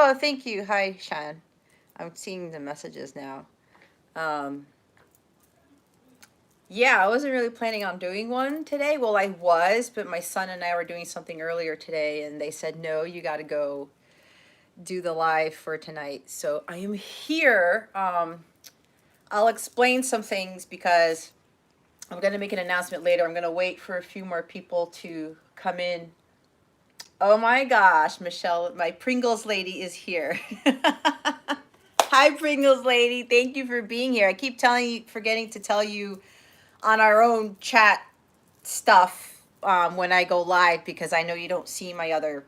Oh, thank you. Hi, Shan. I'm seeing the messages now. Um, yeah, I wasn't really planning on doing one today. Well, I was, but my son and I were doing something earlier today, and they said, no, you got to go do the live for tonight. So I am here. I'll explain some things because I'm going to make an announcement later. I'm going to wait for a few more people to come in. Oh my gosh, Michelle, my Pringles lady is here. Hi, Pringles lady. Thank you for being here. I keep forgetting to tell you on our own chat stuff when I go live because I know you don't see my other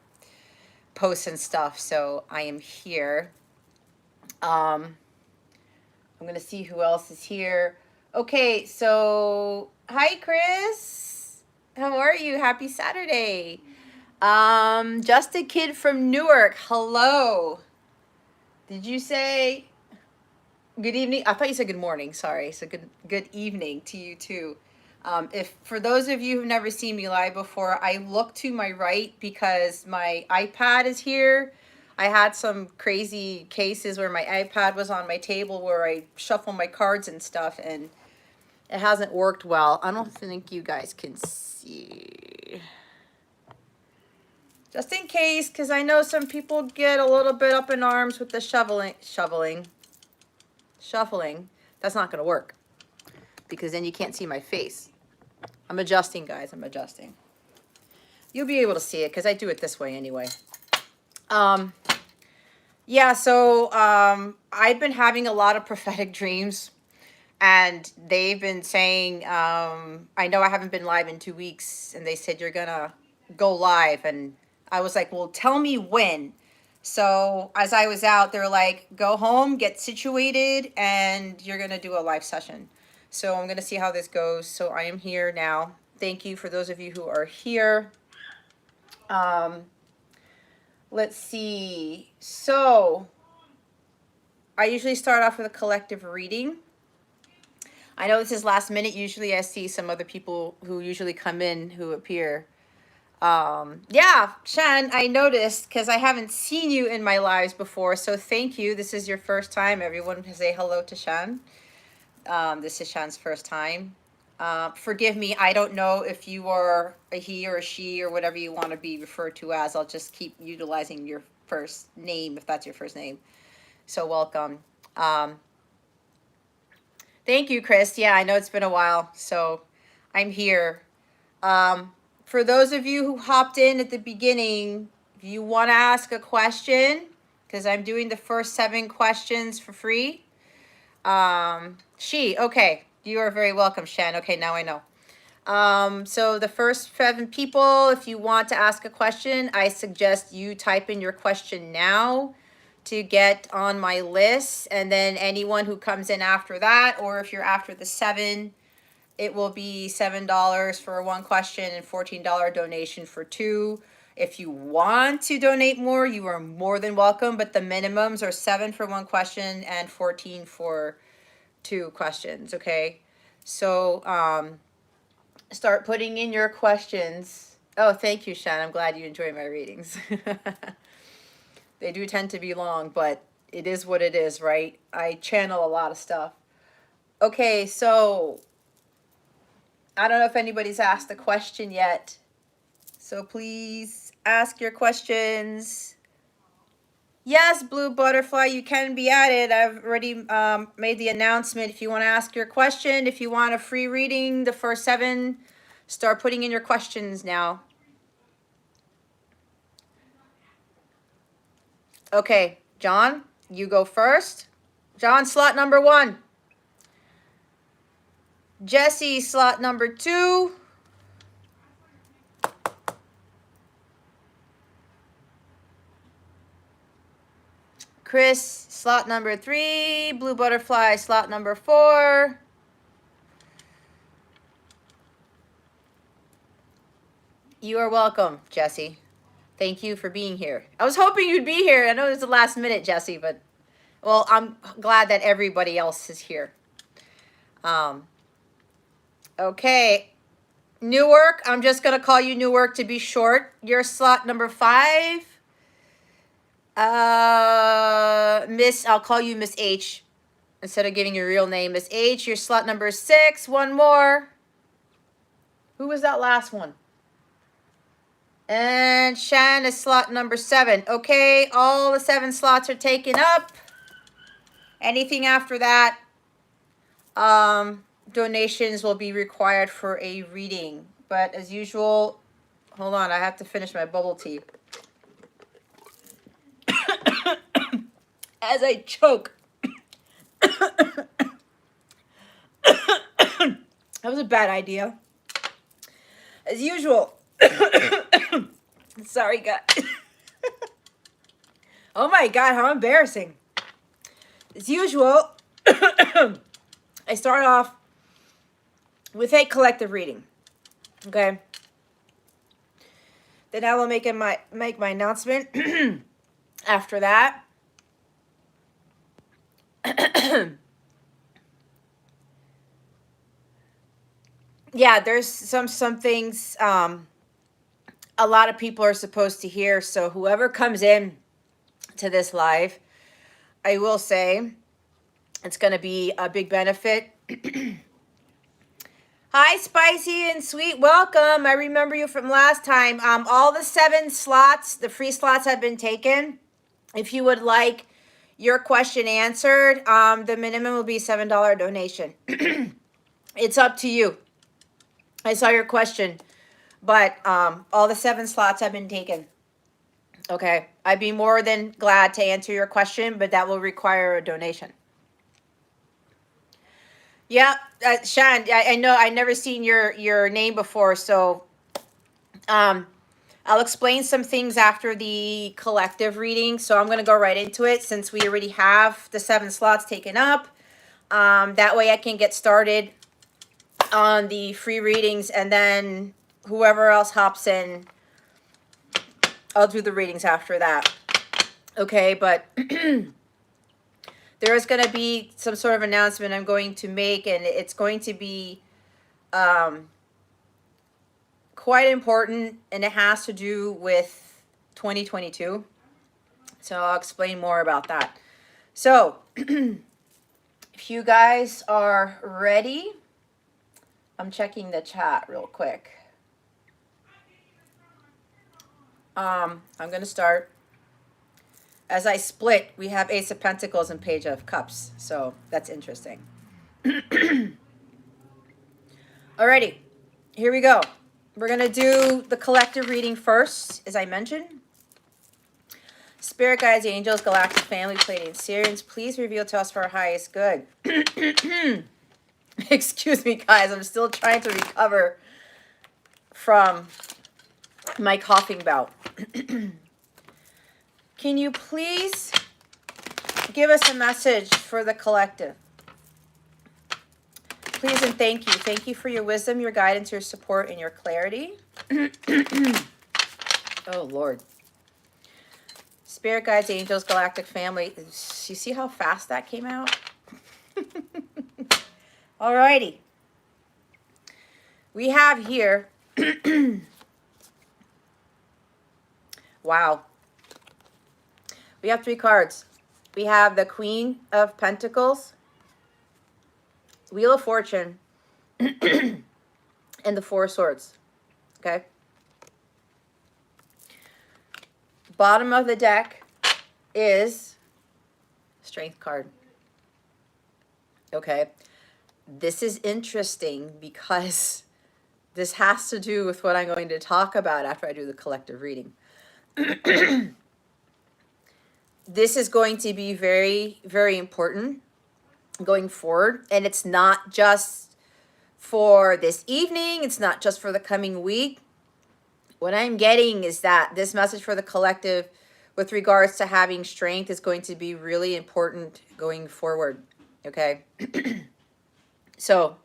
posts and stuff. So I am here. I'm going to see who else is here. Okay, so hi, Chris. How are you? Happy Saturday. Just a kid from Newark. Hello. Did you say good evening? I thought you said good morning. Sorry. So good evening to you too. If for those of you who've never seen me live before, I look to my right because my iPad is here. I had some crazy cases where my iPad was on my table where I shuffle my cards and stuff, and it hasn't worked well. I don't think you guys can see. Just in case, because I know some people get a little bit up in arms with the shuffling. That's not going to work because then you can't see my face. I'm adjusting, guys. I'm adjusting. You'll be able to see it because I do it this way anyway. Yeah, so I've been having a lot of prophetic dreams, and they've been saying, I know I haven't been live in 2 weeks, and they said you're going to go live, and I was like, well, tell me when. So as I was out, they're like, go home, get situated, and you're going to do a live session. So I'm going to see how this goes. So I am here now. Thank you for those of you who are here. Let's see. So I usually start off with a collective reading. I know this is last minute. Usually I see some other people who usually come in who appear. Yeah, Shan, I noticed because I haven't seen you in my lives before. So thank you. This is your first time. Everyone say hello to Shan. This is Shan's first time. Forgive me. I don't know if you are a he or a she or whatever you want to be referred to as. I'll just keep utilizing your first name if that's your first name. So welcome. Thank you, Chris. Yeah, I know it's been a while. So I'm here. For those of you who hopped in at the beginning, if you want to ask a question, because I'm doing the first 7 questions for free. Okay. You are very welcome, Shan. Okay, now I know. So the first 7 people, if you want to ask a question, I suggest you type in your question now to get on my list. And then anyone who comes in after that, or if you're after the 7, it will be $7 for 1 question and $14 donation for 2. If you want to donate more, you are more than welcome, but the minimums are 7 for 1 question and 14 for 2 questions, okay? So start putting in your questions. Oh, thank you, Shan. I'm glad you enjoy my readings. They do tend to be long, but it is what it is, right? I channel a lot of stuff. Okay, so I don't know if anybody's asked a question yet. So please ask your questions. Yes, Blue Butterfly, you can be added. I've already made the announcement. If you want to ask your question, if you want a free reading, the first 7, start putting in your questions now. Okay, John, you go first. John, slot number 1. Jesse, slot number 2. Chris, slot number 3. Blue Butterfly, slot number 4. You are welcome, Jesse. Thank you for being here. I was hoping you'd be here. I know it was the last minute, Jesse, but well, I'm glad that everybody else is here. Okay. Newark, I'm just going to call you Newark to be short. You're slot number 5. Miss, I'll call you Miss H instead of giving your real name. Miss H, your slot number 6. One more. Who was that last one? And Shan is slot number 7. Okay, all the 7 slots are taken up. Anything after that, donations will be required for a reading. But as usual, hold on, I have to finish my bubble tea. As I choke. That was a bad idea. As usual. Sorry, guys. Oh my God, how embarrassing. As usual, I start off with a collective reading. Okay. Then I will make my announcement after that. Yeah, there's some things a lot of people are supposed to hear. So whoever comes in to this live, I will say it's going to be a big benefit. Hi, Spicy and Sweet. Welcome. I remember you from last time. All the 7 slots, the free slots have been taken. If you would like your question answered, the minimum will be $7 donation. It's up to you. I saw your question, but all the 7 slots have been taken. Okay. I'd be more than glad to answer your question, but that will require a donation. Yeah, Shan, I know I never seen your name before, so I'll explain some things after the collective reading. So I'm going to go right into it since we already have the 7 slots taken up. That way I can get started on the free readings, and then whoever else hops in, I'll do the readings after that. Okay, but there is going to be some sort of announcement I'm going to make, and it's going to be quite important, and it has to do with 2022. So I'll explain more about that. So if you guys are ready, I'm checking the chat real quick. I'm going to start. As I split, we have Ace of Pentacles and Page of Cups. So that's interesting. Alrighty, here we go. We're going to do the collective reading first, as I mentioned. Spirit guides, angels, galactic family, Pleiadian Sirians, please reveal to us for our highest good. Excuse me, guys. I'm still trying to recover from my coughing bout. Can you please give us a message for the collective? Please and thank you. Thank you for your wisdom, your guidance, your support, and your clarity. Oh, Lord. Spirit guides, angels, galactic family. You see how fast that came out? Alrighty. We have here... Wow. We have 3 cards. We have the Queen of Pentacles, Wheel of Fortune, and the 4 of Swords. Okay. Bottom of the deck is Strength card. Okay. This is interesting because this has to do with what I'm going to talk about after I do the collective reading. This is going to be very, very important going forward. And it's not just for this evening. It's not just for the coming week. What I'm getting is that this message for the collective with regards to having strength is going to be really important going forward. Okay. So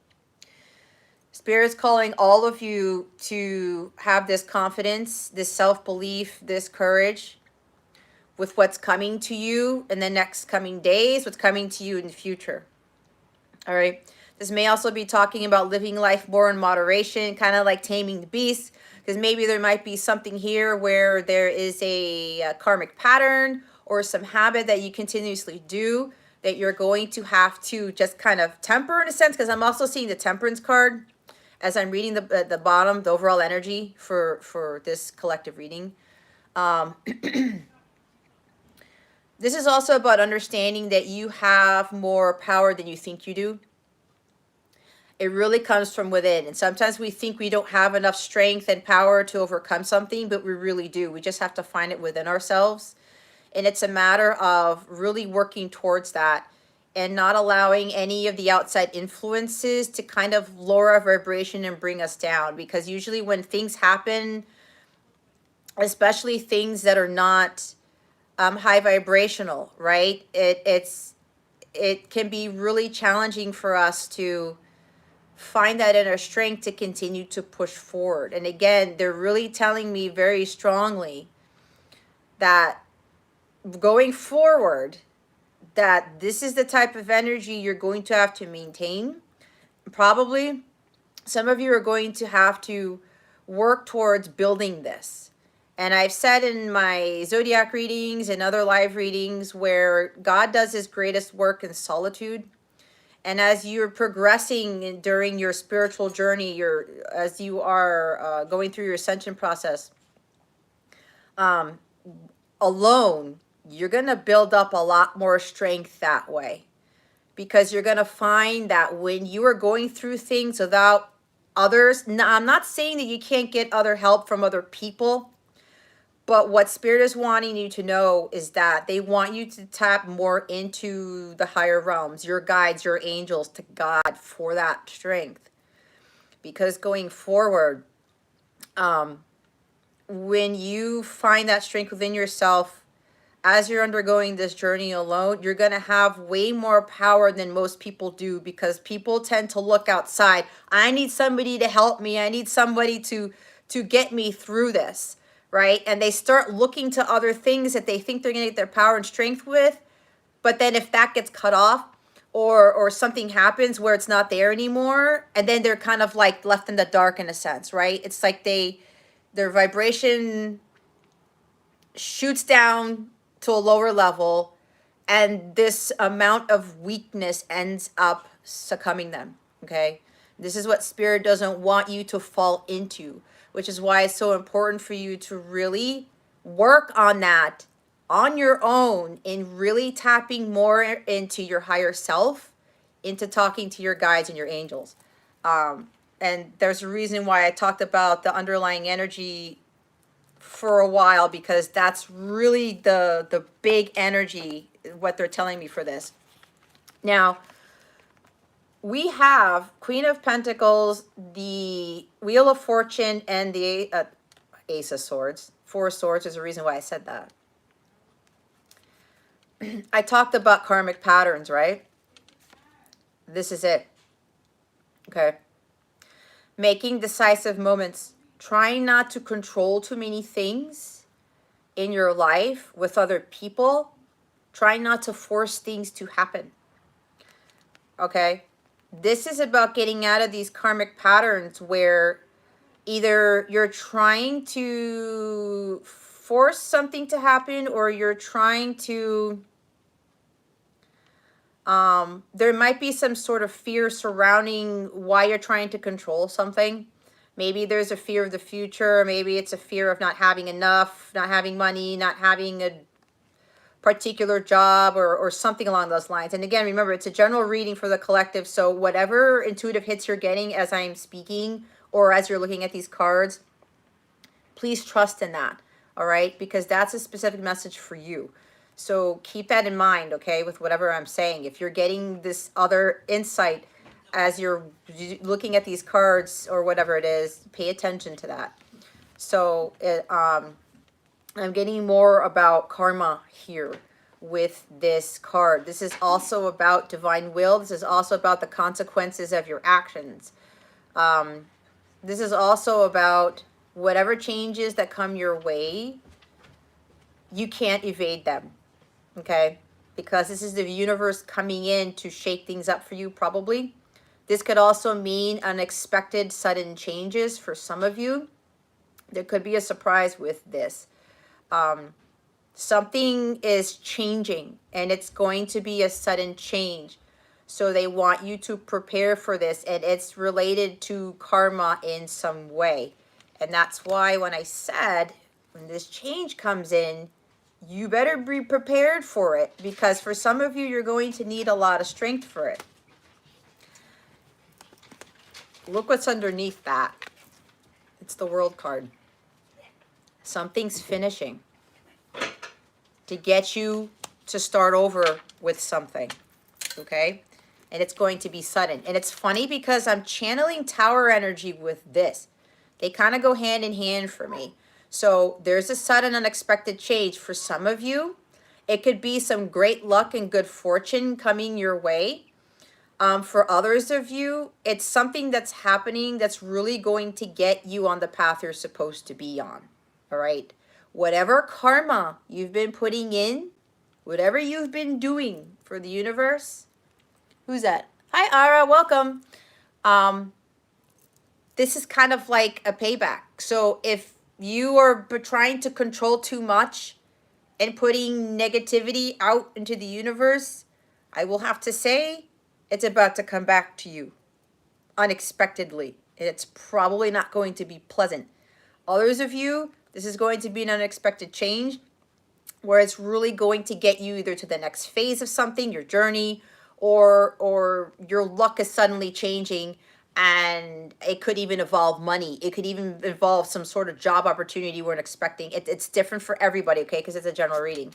Spirit's calling all of you to have this confidence, this self-belief, this courage with what's coming to you in the next coming days, what's coming to you in the future. All right. This may also be talking about living life more in moderation, kind of like taming the beast, because maybe there might be something here where there is a karmic pattern or some habit that you continuously do that you're going to have to just kind of temper in a sense, because I'm also seeing the temperance card as I'm reading the bottom, the overall energy for this collective reading. This is also about understanding that you have more power than you think you do. It really comes from within. And sometimes we think we don't have enough strength and power to overcome something, but we really do. We just have to find it within ourselves. And it's a matter of really working towards that and not allowing any of the outside influences to kind of lower our vibration and bring us down. Because usually when things happen, especially things that are not high vibrational, right? It can be really challenging for us to find that inner strength to continue to push forward. And again, they're really telling me very strongly that going forward, that this is the type of energy you're going to have to maintain. Probably some of you are going to have to work towards building this. And I've said in my zodiac readings and other live readings where God does his greatest work in solitude. And as you're progressing during your spiritual journey, as you are going through your ascension process, alone, you're going to build up a lot more strength that way. Because you're going to find that when you are going through things without others, now, I'm not saying that you can't get other help from other people, but what Spirit is wanting you to know is that they want you to tap more into the higher realms, your guides, your angels, to God for that strength. Because going forward, when you find that strength within yourself, as you're undergoing this journey alone, you're going to have way more power than most people do, because people tend to look outside. I need somebody to help me. I need somebody to get me through this, right? And they start looking to other things that they think they're going to get their power and strength with. But then if that gets cut off, or something happens where it's not there anymore, and then they're kind of like left in the dark in a sense, right? It's like their vibration shoots down to a lower level, and this amount of weakness ends up succumbing them. Okay, this is what Spirit doesn't want you to fall into, which is why it's so important for you to really work on that on your own, in really tapping more into your higher self, into talking to your guides and your angels. And there's a reason why I talked about the underlying energy for a while, because that's really the big energy, what they're telling me for this. Now, we have Queen of Pentacles, the Wheel of Fortune, and the Ace of Swords. Four of Swords is the reason why I said that. I talked about karmic patterns, right? This is it. Okay. Making decisive moments. Trying not to control too many things in your life with other people. Try not to force things to happen. Okay? This is about getting out of these karmic patterns where either you're trying to force something to happen, or you're trying to... there might be some sort of fear surrounding why you're trying to control something. Maybe there's a fear of the future. Maybe it's a fear of not having enough, not having money, not having a particular job, or something along those lines. And again, remember, it's a general reading for the collective. So whatever intuitive hits you're getting as I'm speaking, or as you're looking at these cards, please trust in that. All right? Because that's a specific message for you. So keep that in mind, okay, with whatever I'm saying. If you're getting this other insight as you're looking at these cards or whatever it is, pay attention to that. So I'm getting more about karma here with this card. This is also about divine will. This is also about the consequences of your actions. This is also about whatever changes that come your way, you can't evade them, okay? Because this is the universe coming in to shake things up for you, probably. This could also mean unexpected sudden changes for some of you. There could be a surprise with this. Something is changing, and it's going to be a sudden change. So they want you to prepare for this, and it's related to karma in some way. And that's why when I said, when this change comes in, you better be prepared for it, because for some of you, you're going to need a lot of strength for it. Look what's underneath that. It's the World card. Something's finishing to get you to start over with something, okay? And it's going to be sudden. And it's funny because I'm channeling Tower energy with this. They kind of go hand in hand for me. So there's a sudden unexpected change. For some of you, it could be some great luck and good fortune coming your way. For others of you, it's something that's happening that's really going to get you on the path you're supposed to be on. All right? Whatever karma you've been putting in, whatever you've been doing for the universe. Who's that? Hi, Ara. Welcome. This is kind of like a payback. So if you are trying to control too much and putting negativity out into the universe, I will have to say it's about to come back to you unexpectedly. It's probably not going to be pleasant. Others of you, this is going to be an unexpected change where it's really going to get you either to the next phase of something, your journey, or your luck is suddenly changing, and it could even involve money. It could even involve some sort of job opportunity you weren't expecting. It's different for everybody, okay, because it's a general reading.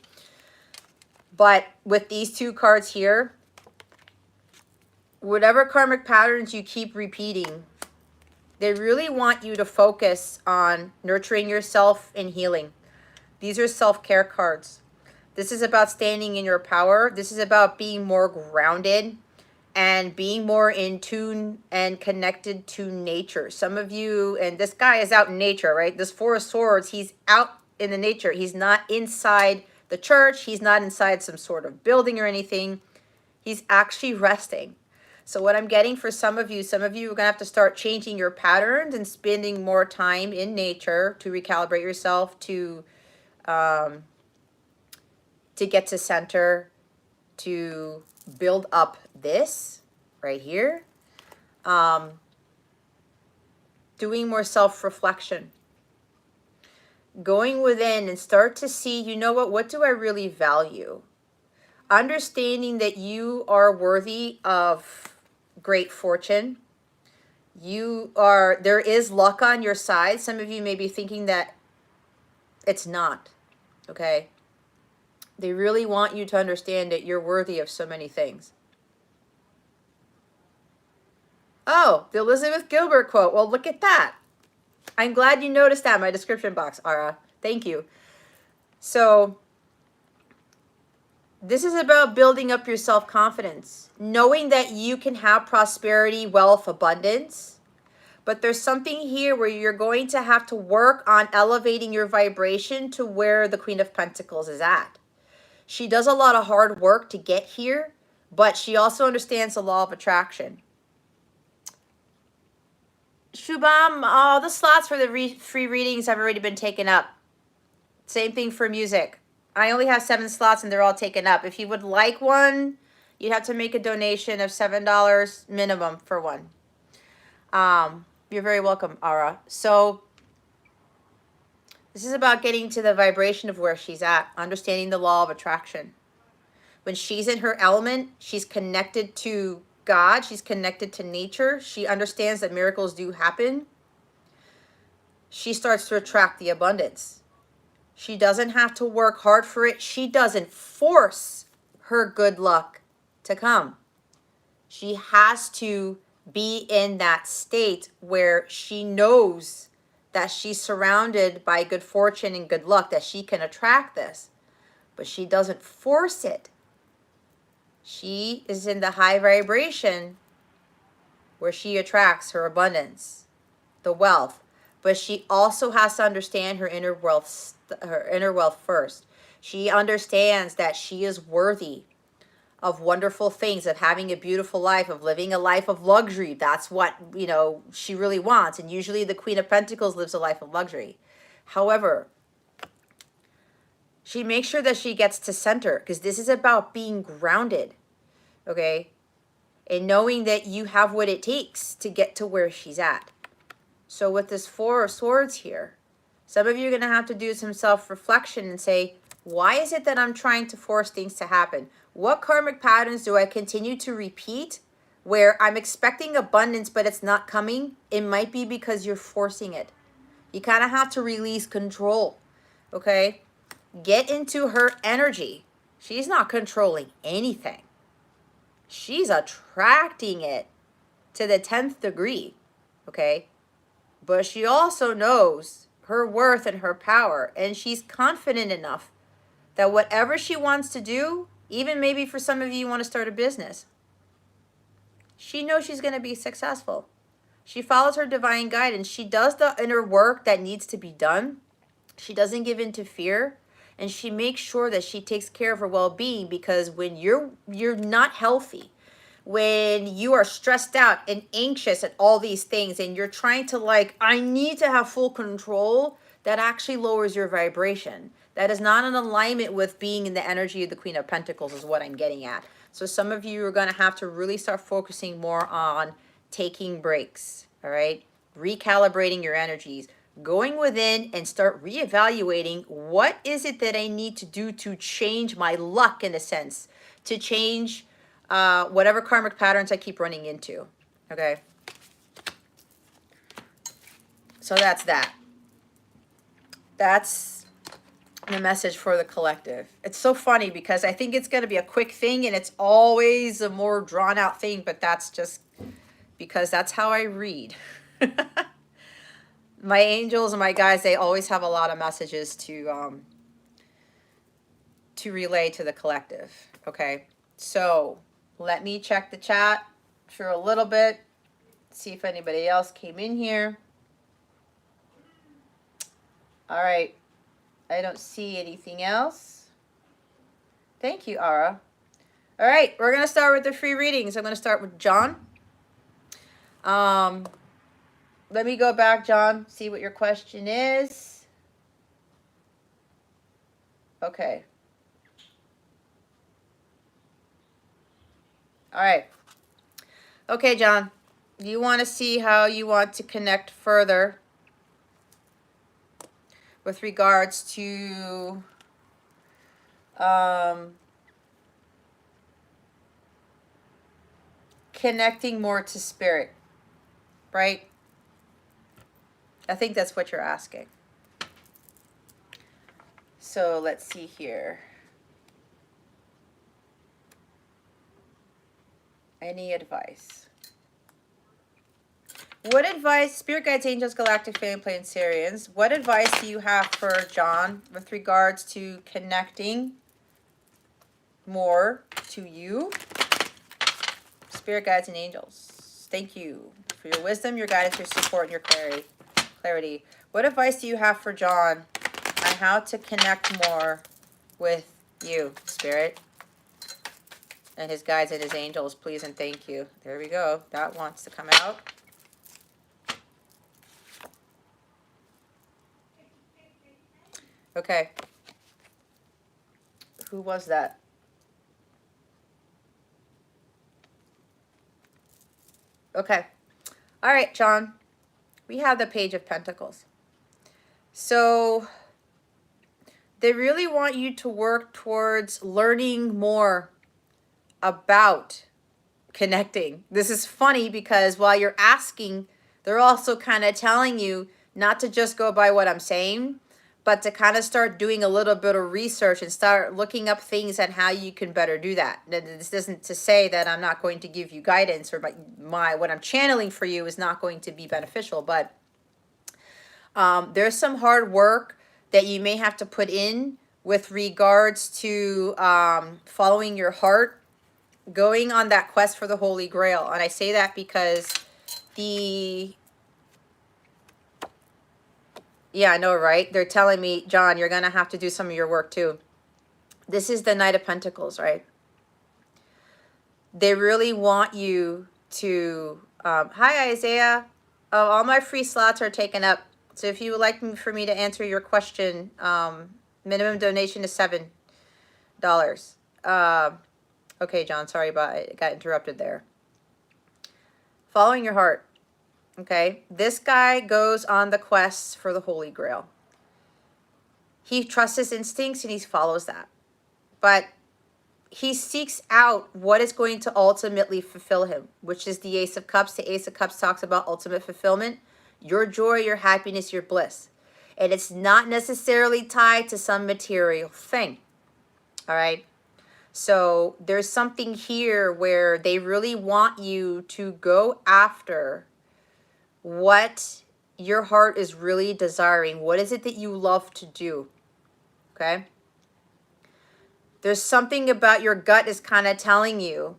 But with these two cards here, whatever karmic patterns you keep repeating, they really want you to focus on nurturing yourself and healing. These are self-care cards. This is about standing in your power. This is about being more grounded and being more in tune and connected to nature. Some of you, and this guy is out in nature, right? This Four of Swords, he's out in the nature. He's not inside the church. He's not inside some sort of building or anything. He's actually resting. So what I'm getting for some of you are going to have to start changing your patterns and spending more time in nature to recalibrate yourself, to get to center, to build up this right here. Doing more self-reflection. Going within and start to see, you know what do I really value? Understanding that you are worthy of great fortune. There is luck on your side. Some of you may be thinking that it's not, okay? They really want you to understand that you're worthy of so many things. Oh, the Elizabeth Gilbert quote. Well, look at that. I'm glad you noticed that in my description box, Ara. Thank you. So this is about building up your self-confidence, knowing that you can have prosperity, wealth, abundance. But there's something here where you're going to have to work on elevating your vibration to where the Queen of Pentacles is at. She does a lot of hard work to get here, but she also understands the law of attraction. Shubham, all the slots for the free readings have already been taken up. Same thing for music. I only have 7 slots and they're all taken up. If you would like one, you'd have to make a donation of $7 minimum for one. You're very welcome, Ara. So this is about getting to the vibration of where she's at, understanding the law of attraction. When she's in her element, she's connected to God. She's connected to nature. She understands that miracles do happen. She starts to attract the abundance. She doesn't have to work hard for it. She doesn't force her good luck to come. She has to be in that state where she knows that she's surrounded by good fortune and good luck, that she can attract this. But she doesn't force it. She is in the high vibration where she attracts her abundance, the wealth. But she also has to understand her inner wealth first. She understands that she is worthy of wonderful things, of having a beautiful life, of living a life of luxury. That's what, she really wants. And usually the Queen of Pentacles lives a life of luxury. However, She makes sure that she gets to center, because this is about being grounded, okay? And knowing that you have what it takes to get to where she's at. So with this Four of Swords here, some of you are going to have to do some self-reflection and say, why is it that I'm trying to force things to happen? What karmic patterns do I continue to repeat where I'm expecting abundance, but it's not coming? It might be because you're forcing it. You kind of have to release control, okay? Get into her energy. She's not controlling anything. She's attracting it to the 10th degree, okay? But she also knows her worth and her power, and she's confident enough that whatever she wants to do, even maybe for some of you want to start a business, she knows she's going to be successful. She follows her divine guidance. She does the inner work that needs to be done. She doesn't give in to fear, and she makes sure that she takes care of her well-being, because when you're not healthy, when you are stressed out and anxious at all these things, and you're trying to like, I need to have full control, that actually lowers your vibration. That is not in alignment with being in the energy of the Queen of Pentacles, is what I'm getting at. So some of you are going to have to really start focusing more on taking breaks, all right? Recalibrating your energies, going within and start reevaluating, what is it that I need to do to change my luck, in a sense, to change whatever karmic patterns I keep running into, okay? So that's that. That's the message for the collective. It's so funny because I think it's going to be a quick thing, and it's always a more drawn out thing, but that's just because that's how I read. My angels and my guys, they always have a lot of messages to relay to the collective, okay? So let me check the chat for a little bit, see if anybody else came in here. All right. I don't see anything else. Thank you, Ara. All right, we're going to start with the free readings. I'm going to start with John. Let me go back, John, see what your question is. Okay. All right. Okay, John, you want to see how you want to connect further with regards to connecting more to spirit, right? I think that's what you're asking. So let's see here. Any advice? What advice, Spirit Guides, Angels, Galactic Family, Planetarians, what advice do you have for John with regards to connecting more to you? Spirit Guides and Angels, thank you for your wisdom, your guidance, your support, and your clarity. What advice do you have for John on how to connect more with you, Spirit? And his guides and his angels, please and thank you. There we go. That wants to come out. Okay. Who was that? Okay. All right, John. We have the Page of Pentacles. So they really want you to work towards learning more about connecting. This is funny because while you're asking, they're also kind of telling you not to just go by what I'm saying, but to kind of start doing a little bit of research and start looking up things and how you can better do that. This isn't to say that I'm not going to give you guidance, or what I'm channeling for you is not going to be beneficial, but there's some hard work that you may have to put in with regards to following your heart, going on that quest for the Holy Grail. And I say that because yeah, I know, right? They're telling me, John, you're going to have to do some of your work too. This is the Knight of Pentacles, right? They really want you to, hi, Isaiah. Oh, all my free slots are taken up. So if you would like for me to answer your question Minimum donation is $7. Okay, John, sorry about it. Got interrupted there. Following your heart. Okay, this guy goes on the quest for the Holy Grail. He trusts his instincts and he follows that. But he seeks out what is going to ultimately fulfill him, which is the Ace of Cups. The Ace of Cups talks about ultimate fulfillment, your joy, your happiness, your bliss. And it's not necessarily tied to some material thing. All right. So there's something here where they really want you to go after what your heart is really desiring. What is it that you love to do? Okay. There's something about your gut is kind of telling you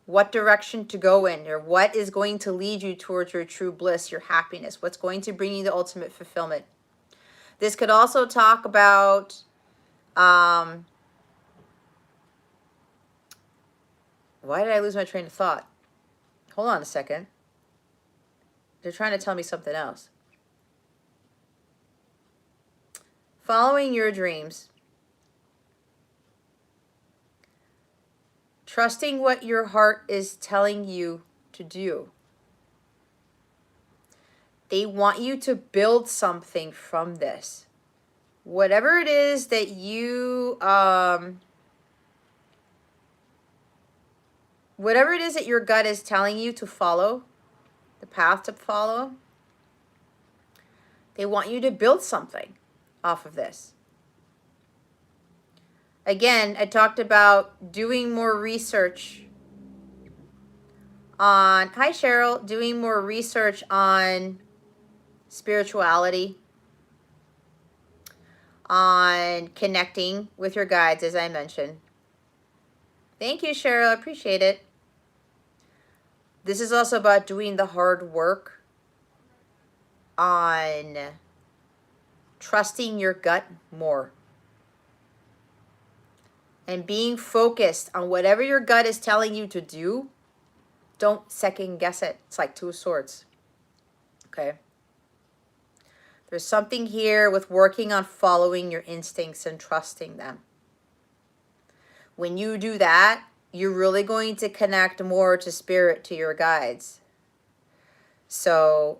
what direction to go in, or what is going to lead you towards your true bliss, your happiness, what's going to bring you the ultimate fulfillment. This could also talk about why did I lose my train of thought? Hold on a second. They're trying to tell me something else. Following your dreams. Trusting what your heart is telling you to do. They want you to build something from this. Whatever it is that you, whatever it is that your gut is telling you to follow, the path to follow, they want you to build something off of this. Again, I talked about doing more research on, hi Cheryl, doing more research on spirituality, on connecting with your guides, as I mentioned. Thank you, Cheryl. I appreciate it. This is also about doing the hard work on trusting your gut more and being focused on whatever your gut is telling you to do. Don't second guess it. It's like two swords. Okay. There's something here with working on following your instincts and trusting them. When you do that, you're really going to connect more to spirit, to your guides. So,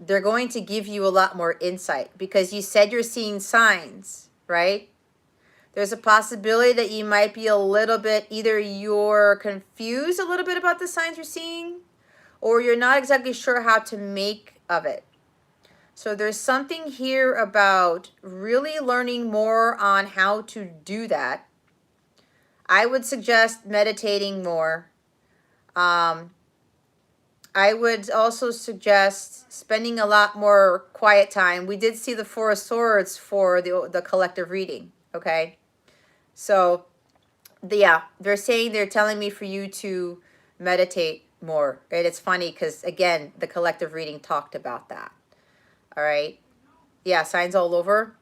they're going to give you a lot more insight because you said you're seeing signs, right? There's a possibility that you might be a little bit, either you're confused a little bit about the signs you're seeing, or you're not exactly sure how to make of it. So there's something here about really learning more on how to do that. I would suggest meditating more. I would also suggest spending a lot more quiet time. We did see the Four of Swords for the collective reading, okay? So, yeah, they're telling me for you to meditate more. And it's funny because, again, the collective reading talked about that. All right? Yeah, signs all over.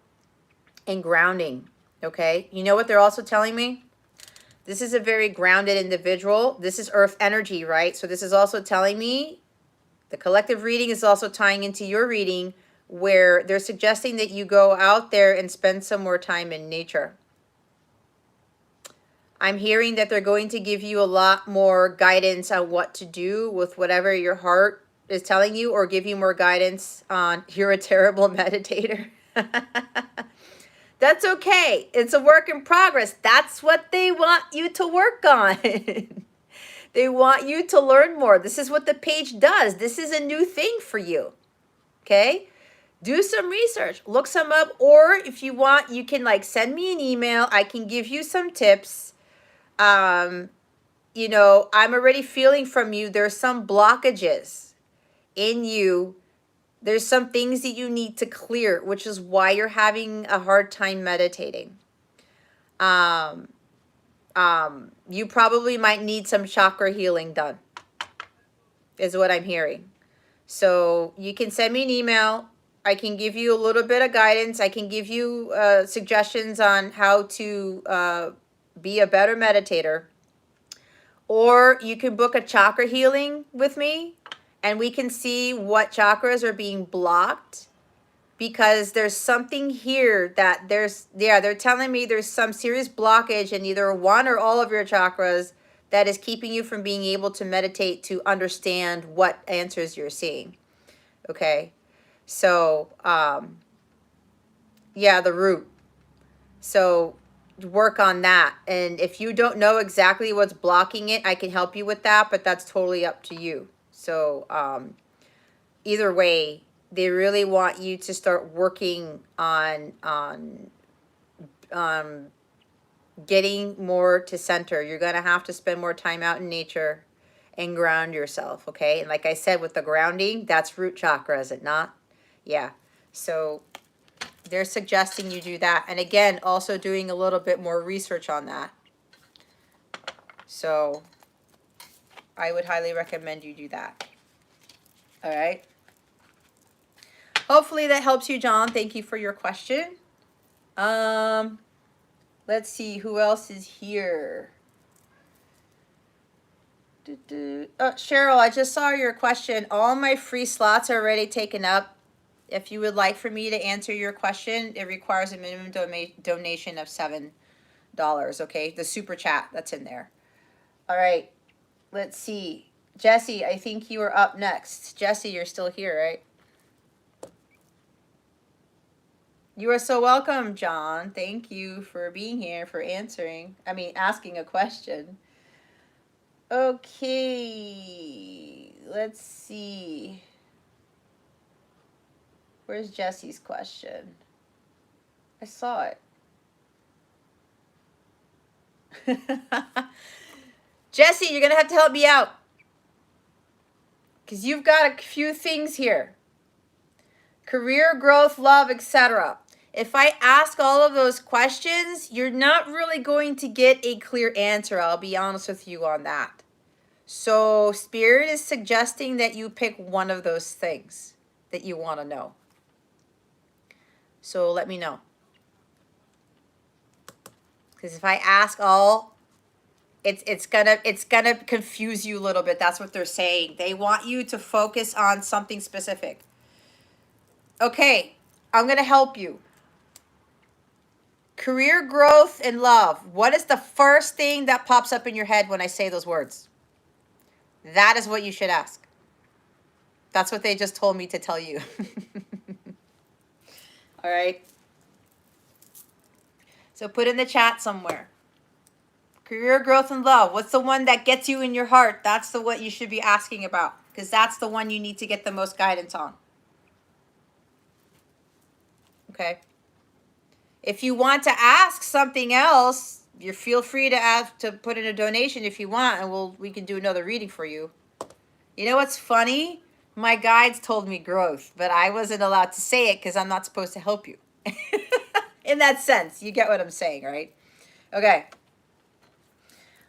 And grounding, okay? You know what they're also telling me? This is a very grounded individual. This is earth energy, right? So this is also telling me, the collective reading is also tying into your reading, where they're suggesting that you go out there and spend some more time in nature. I'm hearing that they're going to give you a lot more guidance on what to do with whatever your heart is telling you, or give you more guidance on, you're a terrible meditator. That's okay. It's a work in progress. That's what they want you to work on. They want you to learn more. This is what the page does. This is a new thing for you. Okay? Do some research. Look some up. Or if you want, you can like send me an email. I can give you some tips. You know, I'm already feeling from you. There's some blockages in you. There's some things that you need to clear, which is why you're having a hard time meditating. You probably might need some chakra healing done, is what I'm hearing. So you can send me an email. I can give you a little bit of guidance. I can give you suggestions on how to be a better meditator. Or you can book a chakra healing with me, and we can see what chakras are being blocked because there's something here that they're telling me there's some serious blockage in either one or all of your chakras that is keeping you from being able to meditate to understand what answers you're seeing. Okay. So, yeah, the root. So work on that. And if you don't know exactly what's blocking it, I can help you with that, but that's totally up to you. So, either way, they really want you to start working on getting more to center. You're going to have to spend more time out in nature and ground yourself, okay? And like I said, with the grounding, that's root chakra, is it not? Yeah. So they're suggesting you do that. And again, also doing a little bit more research on that. So I would highly recommend you do that. All right. Hopefully that helps you, John. Thank you for your question. Let's see who else is here. Cheryl, I just saw your question. All my free slots are already taken up. If you would like for me to answer your question, it requires a minimum donation of $7. Okay, the super chat that's in there. All right, let's see. Jesse, I think you are up next. Jesse, you're still here, right? You are so welcome, John. Thank you for being here, for asking a question. Okay, let's see. Where's Jesse's question? I saw it. Jesse, you're going to have to help me out, because you've got a few things here. Career, growth, love, etc. If I ask all of those questions, you're not really going to get a clear answer. I'll be honest with you on that. So Spirit is suggesting that you pick one of those things that you want to know. So let me know. Because if I ask all, it's gonna confuse you a little bit. That's what they're saying. They want you to focus on something specific. Okay, I'm gonna help you. Career, growth, and love. What is the first thing that pops up in your head when I say those words? That is what you should ask. That's what they just told me to tell you. All right. So put in the chat somewhere. Career, growth, and love. What's the one that gets you in your heart? That's the what you should be asking about, because that's the one you need to get the most guidance on. Okay. If you want to ask something else, you feel free to put in a donation if you want, and we can do another reading for you. You know what's funny? My guides told me growth, but I wasn't allowed to say it because I'm not supposed to help you. In that sense, you get what I'm saying, right? Okay.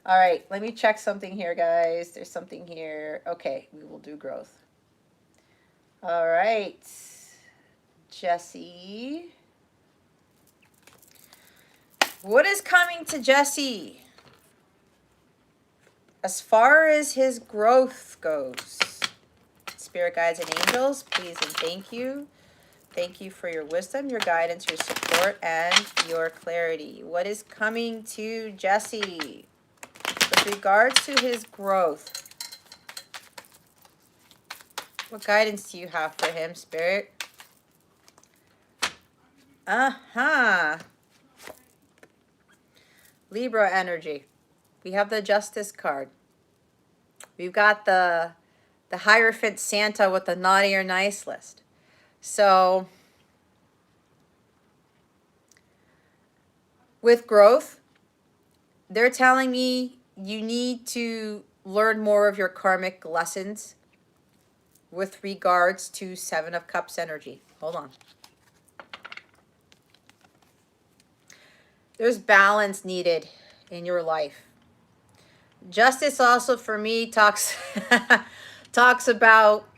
All right, let me check something here, guys. There's something here. Okay, we will do growth. All right, Jesse. What is coming to Jesse as far as his growth goes? Spirit guides and angels, please and thank you. Thank you for your wisdom, your guidance, your support, and your clarity. What is coming to Jesse with regards to his growth? What guidance do you have for him, Spirit? Libra energy. We have the Justice card. We've got the Hierophant Santa with the naughty or nice list. So with growth, they're telling me you need to learn more of your karmic lessons with regards to Seven of Cups energy. Hold on. There's balance needed in your life. Justice also for me talks about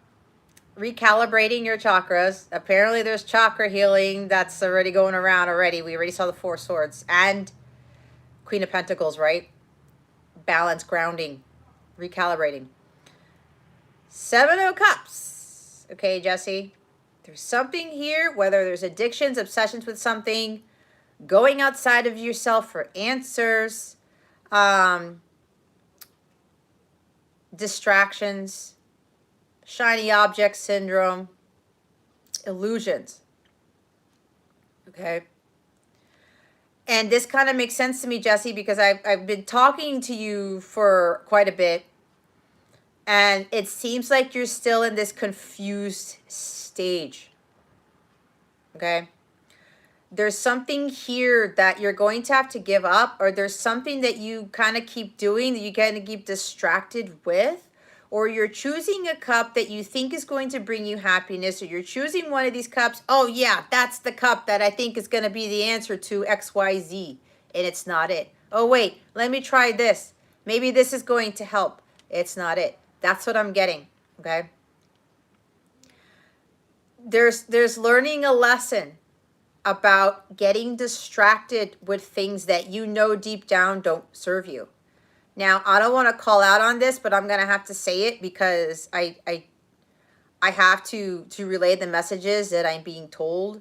recalibrating your chakras. Apparently there's chakra healing that's already going around already. We already saw the Four Swords and Queen of Pentacles, right? Balance, grounding, recalibrating. Seven of Cups. Okay, Jesse. There's something here, whether there's addictions, obsessions with something, going outside of yourself for answers, distractions, shiny object syndrome, illusions. Okay. And this kind of makes sense to me, Jesse, because I've been talking to you for quite a bit. And it seems like you're still in this confused stage. Okay. There's something here that you're going to have to give up, or there's something that you kind of keep doing that you kind of keep distracted with, or you're choosing a cup that you think is going to bring you happiness, or you're choosing one of these cups. Oh yeah, that's the cup that I think is going to be the answer to XYZ, and it's not it. Oh wait, let me try this. Maybe this is going to help. It's not it. That's what I'm getting, okay? There's learning a lesson about getting distracted with things that you know deep down don't serve you. Now, I don't want to call out on this, but I'm going to have to say it because I have to relay the messages that I'm being told.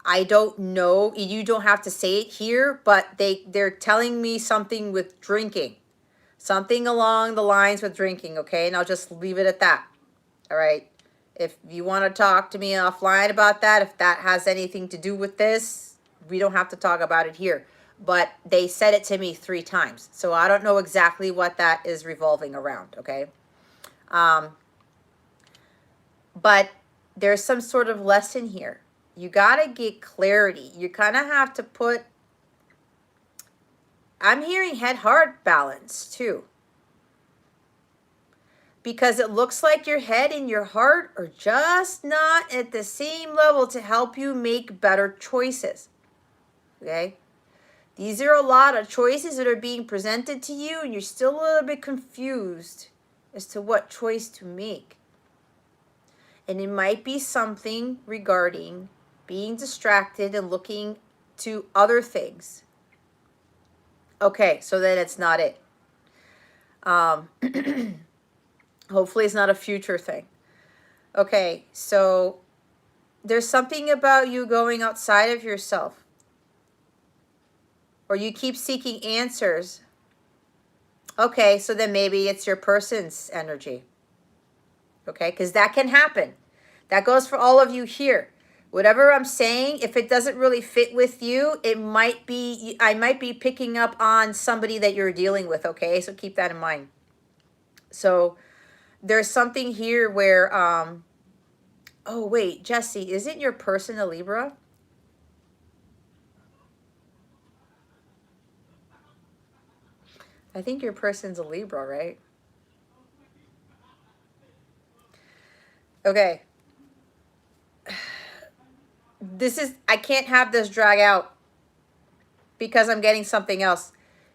I don't know, you don't have to say it here, but they're telling me something with drinking. Something along the lines with drinking, okay? And I'll just leave it at that. All right? If you want to talk to me offline about that, if that has anything to do with this, we don't have to talk about it here. But they said it to me 3 times. So I don't know exactly what that is revolving around, okay? But there's some sort of lesson here. You got to get clarity. You kind of have to put, I'm hearing head-heart balance too. Because it looks like your head and your heart are just not at the same level to help you make better choices. Okay? These are a lot of choices that are being presented to you, and you're still a little bit confused as to what choice to make. And it might be something regarding being distracted and looking to other things. Okay, so then it's not it. Hopefully it's not a future thing. Okay, so there's something about you going outside of yourself. Or you keep seeking answers. Okay, so then maybe it's your person's energy. Okay, because that can happen. That goes for all of you here. Whatever I'm saying, if it doesn't really fit with you, it might be, I might be picking up on somebody that you're dealing with, okay? So keep that in mind. So there's something here where, oh wait, Jesse, isn't your person a Libra? I think your person's a Libra, right? Okay. This is, I can't have this drag out because I'm getting something else.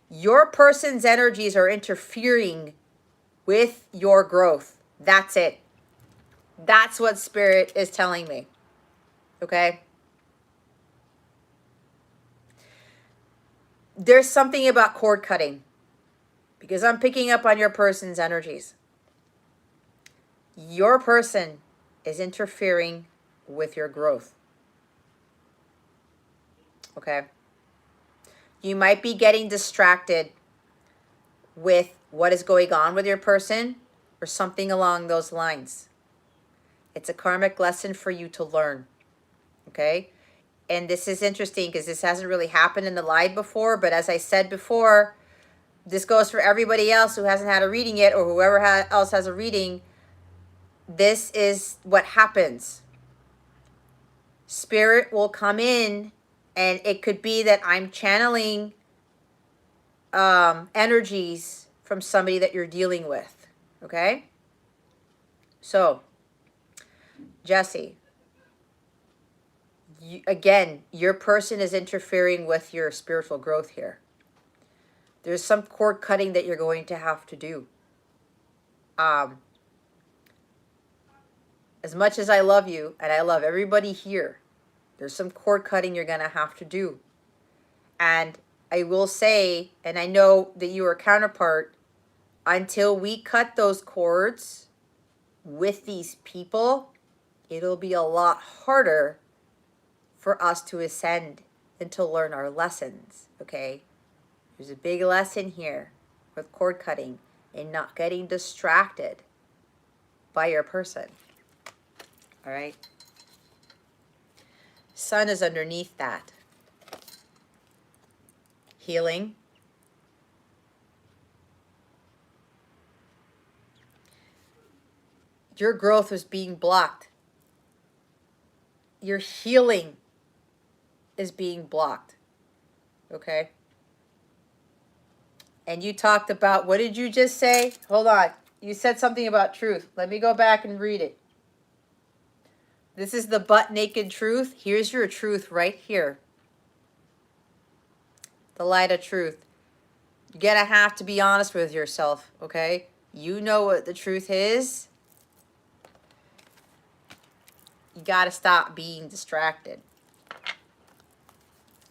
Your person's energies are interfering with your growth. That's it. That's what Spirit is telling me. Okay? There's something about cord cutting because I'm picking up on your person's energies. Your person is interfering with your growth. Okay? You might be getting distracted with what is going on with your person or something along those lines. It's a karmic lesson for you to learn. Okay? And this is interesting because this hasn't really happened in the live before, but as I said before, this goes for everybody else who hasn't had a reading yet, or whoever else has a reading. This is what happens. Spirit will come in, and it could be that I'm channeling energies from somebody that you're dealing with. Okay? So, Jesse, again, your person is interfering with your spiritual growth here. There's some cord cutting that you're going to have to do. As much as I love you, and I love everybody here, there's some cord cutting you're going to have to do. And I will say, and I know that you are counterpart, until we cut those cords with these people, it'll be a lot harder for us to ascend and to learn our lessons, okay? There's a big lesson here with cord cutting and not getting distracted by your person, all right? Sun is underneath that. Healing. Your growth was being blocked. Your healing is being blocked, okay? And you talked about, what did you just say? Hold on. You said something about truth. Let me go back and read it. This is the butt naked truth. Here's your truth right here. The light of truth. You're going to have to be honest with yourself, okay? You know what the truth is. You got to stop being distracted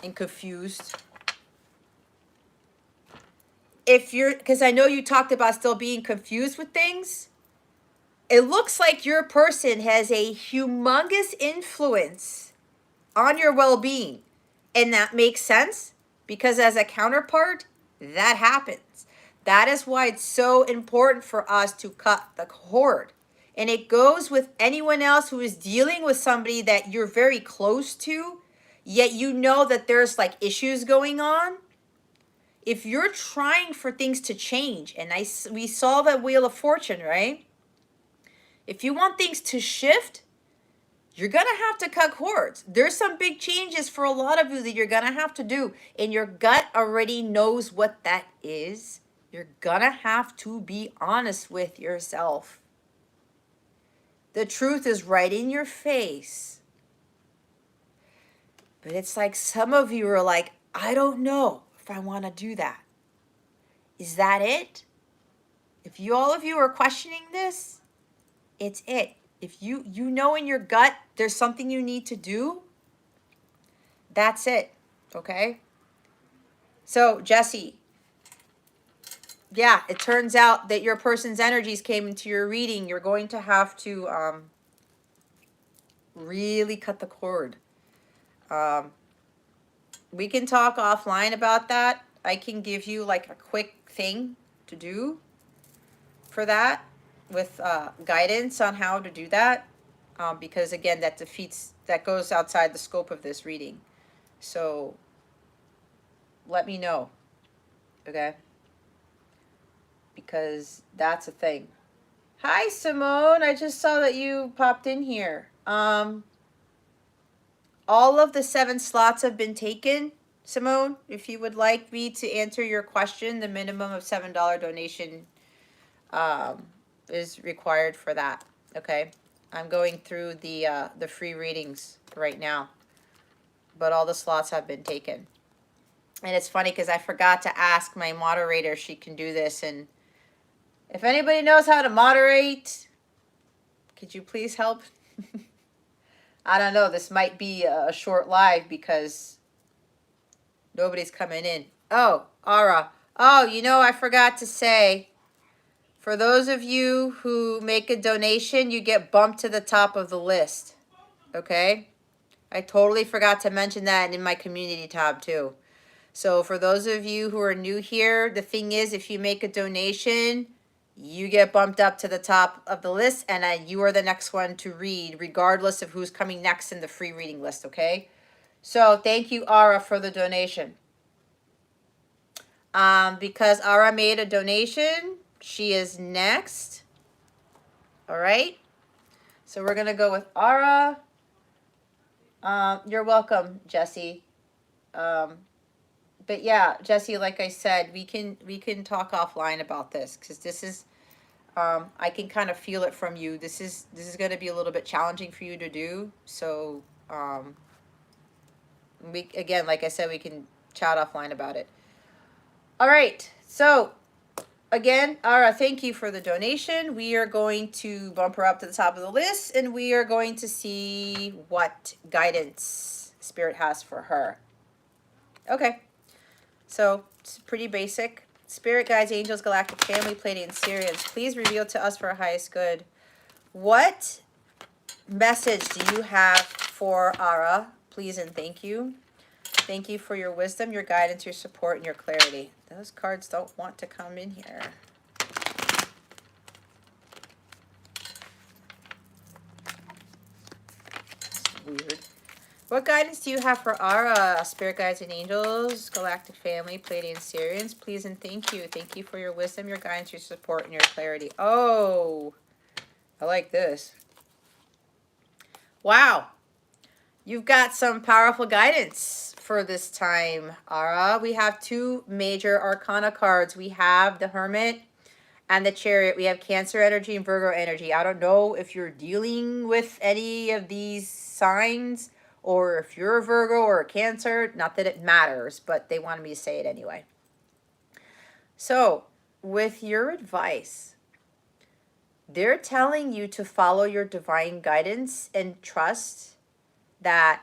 and confused. If you're, because I know you talked about still being confused with things. It looks like your person has a humongous influence on your well-being. And that makes sense because as a counterpart, that happens. That is why it's so important for us to cut the cord. And it goes with anyone else who is dealing with somebody that you're very close to, yet you know that there's like issues going on. If you're trying for things to change, and we saw the Wheel of Fortune, right? If you want things to shift, you're going to have to cut cords. There's some big changes for a lot of you that you're going to have to do. And your gut already knows what that is. You're going to have to be honest with yourself. The truth is right in your face. But it's like some of you are like, I don't know if I want to do that. Is that it? If all of you are questioning this, it's it. If you know in your gut there's something you need to do, that's it, okay? So, Jesse, yeah, it turns out that your person's energies came into your reading. You're going to have to really cut the cord. We can talk offline about that. I can give you like a quick thing to do for that with guidance on how to do that. Because again, that goes outside the scope of this reading. So let me know, okay? Because that's a thing. Hi, Simone. I just saw that you popped in here. All of the 7 slots have been taken, Simone. If you would like me to answer your question, the minimum of $7 donation is required for that, okay? I'm going through the free readings right now, but all the slots have been taken. And it's funny because I forgot to ask my moderator if she can do this. And if anybody knows how to moderate, could you please help? I don't know. This might be a short live because nobody's coming in. Oh, Ara. Oh, you know, I forgot to say, for those of you who make a donation, you get bumped to the top of the list. Okay? I totally forgot to mention that in my community tab too. So for those of you who are new here, the thing is, if you make a donation, you get bumped up to the top of the list, and you are the next one to read, regardless of who's coming next in the free reading list, okay? So thank you, Ara, for the donation. Because Ara made a donation, she is next. All right? So we're going to go with Ara. You're welcome, Jesse. But yeah, Jesse, like I said, we can talk offline about this because this is, I can kind of feel it from you. This is going to be a little bit challenging for you to do. So, again, like I said, we can chat offline about it. All right. So, again, Ara, thank you for the donation. We are going to bump her up to the top of the list, and we are going to see what guidance Spirit has for her. Okay. So, it's pretty basic. Spirit guides, angels, galactic family, Pleiadian Sirians, please reveal to us for our highest good what message do you have for Ara? Please and thank you. Thank you for your wisdom, your guidance, your support, and your clarity. Those cards don't want to come in here. That's weird. What guidance do you have for Ara? Spirit guides and angels, galactic family, Pleiadian Sirians. Please and thank you. Thank you for your wisdom, your guidance, your support, and your clarity. Oh, I like this. Wow. You've got some powerful guidance for this time, Ara. We have two major arcana cards. We have the Hermit and the Chariot. We have Cancer energy and Virgo energy. I don't know if you're dealing with any of these signs or if you're a Virgo or a Cancer. Not that it matters, but they wanted me to say it anyway. So, with your advice, they're telling you to follow your divine guidance and trust that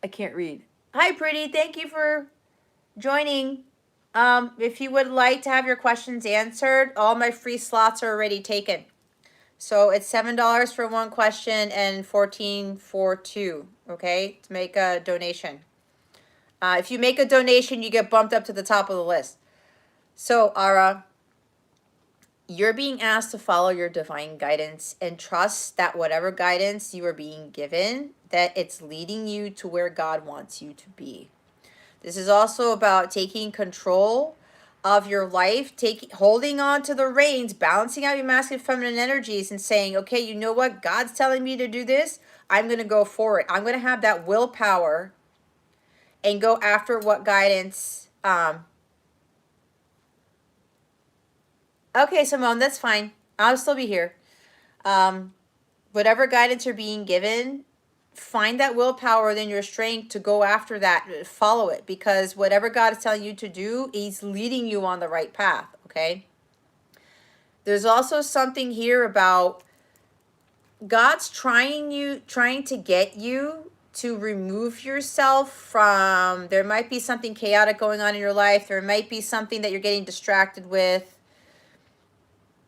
I can't read. Hi, pretty. Thank you for joining. If you would like to have your questions answered, all my free slots are already taken. So it's $7 for one question and $14 for two, okay, to make a donation. If you make a donation, you get bumped up to the top of the list. So, Ara, you're being asked to follow your divine guidance and trust that whatever guidance you are being given, that it's leading you to where God wants you to be. This is also about taking control of your life, holding on to the reins, balancing out your masculine and feminine energies and saying, okay, you know what? God's telling me to do this. I'm going to go for it. I'm going to have that willpower and go after what guidance. Okay, Simone, that's fine. I'll still be here. Whatever guidance you're being given, find that willpower within your strength to go after that, follow it, because whatever God is telling you to do, he's leading you on the right path, okay? There's also something here about God's trying to get you to remove yourself from, there might be something chaotic going on in your life. There might be something that you're getting distracted with.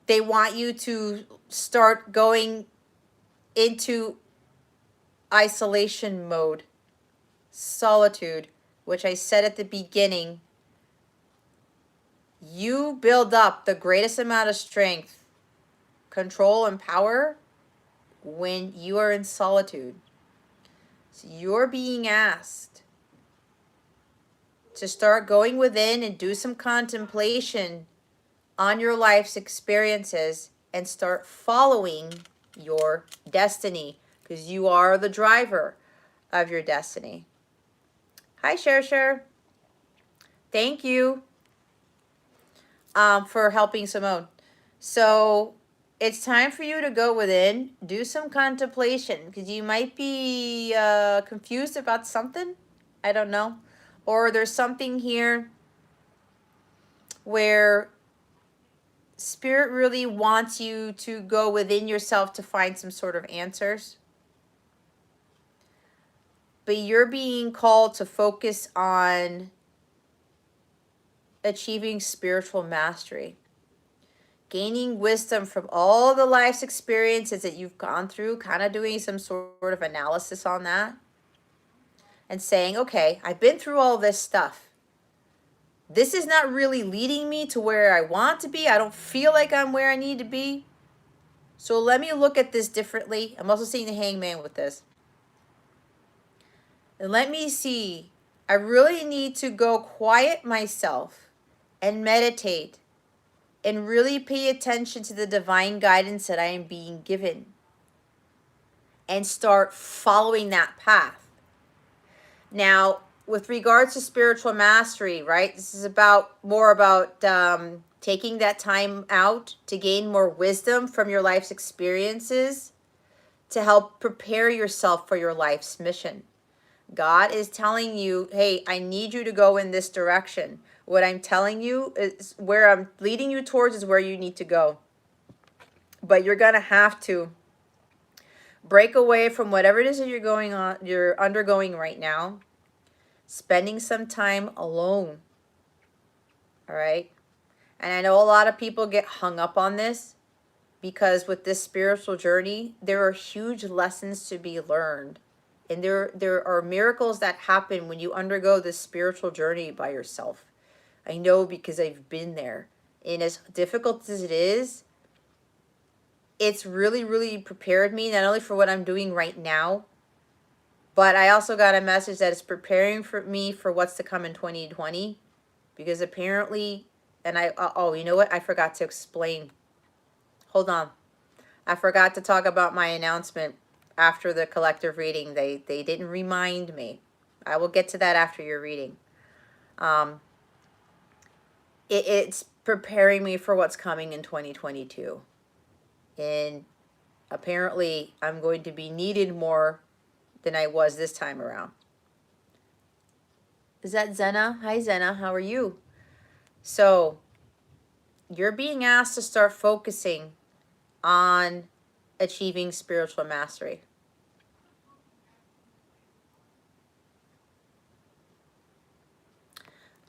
They want you to start going into isolation mode, solitude, which I said at the beginning. You build up the greatest amount of strength, control, and power when you are in solitude. So you're being asked to start going within and do some contemplation on your life's experiences and start following your destiny, because you are the driver of your destiny. Hi, Cher. Thank you for helping Simone. So it's time for you to go within, do some contemplation, because you might be confused about something. I don't know. Or there's something here where Spirit really wants you to go within yourself to find some sort of answers. But you're being called to focus on achieving spiritual mastery, gaining wisdom from all the life's experiences that you've gone through, kind of doing some sort of analysis on that and saying, okay, I've been through all this stuff. This is not really leading me to where I want to be. I don't feel like I'm where I need to be. So let me look at this differently. I'm also seeing the Hangman with this. And let me see. I really need to go quiet myself and meditate and really pay attention to the divine guidance that I am being given and start following that path. Now, with regards to spiritual mastery, right? This is more about taking that time out to gain more wisdom from your life's experiences to help prepare yourself for your life's mission. God is telling you, hey, I need you to go in this direction. What I'm telling you is where I'm leading you towards is where you need to go. But you're going to have to break away from whatever it is that you're undergoing right now. Spending some time alone. All right? And I know a lot of people get hung up on this, because with this spiritual journey, there are huge lessons to be learned. And there are miracles that happen when you undergo this spiritual journey by yourself. I know because I've been there. And as difficult as it is, it's really, really prepared me, not only for what I'm doing right now, but I also got a message that it's preparing for me for what's to come in 2020. Because apparently, and oh, you know what? I forgot to explain. Hold on. I forgot to talk about my announcement after the collective reading. They didn't remind me. I will get to that after your reading. It's preparing me for what's coming in 2022. And apparently, I'm going to be needed more than I was this time around. Is that Zena? Hi, Zena. How are you? So, you're being asked to start focusing on achieving spiritual mastery.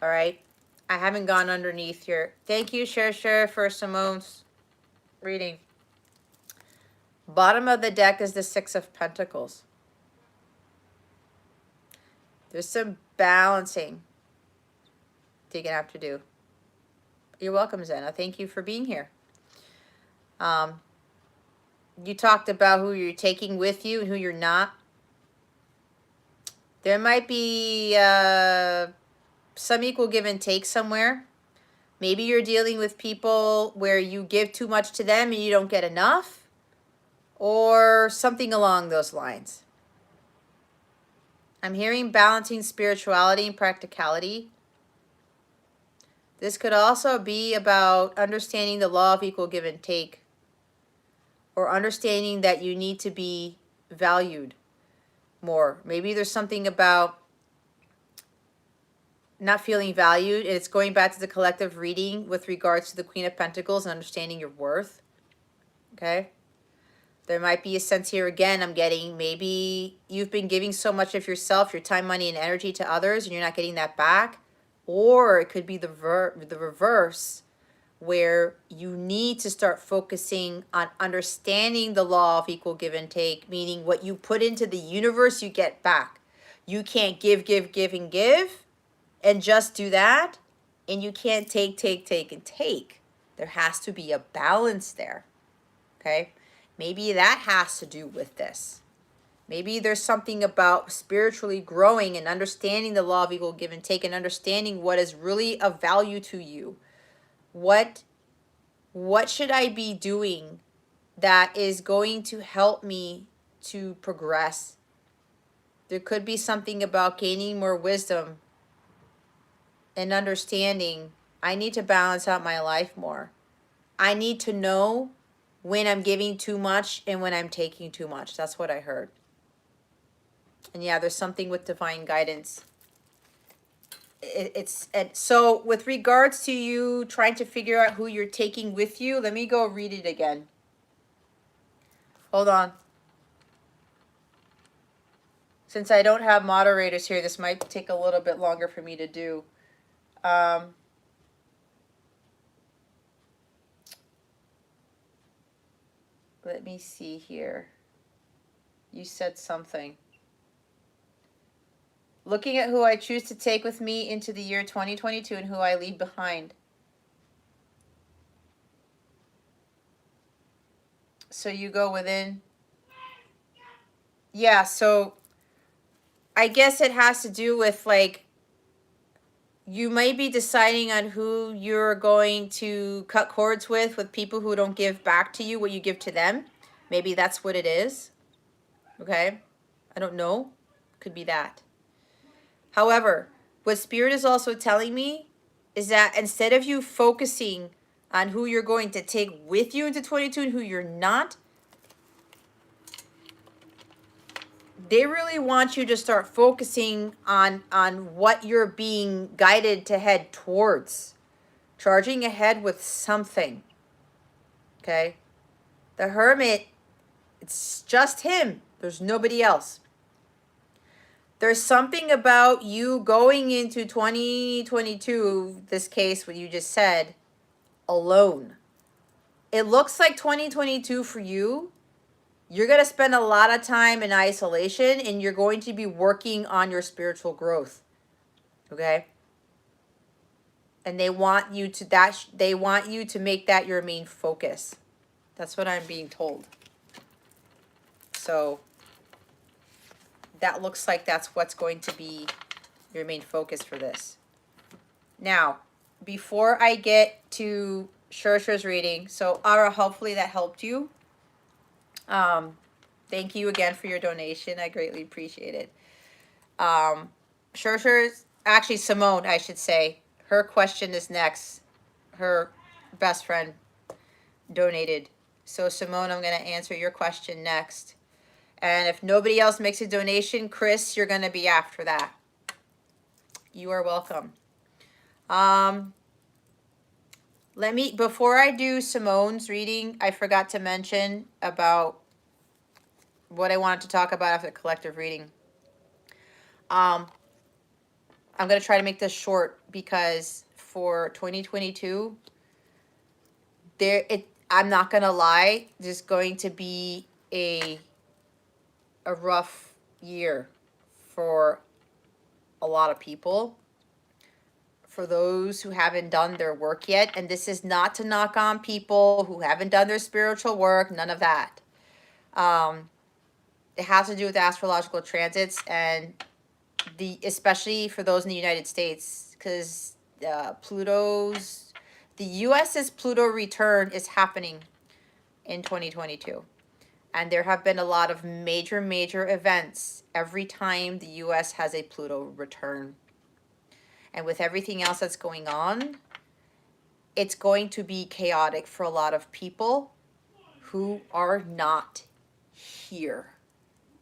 All right. I haven't gone underneath here. Thank you, Share, for Simone's reading. Bottom of the deck is the Six of Pentacles. There's some balancing you're going to have to do. You're welcome, Zena. Thank you for being here. You talked about who you're taking with you and who you're not. There might be some equal give and take somewhere. Maybe you're dealing with people where you give too much to them and you don't get enough, or something along those lines. I'm hearing balancing spirituality and practicality. This could also be about understanding the law of equal give and take, or understanding that you need to be valued more. Maybe there's something about not feeling valued, and it's going back to the collective reading with regards to the Queen of Pentacles and understanding your worth. Okay? There might be a sense here again, I'm getting, maybe you've been giving so much of yourself, your time, money, and energy to others, and you're not getting that back. Or it could be the reverse, where you need to start focusing on understanding the law of equal give and take, meaning what you put into the universe, you get back. You can't give, and give, and just do that. And you can't take, and take. There has to be a balance there. Okay? Maybe that has to do with this. Maybe there's something about spiritually growing and understanding the law of equal give and take, and understanding what is really of value to you. What should I be doing that is going to help me to progress? There could be something about gaining more wisdom and understanding. I need to balance out my life more. I need to know when I'm giving too much and when I'm taking too much. That's what I heard. And yeah, there's something with divine guidance. So with regards to you trying to figure out who you're taking with you, let me go read it again. Hold on. Since I don't have moderators here, this might take a little bit longer for me to do. Let me see here. You said something. Looking at who I choose to take with me into the year 2022 and who I leave behind. So you go within. Yeah, so I guess it has to do with, like, you might be deciding on who you're going to cut cords with people who don't give back to you what you give to them. Maybe that's what it is. Okay? I don't know. Could be that. However, what Spirit is also telling me is that instead of you focusing on who you're going to take with you into 22 and who you're not, they really want you to start focusing on what you're being guided to head towards. Charging ahead with something. Okay? The Hermit, it's just him. There's nobody else. There's something about you going into 2022, this case, what you just said, alone. it looks like 2022 for you, you're going to spend a lot of time in isolation and you're going to be working on your spiritual growth. Okay? And they want you to make that your main focus. That's what I'm being told. So that looks like that's what's going to be your main focus for this. Now, before I get to Shersher's reading, so Ara, hopefully that helped you. Thank you again for your donation. I greatly appreciate it. Shersher's, actually Simone, I should say, her question is next. Her best friend donated. So Simone, I'm going to answer your question next. And if nobody else makes a donation, Chris, you're going to be after that. You are welcome. Before I do Simone's reading, I forgot to mention about what I wanted to talk about after the collective reading. I'm going to try to make this short because for 2022, I'm not going to lie, there's going to be a rough year for a lot of people. For those who haven't done their work yet, and this is not to knock on people who haven't done their spiritual work, none of that. It has to do with astrological transits, and especially for those in the United States, because the U.S.'s Pluto return is happening in 2022. And there have been a lot of major events every time the U.S. has a Pluto return. And with everything else that's going on, it's going to be chaotic for a lot of people who are not here,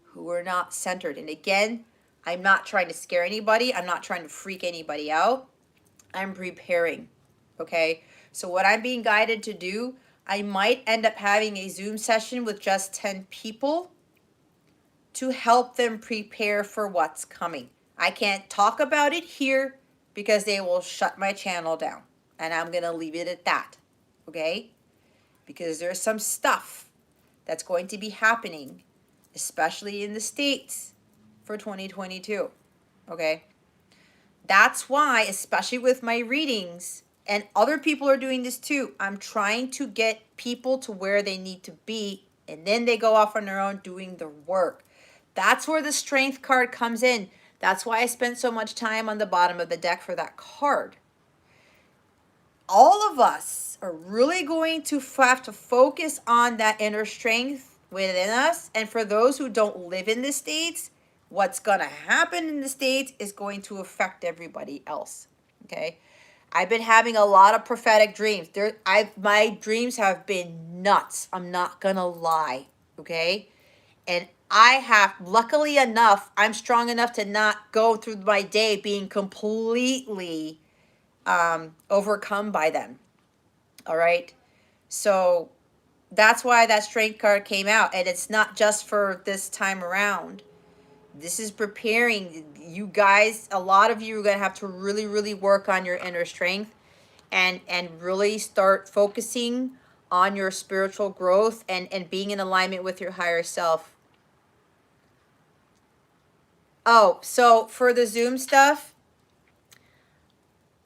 who are not centered. And again, I'm not trying to scare anybody. I'm not trying to freak anybody out. I'm preparing, okay? So what I'm being guided to do, I might end up having a Zoom session with just 10 people to help them prepare for what's coming. I can't talk about it here because they will shut my channel down. And I'm going to leave it at that, okay? Because there's some stuff that's going to be happening, especially in the States, for 2022, okay? That's why, especially with my readings, and other people are doing this too, I'm trying to get people to where they need to be, and then they go off on their own doing the work. That's where the strength card comes in. That's why I spent so much time on the bottom of the deck for that card. All of us are really going to have to focus on that inner strength within us. And for those who don't live in the States, what's going to happen in the States is going to affect everybody else. Okay? I've been having a lot of prophetic dreams. My dreams have been nuts. I'm not going to lie. Okay? And luckily enough, I'm strong enough to not go through my day being completely overcome by them. All right. So that's why that strength card came out. And it's not just for this time around. This is preparing you guys. A lot of you are going to have to really work on your inner strength and really start focusing on your spiritual growth and being in alignment with your higher self. Oh, so for the Zoom stuff,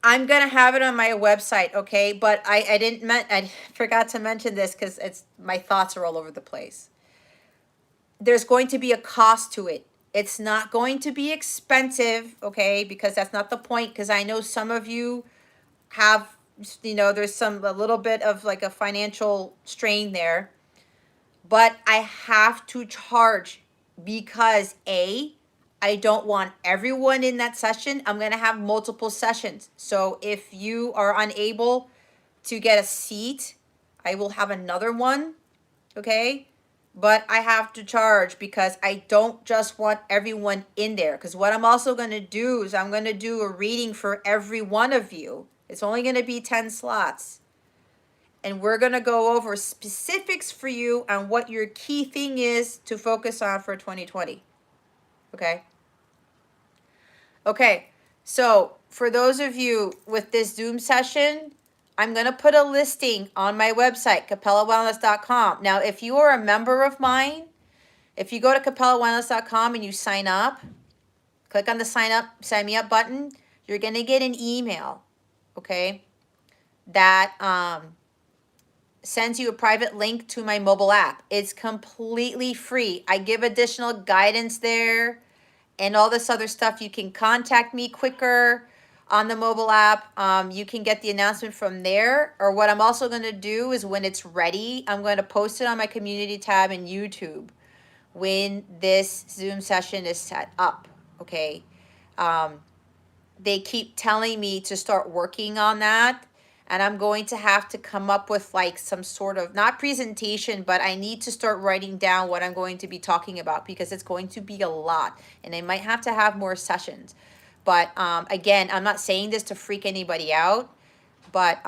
I'm going to have it on my website, okay? But I forgot to mention this because my thoughts are all over the place. There's going to be a cost to it. It's not going to be expensive, okay? Because that's not the point, because I know some of you have, there's a little bit of like a financial strain there. But I have to charge because I don't want everyone in that session. I'm going to have multiple sessions. So if you are unable to get a seat, I will have another one, okay? But I have to charge because I don't just want everyone in there. Because what I'm also going to do is I'm going to do a reading for every one of you. It's only going to be 10 slots. And we're going to go over specifics for you on what your key thing is to focus on for 2020. Okay? Okay, so for those of you with this Zoom session, I'm going to put a listing on my website, capellawellness.com. Now, if you are a member of mine, if you go to capellawellness.com and you sign up, click on the sign me up button, you're going to get an email, okay, that sends you a private link to my mobile app. It's completely free. I give additional guidance there and all this other stuff. You can contact me quicker on the mobile app. You can get the announcement from there. Or what I'm also going to do is when it's ready, I'm going to post it on my community tab in YouTube when this Zoom session is set up, okay? They keep telling me to start working on that, and I'm going to have to come up with like some sort of, not presentation, but I need to start writing down what I'm going to be talking about because it's going to be a lot, and I might have to have more sessions. But again, I'm not saying this to freak anybody out, but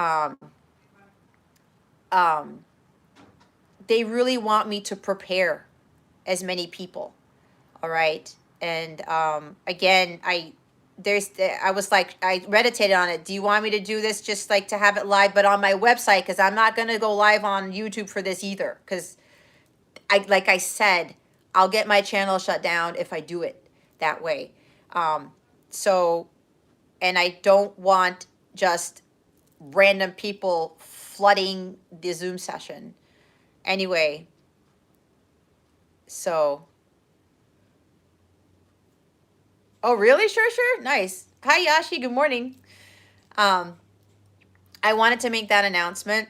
they really want me to prepare as many people. All right. And again, I was like, I meditated on it. Do you want me to do this just like to have it live, but on my website? Because I'm not going to go live on YouTube for this either. Because like I said, I'll get my channel shut down if I do it that way. So, and I don't want just random people flooding the Zoom session. Anyway, so. Oh, really? Sure, sure. Nice. Hi, Yashi. Good morning. I wanted to make that announcement,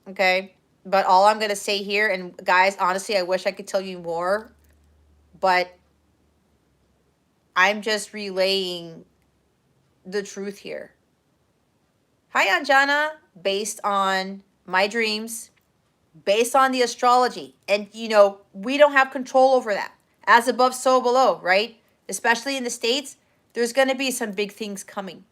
okay? But all I'm going to say here, and guys, honestly, I wish I could tell you more, but I'm just relaying the truth here. Hi, Anjana. Based on my dreams, based on the astrology. And, you know, we don't have control over that. As above, so below, right? Especially in the States, there's going to be some big things coming.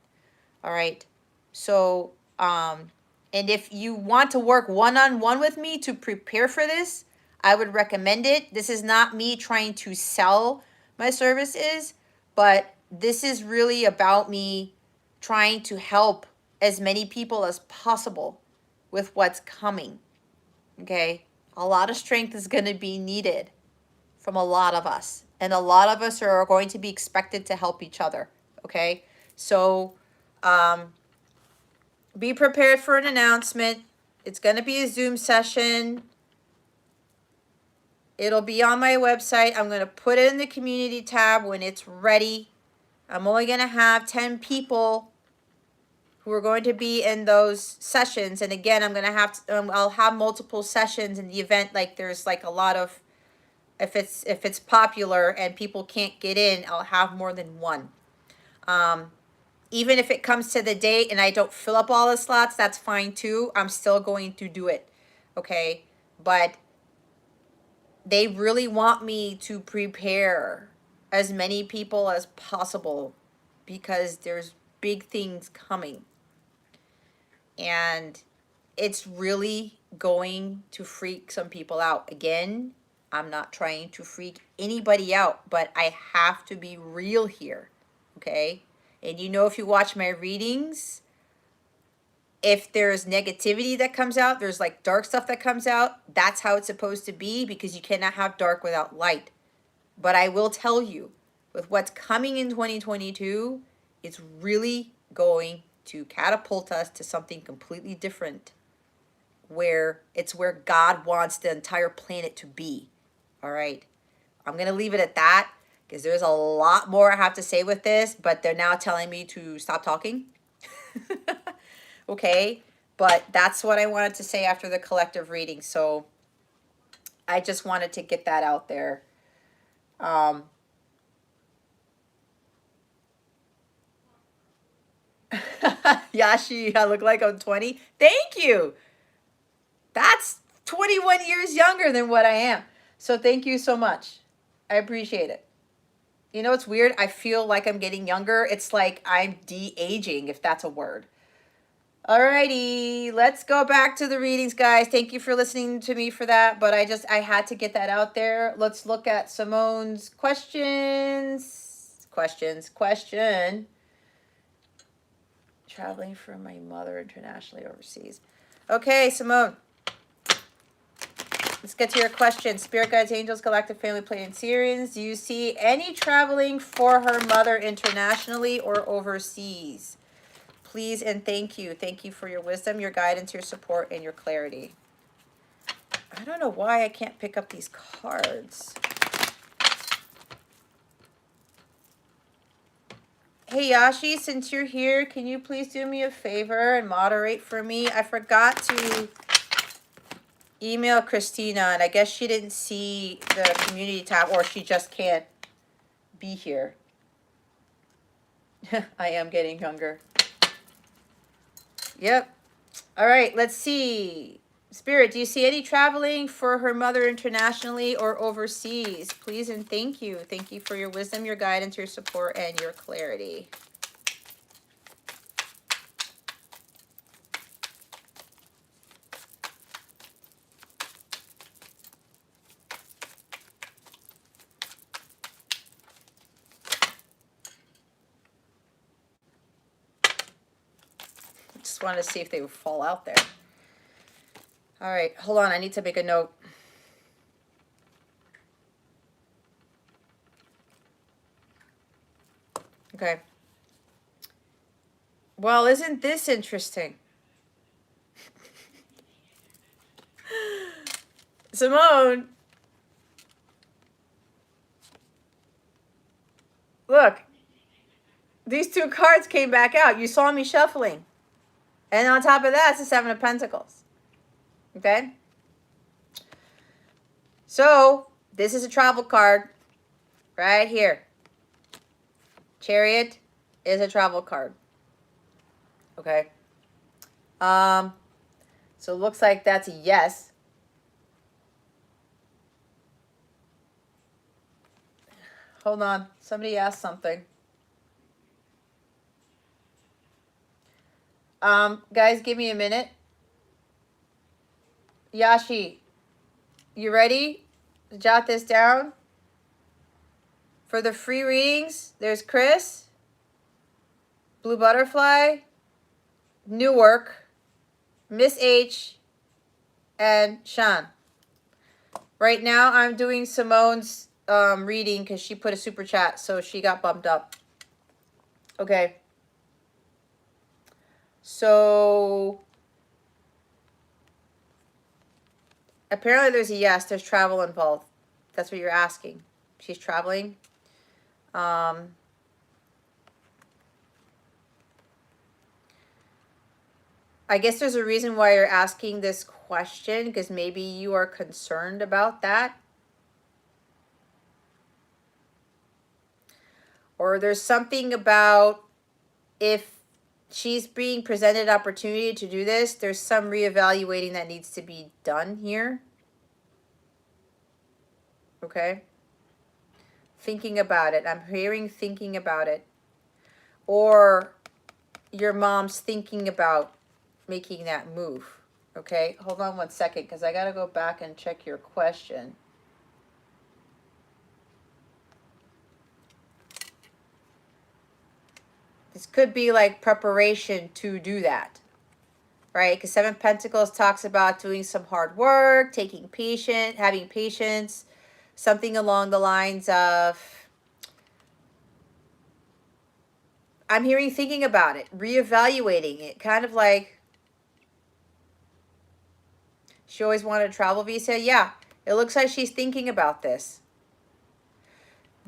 All right. So, and if you want to work one-on-one with me to prepare for this, I would recommend it. This is not me trying to sell my services, but this is really about me trying to help as many people as possible with what's coming. Okay. A lot of strength is going to be needed from a lot of us. And a lot of us are going to be expected to help each other. Okay. So, be prepared for an announcement. It's going to be a Zoom session. It'll be on my website. I'm going to put it in the community tab when it's ready. I'm only going to have 10 people who are going to be in those sessions. And again, I'm going to have to, I'll have multiple sessions in the event. Like there's like a lot of, if it's popular and people can't get in, I'll have more than one. Even if it comes to the date and I don't fill up all the slots, that's fine too. I'm still going to do it. Okay. But they really want me to prepare as many people as possible because there's big things coming. And it's really going to freak some people out. Again, I'm not trying to freak anybody out, but I have to be real here. Okay. And you know, if you watch my readings, if there's negativity that comes out, there's like dark stuff that comes out, that's how it's supposed to be because you cannot have dark without light. But I will tell you, with what's coming in 2022, it's really going to catapult us to something completely different where it's where God wants the entire planet to be. All right. I'm going to leave it at that because there's a lot more I have to say with this, but they're now telling me to stop talking. Okay. But that's what I wanted to say after the collective reading. So I just wanted to get that out there. Yashi, I look like I'm 20. Thank you. That's 21 years younger than what I am. So thank you so much. I appreciate it. You know, it's weird. I feel like I'm getting younger. It's like I'm de-aging, if that's a word. Alrighty, let's go back to the readings, guys. Thank you for listening to me for that, but I had to get that out there. Let's look at Simone's questions. Question. Traveling for my mother internationally overseas. Okay, Simone. Let's get to your question. Spirit guides, angels, galactic family, Pleiadians. Do you see any traveling for her mother internationally or overseas? Please and thank you. Thank you for your wisdom, your guidance, your support, and your clarity. I don't know why I can't pick up these cards. Hey Yashi, since you're here, can you please do me a favor and moderate for me? I forgot to email Christina, and I guess she didn't see the community tab, or she just can't be here. I am getting younger. Yep. All right, let's see. Spirit, do you see any traveling for her mother internationally or overseas? Please and thank you. Thank you for your wisdom, your guidance, your support, and your clarity. Just wanted to see if they would fall out there. All right, hold on. I need to make a note. Okay. Well, isn't this interesting? Simone, look. These two cards came back out. You saw me shuffling. And on top of that, it's the Seven of Pentacles. Okay? So, this is a travel card right here. Chariot is a travel card. Okay? So it looks like that's a yes. Hold on. Somebody asked something. Guys, give me a minute. Yashi, you ready to jot this down? For the free readings, there's Chris, Blue Butterfly, Newark, Miss H, and Sean. Right now, I'm doing Simone's reading because she put a super chat, so she got bumped up. Okay. So, apparently there's a yes. There's travel involved. That's what you're asking. She's traveling. I guess there's a reason why you're asking this question, because maybe you are concerned about that. Or there's something about if she's being presented an opportunity to do this, there's some reevaluating that needs to be done here. Okay? Thinking about it. I'm hearing thinking about it. Or your mom's thinking about making that move. Okay? Hold on one second, because I got to go back and check your question. This could be like preparation to do that, right? Because Seven of Pentacles talks about doing some hard work, taking patience, having patience, something along the lines of, I'm hearing thinking about it, reevaluating it, kind of like, she always wanted a travel visa. Yeah, it looks like she's thinking about this.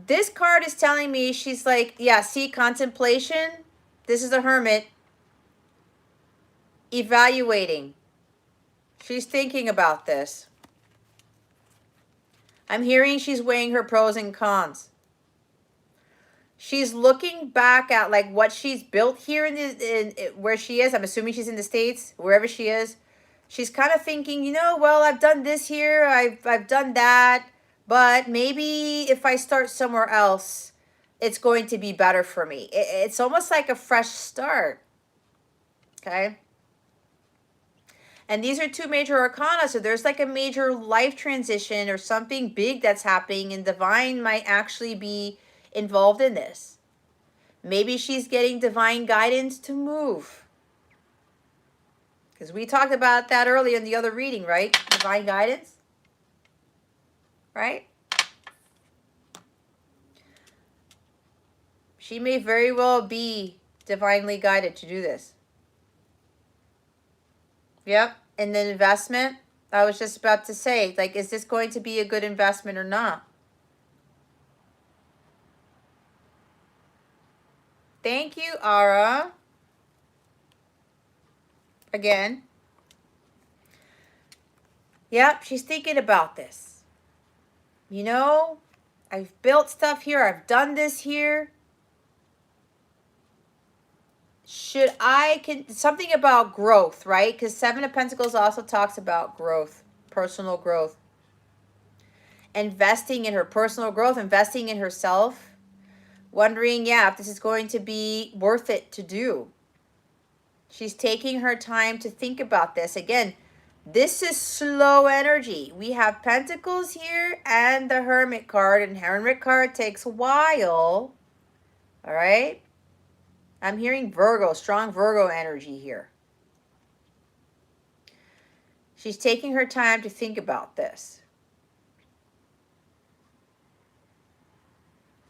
This card is telling me she's like, yeah, see, contemplation. This is the Hermit. Evaluating. She's thinking about this. I'm hearing she's weighing her pros and cons. She's looking back at like what she's built here in where she is. I'm assuming she's in the States, wherever she is. She's kind of thinking, you know, well, I've done this here, I've done that, but maybe if I start somewhere else, it's going to be better for me. It's almost like a fresh start. Okay? And these are two major arcana, so there's like a major life transition or something big that's happening, and divine might actually be involved in this. Maybe she's getting divine guidance to move. Because we talked about that earlier in the other reading, right? Divine guidance. Right? She may very well be divinely guided to do this. Yep. And then investment. I was just about to say, like, is this going to be a good investment or not? Thank you, Ara. Again. Yep, she's thinking about this. You know, I've built stuff here. I've done this here. Should I, something about growth, right? Because Seven of Pentacles also talks about growth, personal growth. Investing in her personal growth, investing in herself. Wondering, yeah, if this is going to be worth it to do. She's taking her time to think about this. Again, this is slow energy. We have Pentacles here and the Hermit card. And Hermit card takes a while. All right? I'm hearing Virgo, strong Virgo energy here. She's taking her time to think about this.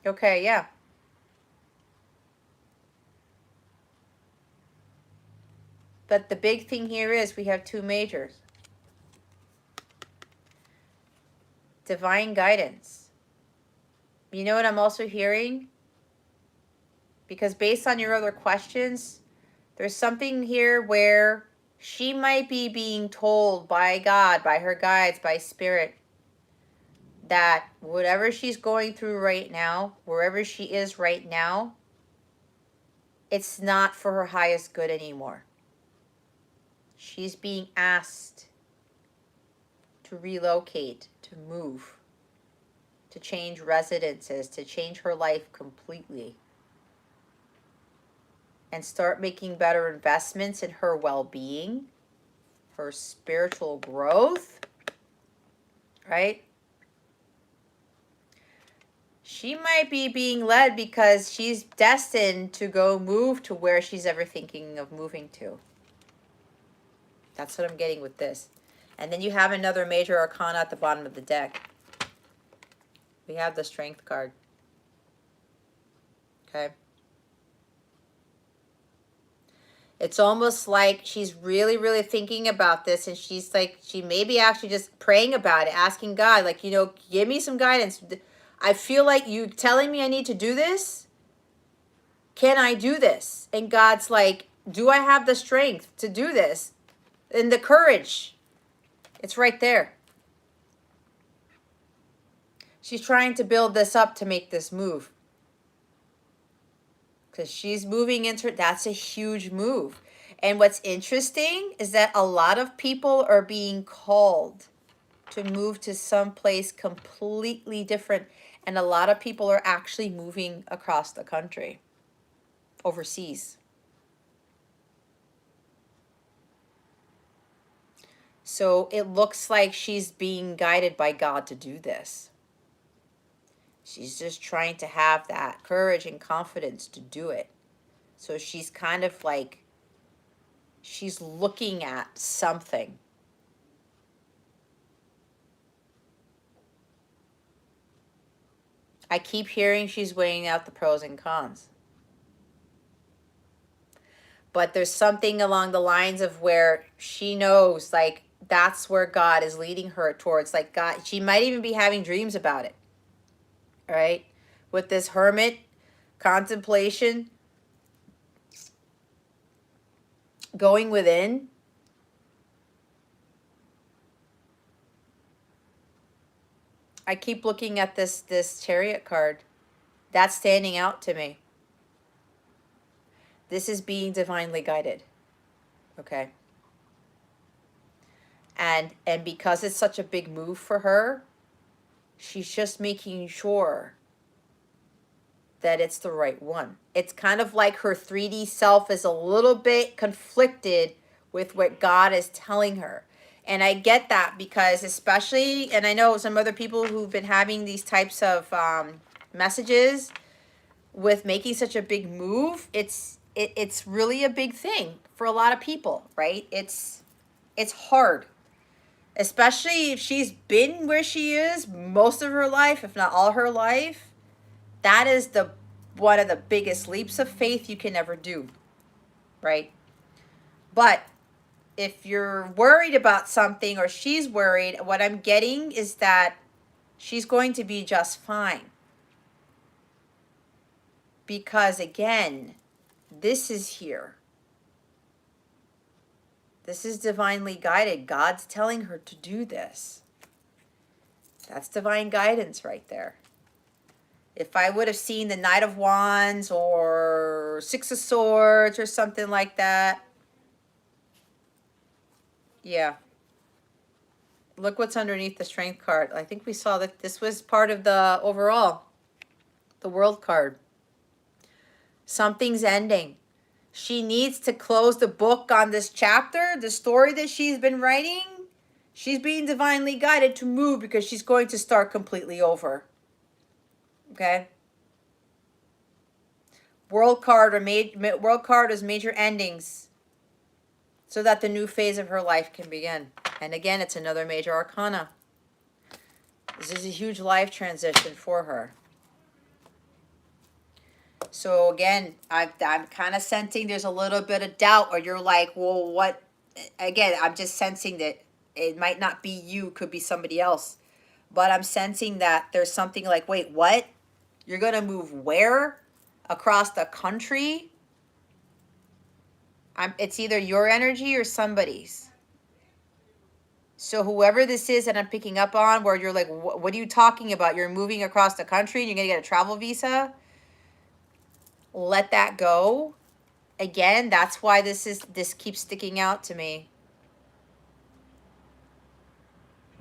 Okay, yeah. But the big thing here is we have two majors. Divine guidance. You know what I'm also hearing? Because based on your other questions, there's something here where she might be being told by God, by her guides, by Spirit, that whatever she's going through right now, wherever she is right now, it's not for her highest good anymore. She's being asked to relocate, to move, to change residences, to change her life completely, and start making better investments in her well-being, her spiritual growth, right? She might be being led because she's destined to go move to where she's ever thinking of moving to. That's what I'm getting with this. And then you have another major arcana at the bottom of the deck. We have the Strength card. Okay. It's almost like she's really, really thinking about this, and she's like, she may be actually just praying about it, asking God, like, you know, give me some guidance. I feel like you telling me I need to do this. Can I do this? And God's like, do I have the strength to do this? And the courage. It's right there. She's trying to build this up to make this move. Because she's moving into, that's a huge move. And what's interesting is that a lot of people are being called to move to some place completely different. And a lot of people are actually moving across the country, overseas. So it looks like she's being guided by God to do this. She's just trying to have that courage and confidence to do it. So she's kind of like, she's looking at something. I keep hearing she's weighing out the pros and cons. But there's something along the lines of where she knows, like, that's where God is leading her towards. Like, God, she might even be having dreams about it. All right? With this Hermit contemplation, going within. I keep looking at this Chariot card. That's standing out to me. This is being divinely guided. Okay. And because it's such a big move for her, she's just making sure that it's the right one. It's kind of like her 3D self is a little bit conflicted with what God is telling her. And I get that because especially, and I know some other people who've been having these types of messages with making such a big move, it's really a big thing for a lot of people, right? It's hard, especially if she's been where she is most of her life, if not all her life. That is the one of the biggest leaps of faith you can ever do, right? But if you're worried about something or she's worried, what I'm getting is that she's going to be just fine. Because again, this is here. This is divinely guided. God's telling her to do this. That's divine guidance right there. If I would have seen the Knight of Wands or Six of Swords or something like that, yeah. Look what's underneath the Strength card. I think we saw that this was part of the overall, the World card. Something's ending. She needs to close the book on this chapter, the story that she's been writing. She's being divinely guided to move because she's going to start completely over. Okay? World card is major endings so that the new phase of her life can begin. And again, it's another major arcana. This is a huge life transition for her. So again, I'm kind of sensing there's a little bit of doubt, or you're like, well, what? Again, I'm just sensing that it might not be you, could be somebody else. But I'm sensing that there's something like, wait, what? You're going to move where? Across the country? It's either your energy or somebody's. So whoever this is that I'm picking up on, where you're like, what are you talking about? You're moving across the country and you're going to get a travel visa? Let that go. Again, that's why this keeps sticking out to me.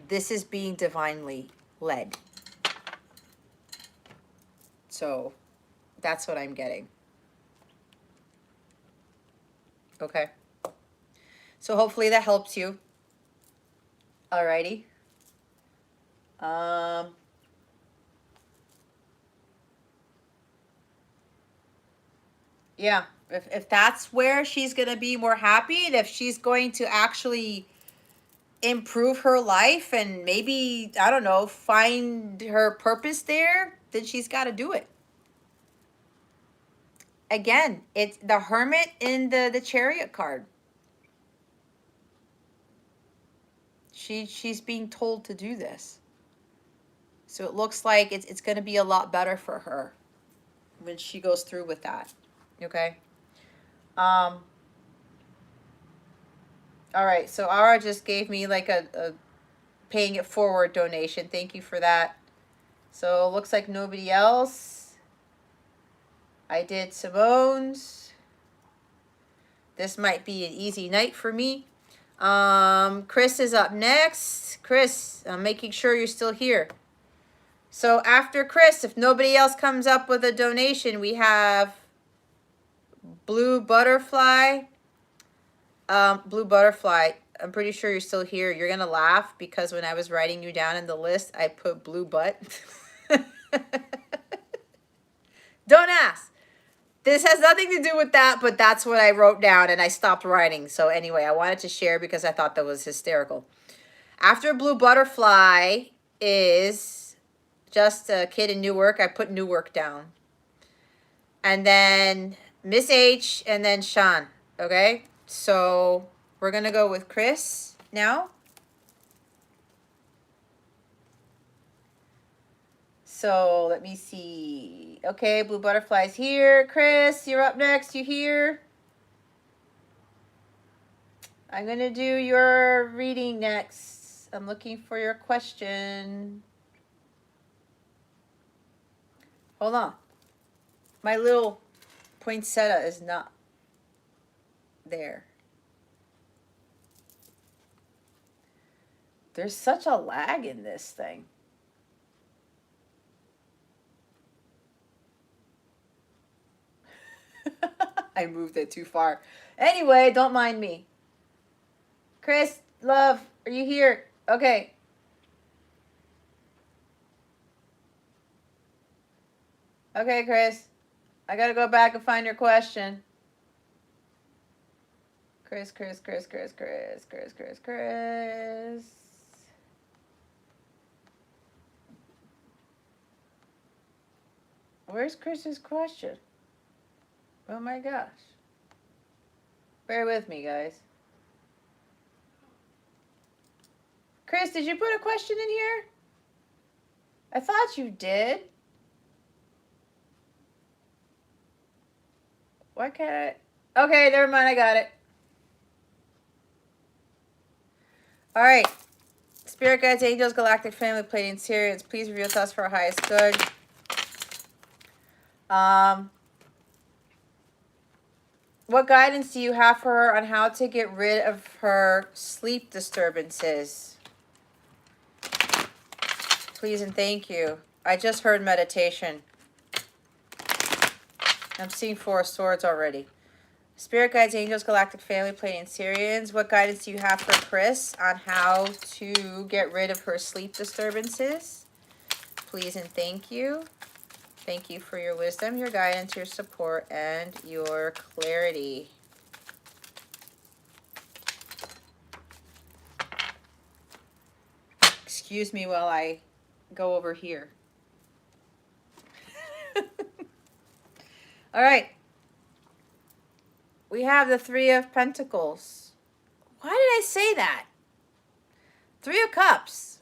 This is being divinely led. So that's what I'm getting. Okay. So hopefully that helps you. Alrighty. Yeah. If that's where she's going to be more happy, and if she's going to actually improve her life and maybe, I don't know, find her purpose there, then she's got to do it. Again, it's the Hermit in the Chariot card. She's being told to do this. So it looks like it's going to be a lot better for her when she goes through with that. Okay? All right, so Ara just gave me like a paying it forward donation. Thank you for that. So it looks like nobody else. I did Simone's. This might be an easy night for me. Chris is up next. Chris, I'm making sure you're still here. So after Chris, if nobody else comes up with a donation, we have Blue Butterfly. Blue Butterfly, I'm pretty sure you're still here. You're going to laugh because when I was writing you down in the list, I put blue butt. Don't ask. This has nothing to do with that, but that's what I wrote down and I stopped writing. So anyway, I wanted to share because I thought that was hysterical. After Blue Butterfly is just a kid in Newark. I put Newark down. And then Miss H and then Sean. Okay? So we're going to go with Chris now. So let me see. Okay, Blue Butterfly's here. Chris, you're up next. You here? I'm going to do your reading next. I'm looking for your question. Hold on. My little poinsettia is not there. There's such a lag in this thing. I moved it too far. Anyway, don't mind me. Chris, love, are you here? Okay. Okay, Chris. I gotta go back and find your question. Chris. Where's Chris's question? Oh my gosh. Bear with me, guys. Chris, did you put a question in here? I thought you did. Why can't I? Okay, never mind. I got it. All right. Spirit guides, angels, galactic family, Pleiadian Sirians, please reveal to us for our highest good. What guidance do you have for her on how to get rid of her sleep disturbances? Please and thank you. I just heard meditation. I'm seeing 4 of Swords already. Spirit guides, angels, galactic family, Pleiadian Sirians. What guidance do you have for Chris on how to get rid of her sleep disturbances? Please and thank you. Thank you for your wisdom, your guidance, your support, and your clarity. Excuse me while I go over here. All right. We have the 3 of Pentacles. Why did I say that? 3 of Cups.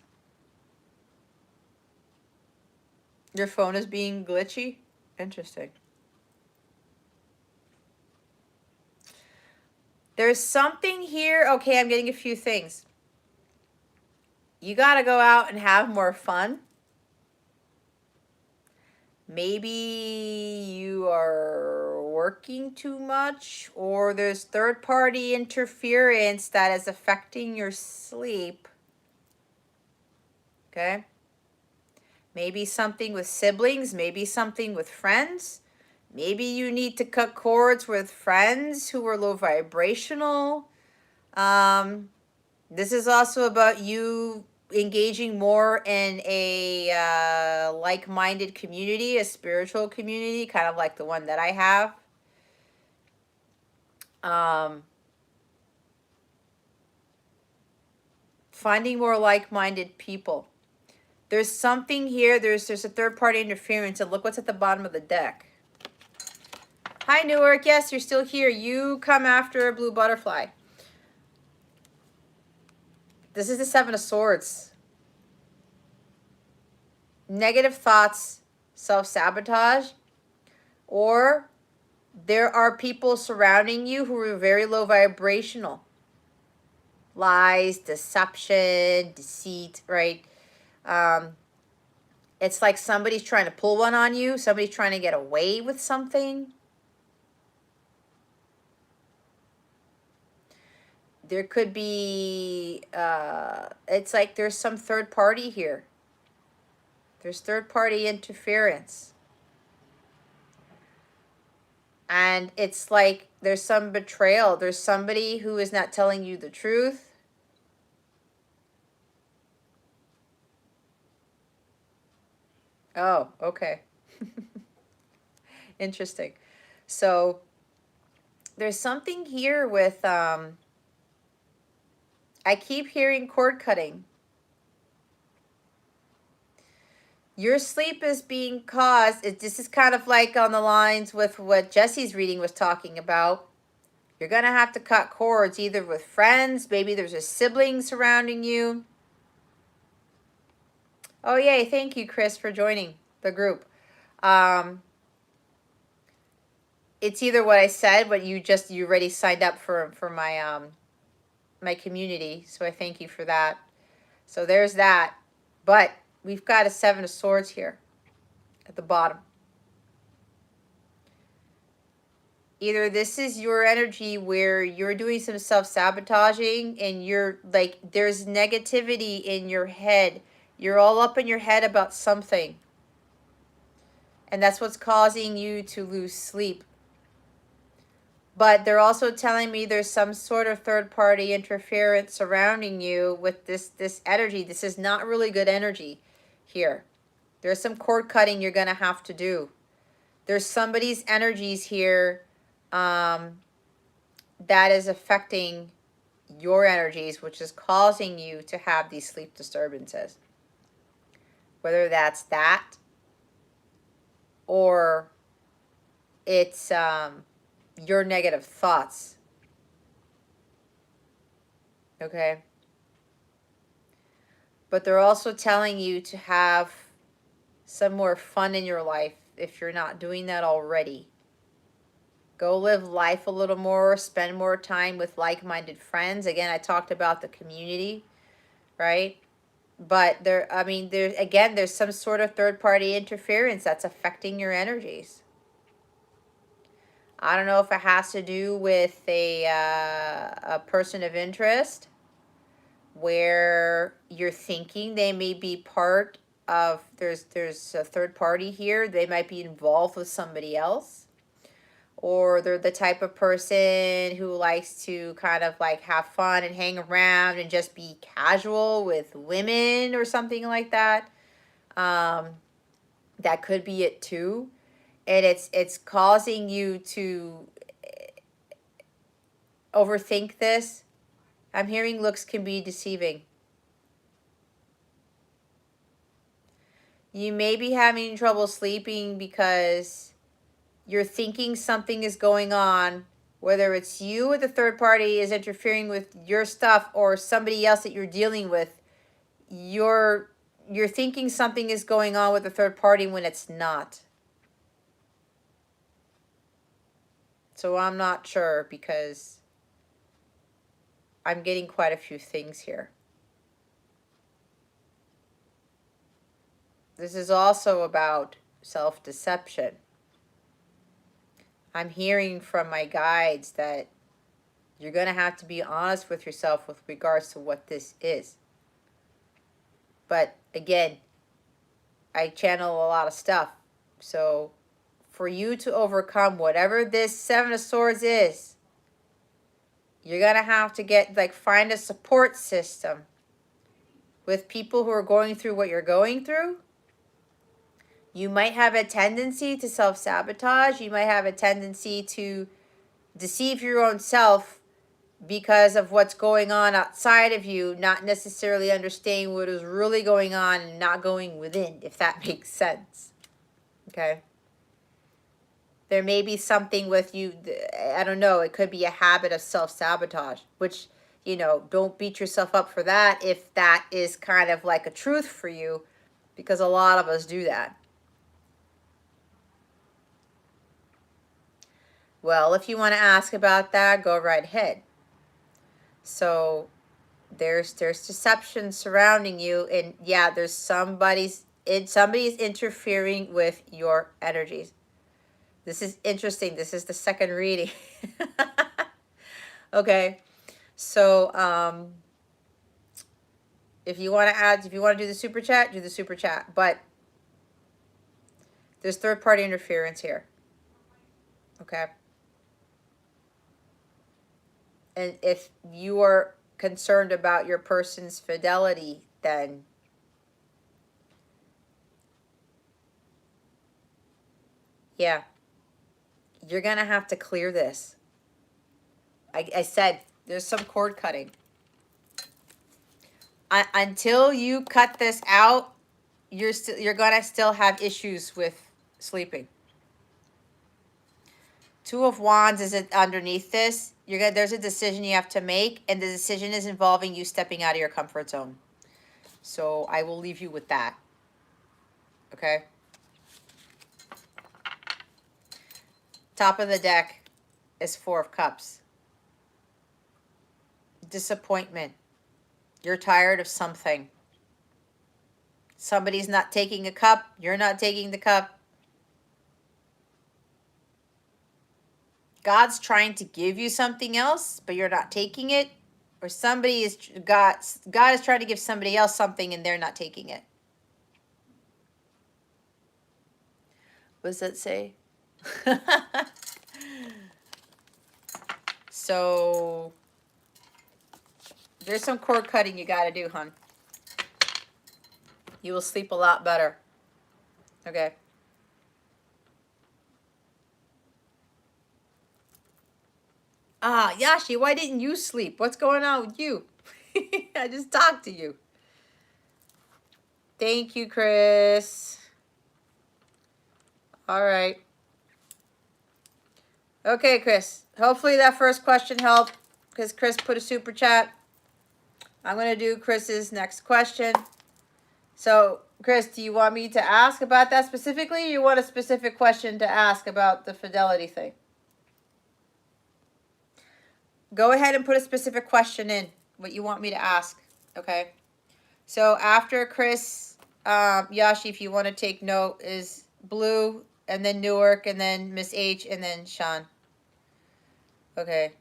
Your phone is being glitchy? Interesting. There's something here. Okay, I'm getting a few things. You got to go out and have more fun. Maybe you are working too much, or there's third-party interference that is affecting your sleep. Okay? Maybe something with siblings, maybe something with friends. Maybe you need to cut cords with friends who are low vibrational. This is also about you engaging more in a like-minded community, a spiritual community, kind of like the one that I have. Finding more like-minded people. There's something here. There's a third-party interference, and look what's at the bottom of the deck. Hi, Newark. Yes, you're still here. You come after a blue butterfly. This is the 7 of Swords. Negative thoughts, self-sabotage, or there are people surrounding you who are very low vibrational. Lies, deception, deceit, right? It's like somebody's trying to pull one on you. Somebody's trying to get away with something. There could be, it's like there's some third party here. There's third party interference. And it's like there's some betrayal. There's somebody who is not telling you the truth. Oh, okay. Interesting. So there's something here with, I keep hearing cord cutting. Your sleep is being caused, this is kind of like on the lines with what Jesse's reading was talking about. You're going to have to cut cords either with friends, maybe there's a sibling surrounding you. Oh, yay, thank you, Chris, for joining the group. It's either what I said, but you already signed up for my my community, so I thank you for that. So there's that. But we've got a 7 of Swords here at the bottom. Either this is your energy where you're doing some self-sabotaging and you're like, there's negativity in your head. You're all up in your head about something. And that's what's causing you to lose sleep. But they're also telling me there's some sort of third-party interference surrounding you with this energy. This is not really good energy here. There's some cord cutting you're going to have to do. There's somebody's energies here that is affecting your energies, which is causing you to have these sleep disturbances. Whether that's that or it's your negative thoughts. Okay? But they're also telling you to have some more fun in your life if you're not doing that already. Go live life a little more, spend more time with like-minded friends. Again, I talked about the community, right? But there's some sort of third-party interference that's affecting your energies. I don't know if it has to do with a person of interest where you're thinking they may be part of, there's a third party here. They might be involved with somebody else. Or they're the type of person who likes to kind of like have fun and hang around and just be casual with women or something like that. That could be it too. And it's causing you to overthink this. I'm hearing looks can be deceiving. You may be having trouble sleeping because you're thinking something is going on, whether it's you or the third party is interfering with your stuff or somebody else that you're dealing with. You're thinking something is going on with the third party when it's not. So I'm not sure because I'm getting quite a few things here. This is also about self-deception. I'm hearing from my guides that you're going to have to be honest with yourself with regards to what this is. But again, I channel a lot of stuff. So for you to overcome whatever this Seven of Swords is, you're going to have to find a support system with people who are going through what you're going through. You might have a tendency to self-sabotage. You might have a tendency to deceive your own self because of what's going on outside of you, not necessarily understanding what is really going on and not going within, if that makes sense. Okay? There may be something with you, I don't know, it could be a habit of self-sabotage, which, don't beat yourself up for that if that is kind of like a truth for you, because a lot of us do that. Well, if you want to ask about that, go right ahead. So there's deception surrounding you, and yeah, there's somebody's interfering with your energies. This is interesting. This is the second reading. Okay, so if you want to do the super chat, do the super chat. But there's third party interference here. Okay. And if you are concerned about your person's fidelity, then yeah, you're going to have to clear this. I said there's some cord cutting. Until you cut this out, you're going to still have issues with sleeping. Two of Wands is underneath this. There's a decision you have to make, and the decision is involving you stepping out of your comfort zone. So I will leave you with that. Okay? Top of the deck is Four of Cups. Disappointment. You're tired of something. Somebody's not taking a cup. You're not taking the cup. God's trying to give you something else, but you're not taking it. Or God is trying to give somebody else something and they're not taking it. What does that say? So there's some cord cutting you got to do, hon. You will sleep a lot better. Okay. Ah, Yashi, why didn't you sleep? What's going on with you? I just talked to you. Thank you, Chris. All right. Okay, Chris. Hopefully that first question helped because Chris put a super chat. I'm going to do Chris's next question. So, Chris, do you want me to ask about that specifically, or you want a specific question to ask about the fidelity thing? Go ahead and put a specific question in, what you want me to ask, okay? So after Chris, Yashi, if you want to take note, is Blue, and then Newark, and then Miss H, and then Sean. Okay.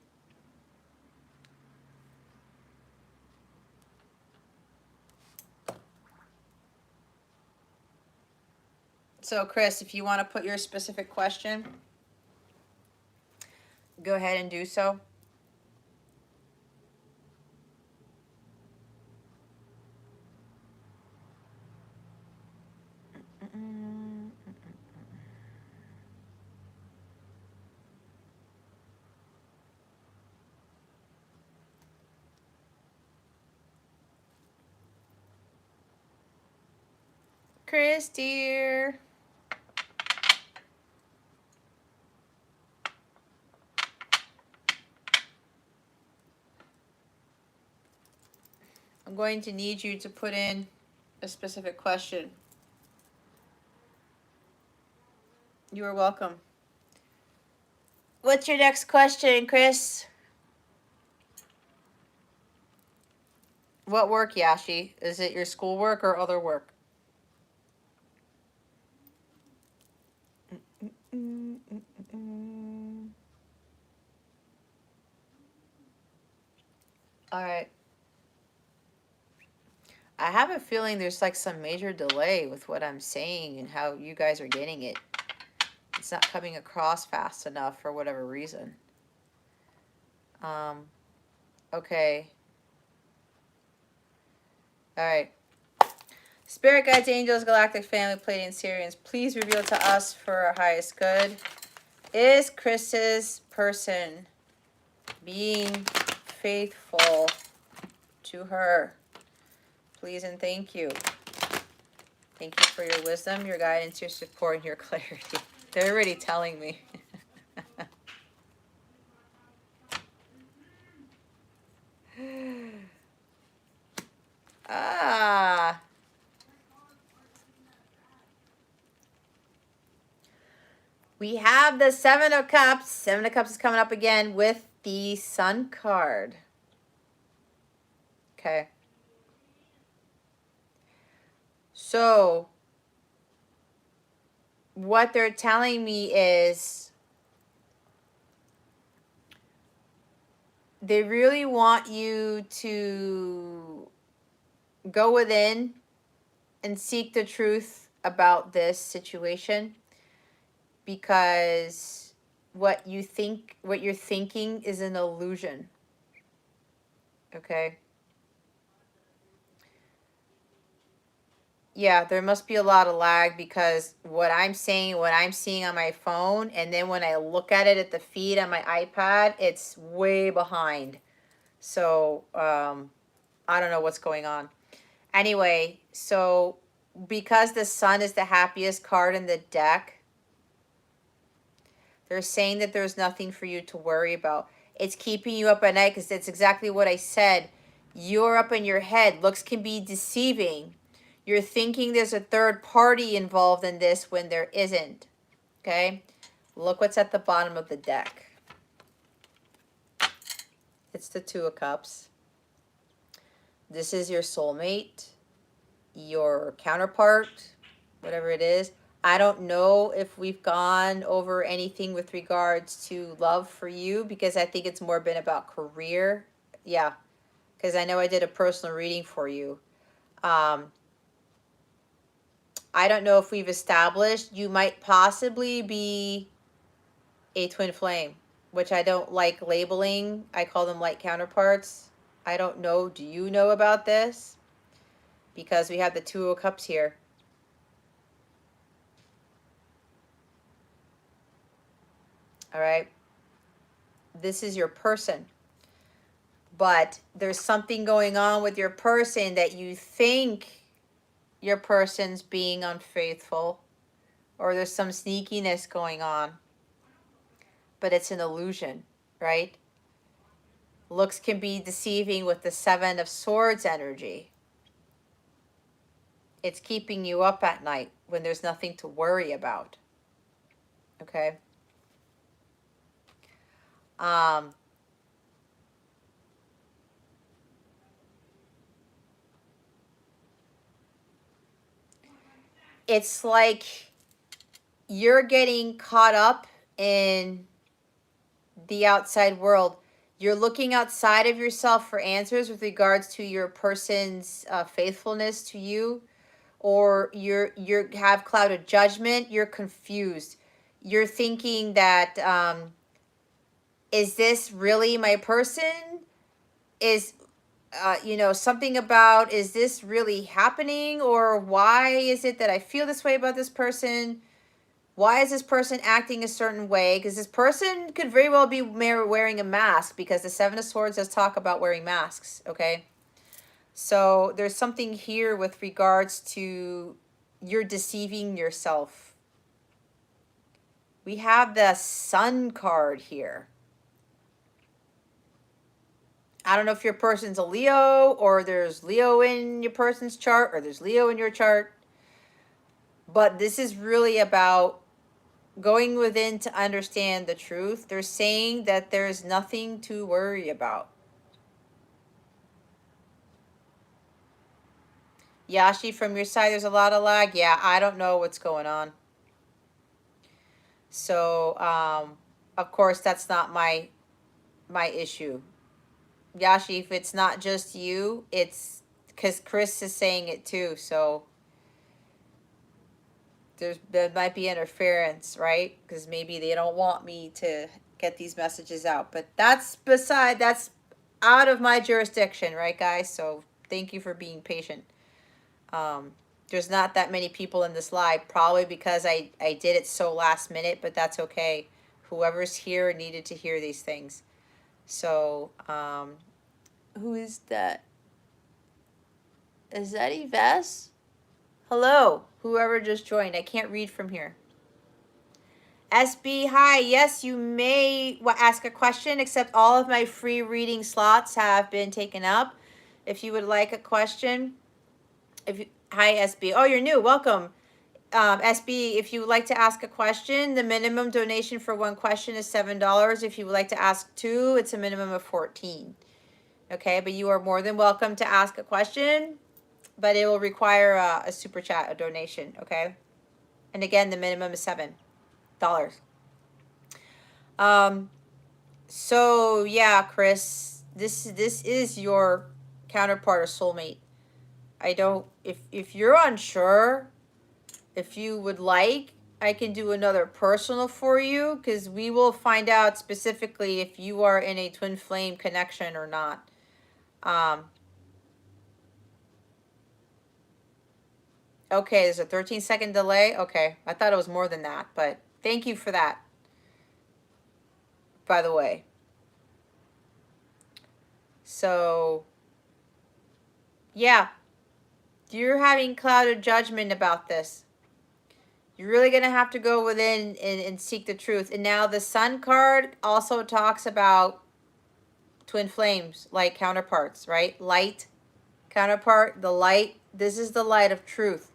So Chris, if you want to put your specific question, go ahead and do so. Chris, dear. I'm going to need you to put in a specific question. You are welcome. What's your next question, Chris? What work, Yashi? Is it your schoolwork or other work? All right. I have a feeling there's like some major delay with what I'm saying and how you guys are getting it. It's not coming across fast enough for whatever reason. Okay. All right. Spirit guides, angels, galactic family, Pleiadian, Sirians, please reveal to us for our highest good. Is Chris's person being faithful to her? Please and thank you. Thank you for your wisdom, your guidance, your support, and your clarity. They're already telling me. Ah. We have the Seven of Cups. Seven of Cups is coming up again with the Sun card. Okay. So, what they're telling me is they really want you to go within and seek the truth about this situation, because what you're thinking is an illusion. Okay? Yeah, there must be a lot of lag because what I'm saying, what I'm seeing on my phone, and then when I look at it at the feed on my iPad, it's way behind. So, I don't know what's going on. Anyway, so because the Sun is the happiest card in the deck, they're saying that there's nothing for you to worry about. It's keeping you up at night because that's exactly what I said. You're up in your head. Looks can be deceiving. You're thinking there's a third party involved in this when there isn't. Okay? Look what's at the bottom of the deck. It's the Two of Cups. This is your soulmate, your counterpart, whatever it is. I don't know if we've gone over anything with regards to love for you because I think it's more been about career. Yeah, because I know I did a personal reading for you. I don't know if we've established you might possibly be a twin flame, which I don't like labeling. I call them light counterparts. I don't know. Do you know about this? Because we have the Two of Cups here. All right. this is your person. But there's something going on with your person that you think your person's being unfaithful, or there's some sneakiness going on, but it's an illusion, right? Looks can be deceiving with the Seven of Swords energy. It's keeping you up at night when there's nothing to worry about. Okay? It's like you're getting caught up in the outside world. You're looking outside of yourself for answers with regards to your person's faithfulness to you, or you have clouded judgment. You're confused. You're thinking that is this really my person? Is something about, is this really happening, or why is it that I feel this way about this person? Why is this person acting a certain way? Because this person could very well be wearing a mask, because the Seven of Swords does talk about wearing masks, okay? So there's something here with regards to you're deceiving yourself. We have the Sun card here. I don't know if your person's a Leo, or there's Leo in your person's chart, or there's Leo in your chart. But this is really about going within to understand the truth. They're saying that there's nothing to worry about. Yashi, from your side, there's a lot of lag. Yeah, I don't know what's going on. So, of course, that's not my issue. Yashi, if it's not just you, it's because Chris is saying it too. So there might be interference, right? Because maybe they don't want me to get these messages out. But that's out of my jurisdiction, right, guys? So thank you for being patient. There's not that many people in this live, probably because I did it so last minute, but that's okay. Whoever's here needed to hear these things. So, who is that? Is that Yves? Hello, whoever just joined. I can't read from here. SB, hi. Yes, you may ask a question, except all of my free reading slots have been taken up. If you would like a question, hi, SB. Oh, you're new. Welcome. SB, if you would like to ask a question, the minimum donation for one question is $7. If you would like to ask two, it's a minimum of $14. Okay, but you are more than welcome to ask a question, but it will require a super chat, a donation. Okay, and again, the minimum is $7. So yeah, Chris, this is your counterpart or soulmate. I don't, if you're unsure, if you would like, I can do another personal for you, because we will find out specifically if you are in a twin flame connection or not. Okay, there's a 13-second delay. Okay, I thought it was more than that, but thank you for that, by the way. So, yeah, you're having clouded judgment about this. You're really going to have to go within and seek the truth. And now the Sun card also talks about twin flames, like counterparts, right? Light, counterpart, the light. This is the light of truth.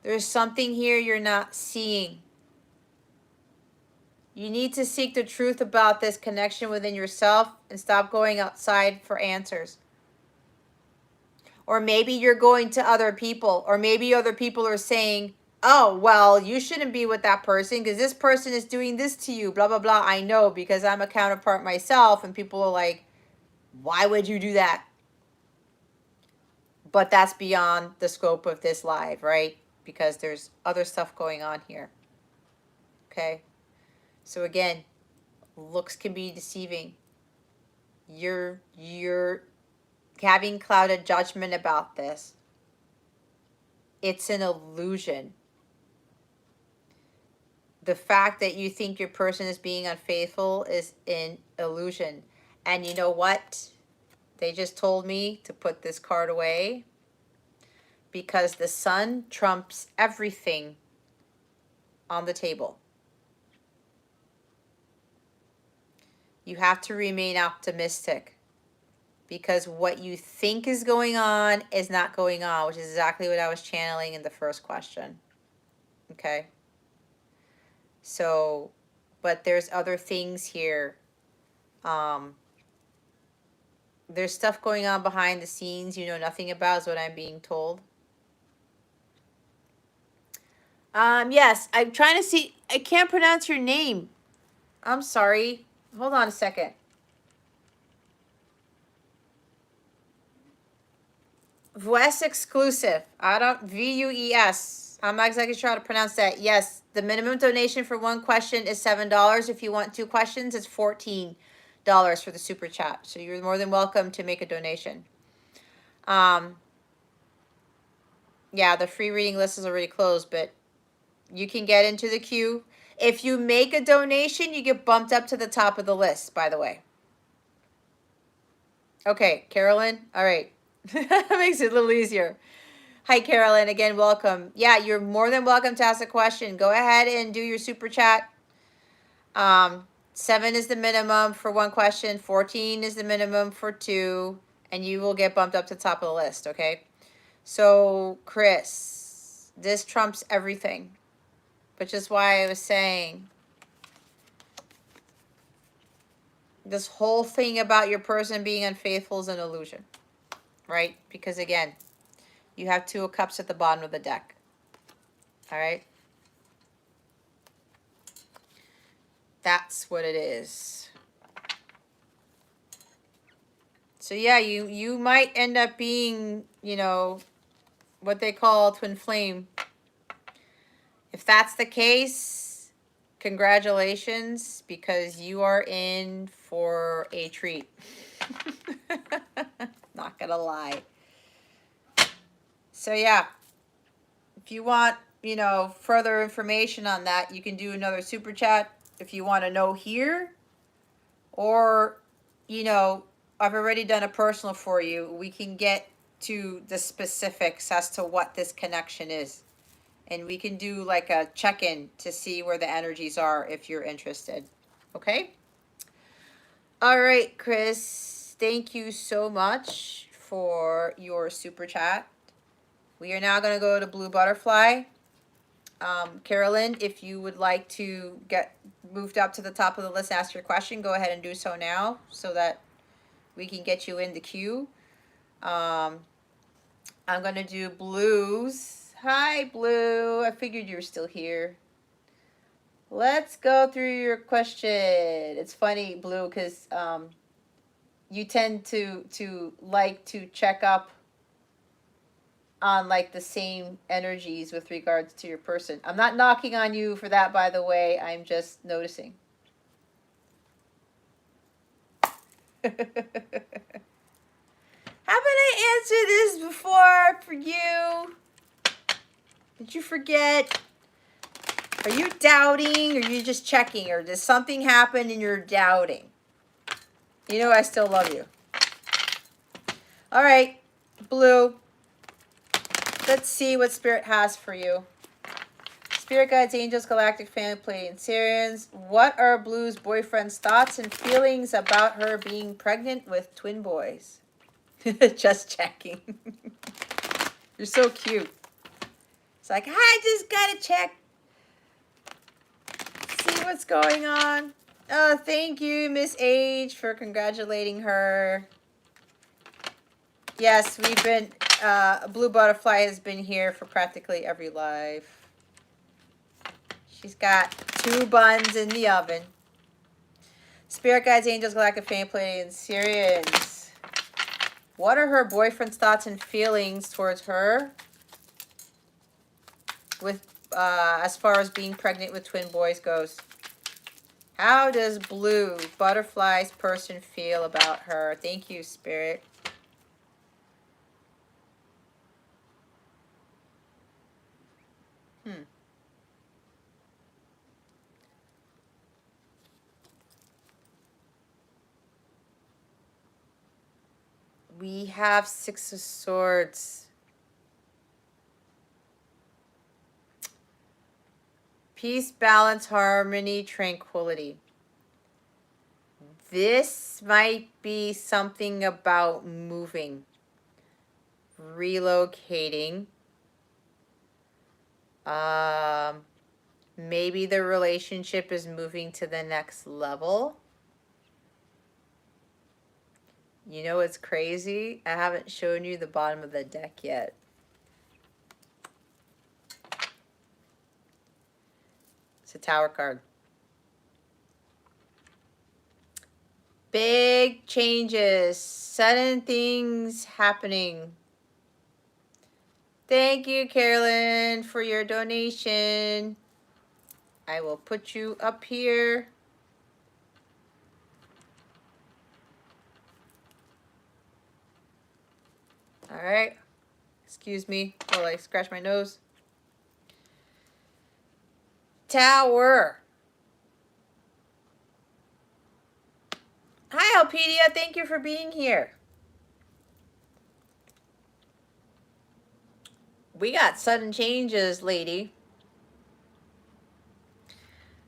There's something here you're not seeing. You need to seek the truth about this connection within yourself and stop going outside for answers. Or maybe you're going to other people, or maybe other people are saying, oh, well, you shouldn't be with that person because this person is doing this to you, blah, blah, blah. I know because I'm a counterpart myself, and people are like, why would you do that? But that's beyond the scope of this live, right? Because there's other stuff going on here. Okay? So again, looks can be deceiving. You're having clouded judgment about this. It's an illusion. the fact that you think your person is being unfaithful is an illusion. And you know what? They just told me to put this card away because the sun trumps everything on the table. You have to remain optimistic because what you think is going on is not going on, which is exactly what I was channeling in the first question. Okay? So, but there's other things here. There's stuff going on behind the scenes you know nothing about is what I'm being told. Yes, I'm trying to see. I can't pronounce your name. I'm sorry. Hold on a second. Vues exclusive. I don't VUES. I'm not exactly sure how to pronounce that. Yes, the minimum donation for one question is $7. If you want two questions, it's $14 for the super chat. So you're more than welcome to make a donation. Yeah, the free reading list is already closed, but you can get into the queue. If you make a donation, you get bumped up to the top of the list, by the way. Okay, Carolyn. All right. That makes it a little easier. Hi, Carolyn. Again, welcome. Yeah, you're more than welcome to ask a question. Go ahead and do your super chat. 7 is the minimum for one question. 14 is the minimum for two. And you will get bumped up to the top of the list, okay? So, Chris, this trumps everything. Which is why I was saying this whole thing about your person being unfaithful is an illusion, right? Because again, you have 2 of cups at the bottom of the deck. All right? That's what it is. So yeah, you might end up being, you know, what they call twin flame. If that's the case, congratulations, because you are in for a treat. Not gonna lie. So yeah, if you want, you know, further information on that, you can do another super chat if you want to know here. Or, you know, I've already done a personal for you. We can get to the specifics as to what this connection is. And we can do like a check-in to see where the energies are if you're interested. Okay? All right, Chris. Thank you so much for your super chat. We are now going to go to Blue Butterfly. Carolyn, if you would like to get moved up to the top of the list, ask your question, go ahead and do so now so that we can get you in the queue. I'm going to do Blues. Hi, Blue. I figured you were still here. Let's go through your question. It's funny, Blue, because you tend to like to check up on like the same energies with regards to your person. I'm not knocking on you for that, by the way. I'm just noticing. Haven't I answered this before for you? Did you forget? Are you doubting, or are you just checking, or does something happen and you're doubting? You know I still love you. All right, Blue. Let's see what Spirit has for you. Spirit guides, angels, galactic family, Pleiadian Syrians. What are Blue's boyfriend's thoughts and feelings about her being pregnant with twin boys? Just checking. You're so cute. It's like, I just gotta check. See what's going on. Oh, thank you, Miss Age, for congratulating her. Yes, we've been, Blue Butterfly has been here for practically every life. She's got 2 buns in the oven. Spirit guides, angels, galactic family, Pleiadian Syrians. What are her boyfriend's thoughts and feelings towards her with, as far as being pregnant with twin boys goes? How does Blue Butterfly's person feel about her? Thank you, Spirit. We have Six of Swords. Peace, balance, harmony, tranquility. This might be something about moving, relocating. Maybe the relationship is moving to the next level. You know what's crazy? I haven't shown you the bottom of the deck yet. It's a Tower card. Big changes, sudden things happening. Thank you, Carolyn, for your donation. I will put you up here. All right. Excuse me while I scratch my nose. Tower. Hi, Elpedia. Thank you for being here. We got sudden changes, lady.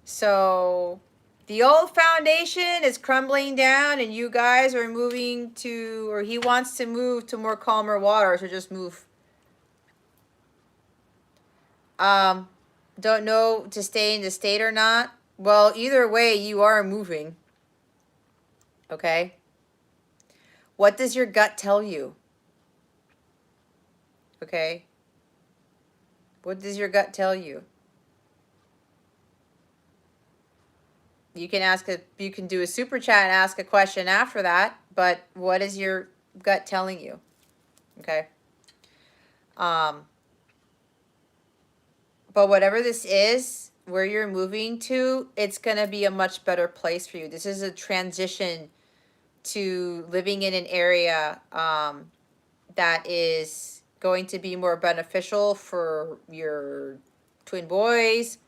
So the old foundation is crumbling down and you guys are moving to, or he wants to move to more calmer waters, or just move. Don't know to stay in the state or not. Well, either way, you are moving. Okay. What does your gut tell you? Okay. What does your gut tell you? You can you can do a super chat and ask a question after that, but what is your gut telling you? Okay. But whatever this is, where you're moving to, it's going to be a much better place for you. This is a transition to living in an area that is going to be more beneficial for your twin boys,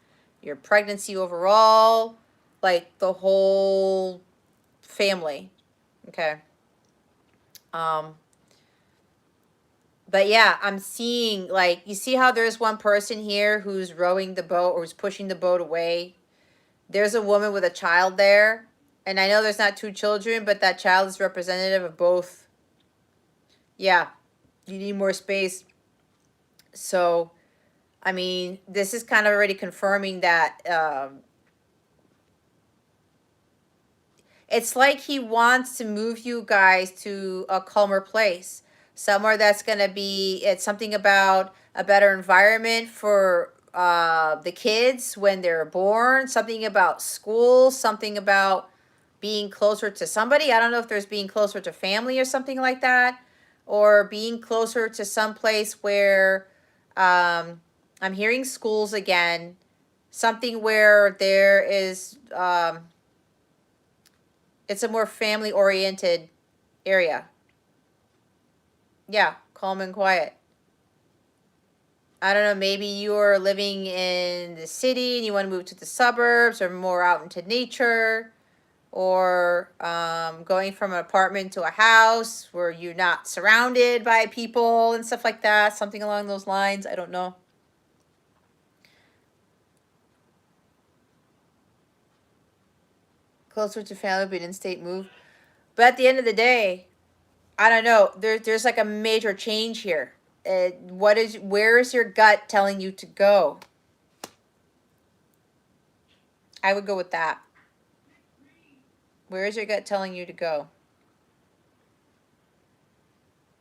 your pregnancy overall, like the whole family. Okay. But yeah, I'm seeing, like, you see how there's one person here who's rowing the boat or who's pushing the boat away? There's a woman with a child there. And I know there's not two children, but that child is representative of both. Yeah, you need more space. So, I mean, this is kind of already confirming that it's like he wants to move you guys to a calmer place. Somewhere that's going to be, it's something about a better environment for the kids when they're born, something about school, something about being closer to somebody. I don't know if there's being closer to family or something like that, or being closer to some place where I'm hearing schools again, something where there is, it's a more family oriented area. Yeah, calm and quiet. I don't know, maybe you're living in the city and you want to move to the suburbs or more out into nature, or going from an apartment to a house where you're not surrounded by people and stuff like that, something along those lines. I don't know. Closer to family, but in-state move. But at the end of the day, I don't know. There's like a major change here. Where is your gut telling you to go? I would go with that. Where is your gut telling you to go?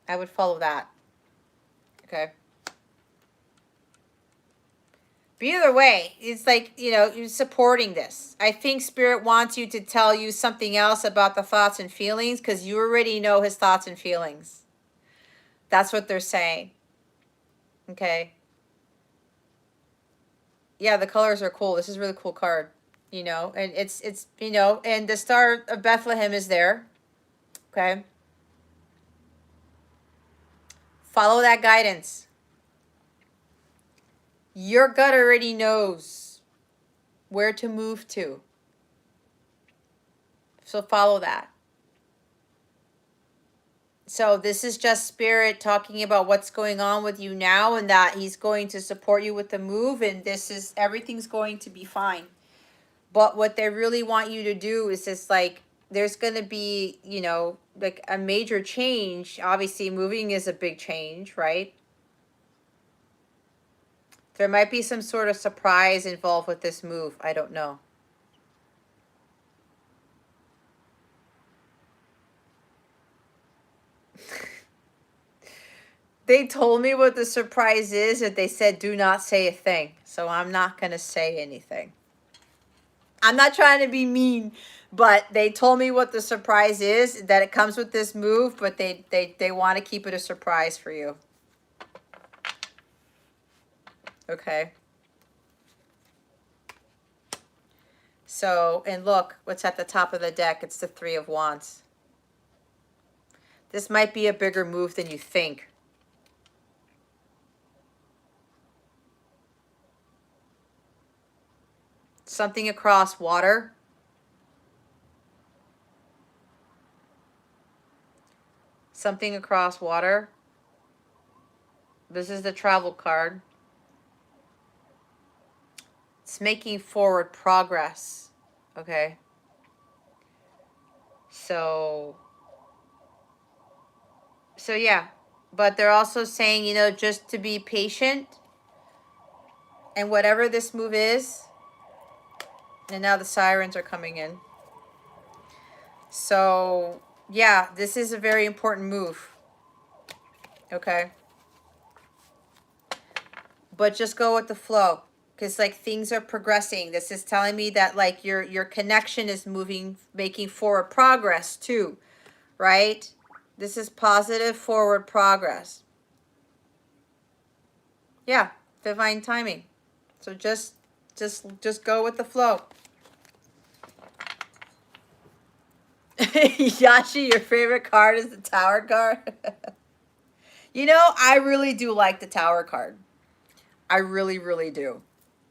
I would follow that. Okay. But either way, it's like, you're supporting this. I think Spirit wants you to tell you something else about the thoughts and feelings because you already know his thoughts and feelings. That's what they're saying. Okay. Yeah, the colors are cool. This is a really cool card. And it's and the Star of Bethlehem is there. Okay. Follow that guidance. Your gut already knows where to move to. So follow that. So this is just Spirit talking about what's going on with you now, and that he's going to support you with the move, and this is, everything's going to be fine. But what they really want you to do is just like, there's going to be, you know, like a major change. Obviously, moving is a big change, right? There might be some sort of surprise involved with this move. I don't know. They told me what the surprise is, and they said do not say a thing. So I'm not going to say anything. I'm not trying to be mean, but they told me what the surprise is, that it comes with this move, but they want to keep it a surprise for you. Okay. So, and look, what's at the top of the deck? It's the Three of Wands. This might be a bigger move than you think. Something across water. Something across water. This is the travel card. It's making forward progress. Okay. So yeah. But they're also saying, you know, just to be patient. And whatever this move is. And now the sirens are coming in. So, yeah, this is a very important move. Okay. But just go with the flow. Because, like, things are progressing. This is telling me that, like, your connection is moving, making forward progress, too. Right? This is positive forward progress. Yeah. Divine timing. So just go with the flow. Yashi, your favorite card is the Tower card? You know, I really do like the Tower card. I really, really do.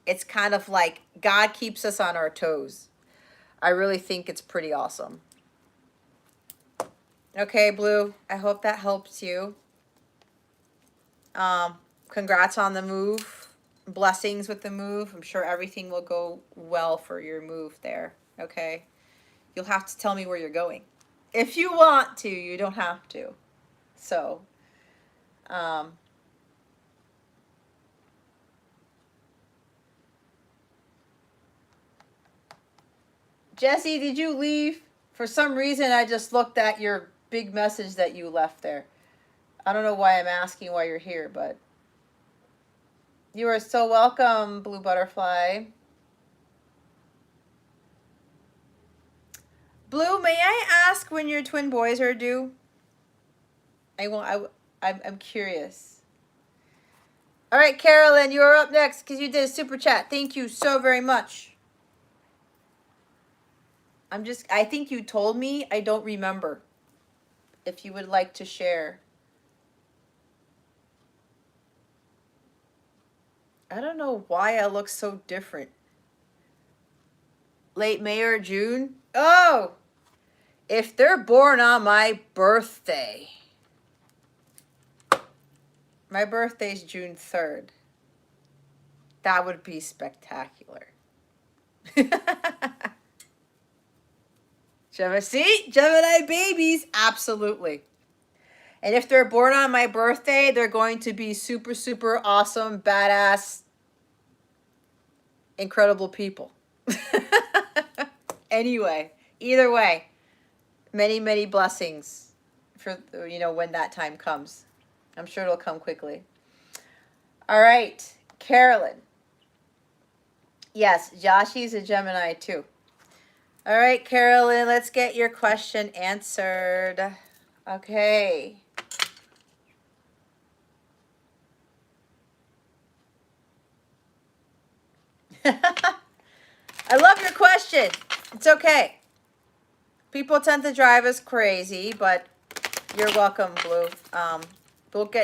It's kind of like God keeps us on our toes. I really think it's pretty awesome. Okay, Blue, I hope that helps you. Congrats on the move. Blessings with the move. I'm sure everything will go well for your move there. Okay? You'll have to tell me where you're going. If you want to, you don't have to. So, Jesse, did you leave? For some reason, I just looked at your big message that you left there. I don't know why I'm asking why you're here, but you are so welcome, Blue Butterfly. Blue, may I ask when your twin boys are due? I'm curious. All right, Carolyn, you are up next because you did a super chat. Thank you so very much. I think you told me. I don't remember. If you would like to share. I don't know why I look so different. Late May or June? Oh! If they're born on my birthday. My birthday's June 3rd. That would be spectacular. Gemini babies, absolutely. And if they're born on my birthday, they're going to be super, super awesome, badass, incredible people. Anyway, either way, many, many blessings for, you know, when that time comes. I'm sure it'll come quickly. All right, Carolyn. Yes, Joshy's a Gemini too. All right, Carolyn, let's get your question answered. Okay. I love your question. It's okay. People tend to drive us crazy, but you're welcome, Blue.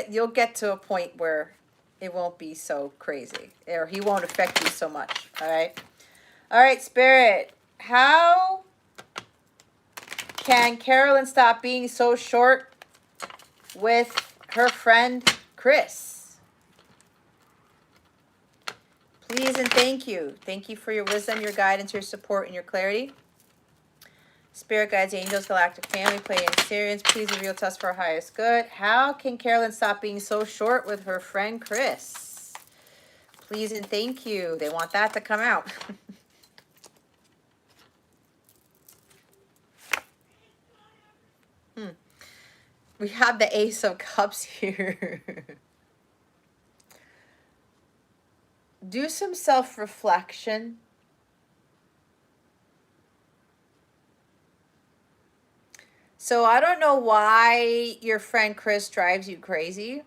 You'll get to a point where it won't be so crazy, or he won't affect you so much. All right, Spirit. How can Carolyn stop being so short with her friend Chris. Please and thank you. Thank you for your wisdom, your guidance, your support, and your clarity. Spirit guides, angels, galactic family, Pleiadian Sirians, please reveal to us for our highest good. How can Carolyn stop being so short with her friend Chris? Please and thank you. They want that to come out. We have the Ace of Cups here. Do some self-reflection. So I don't know why your friend Chris drives you crazy.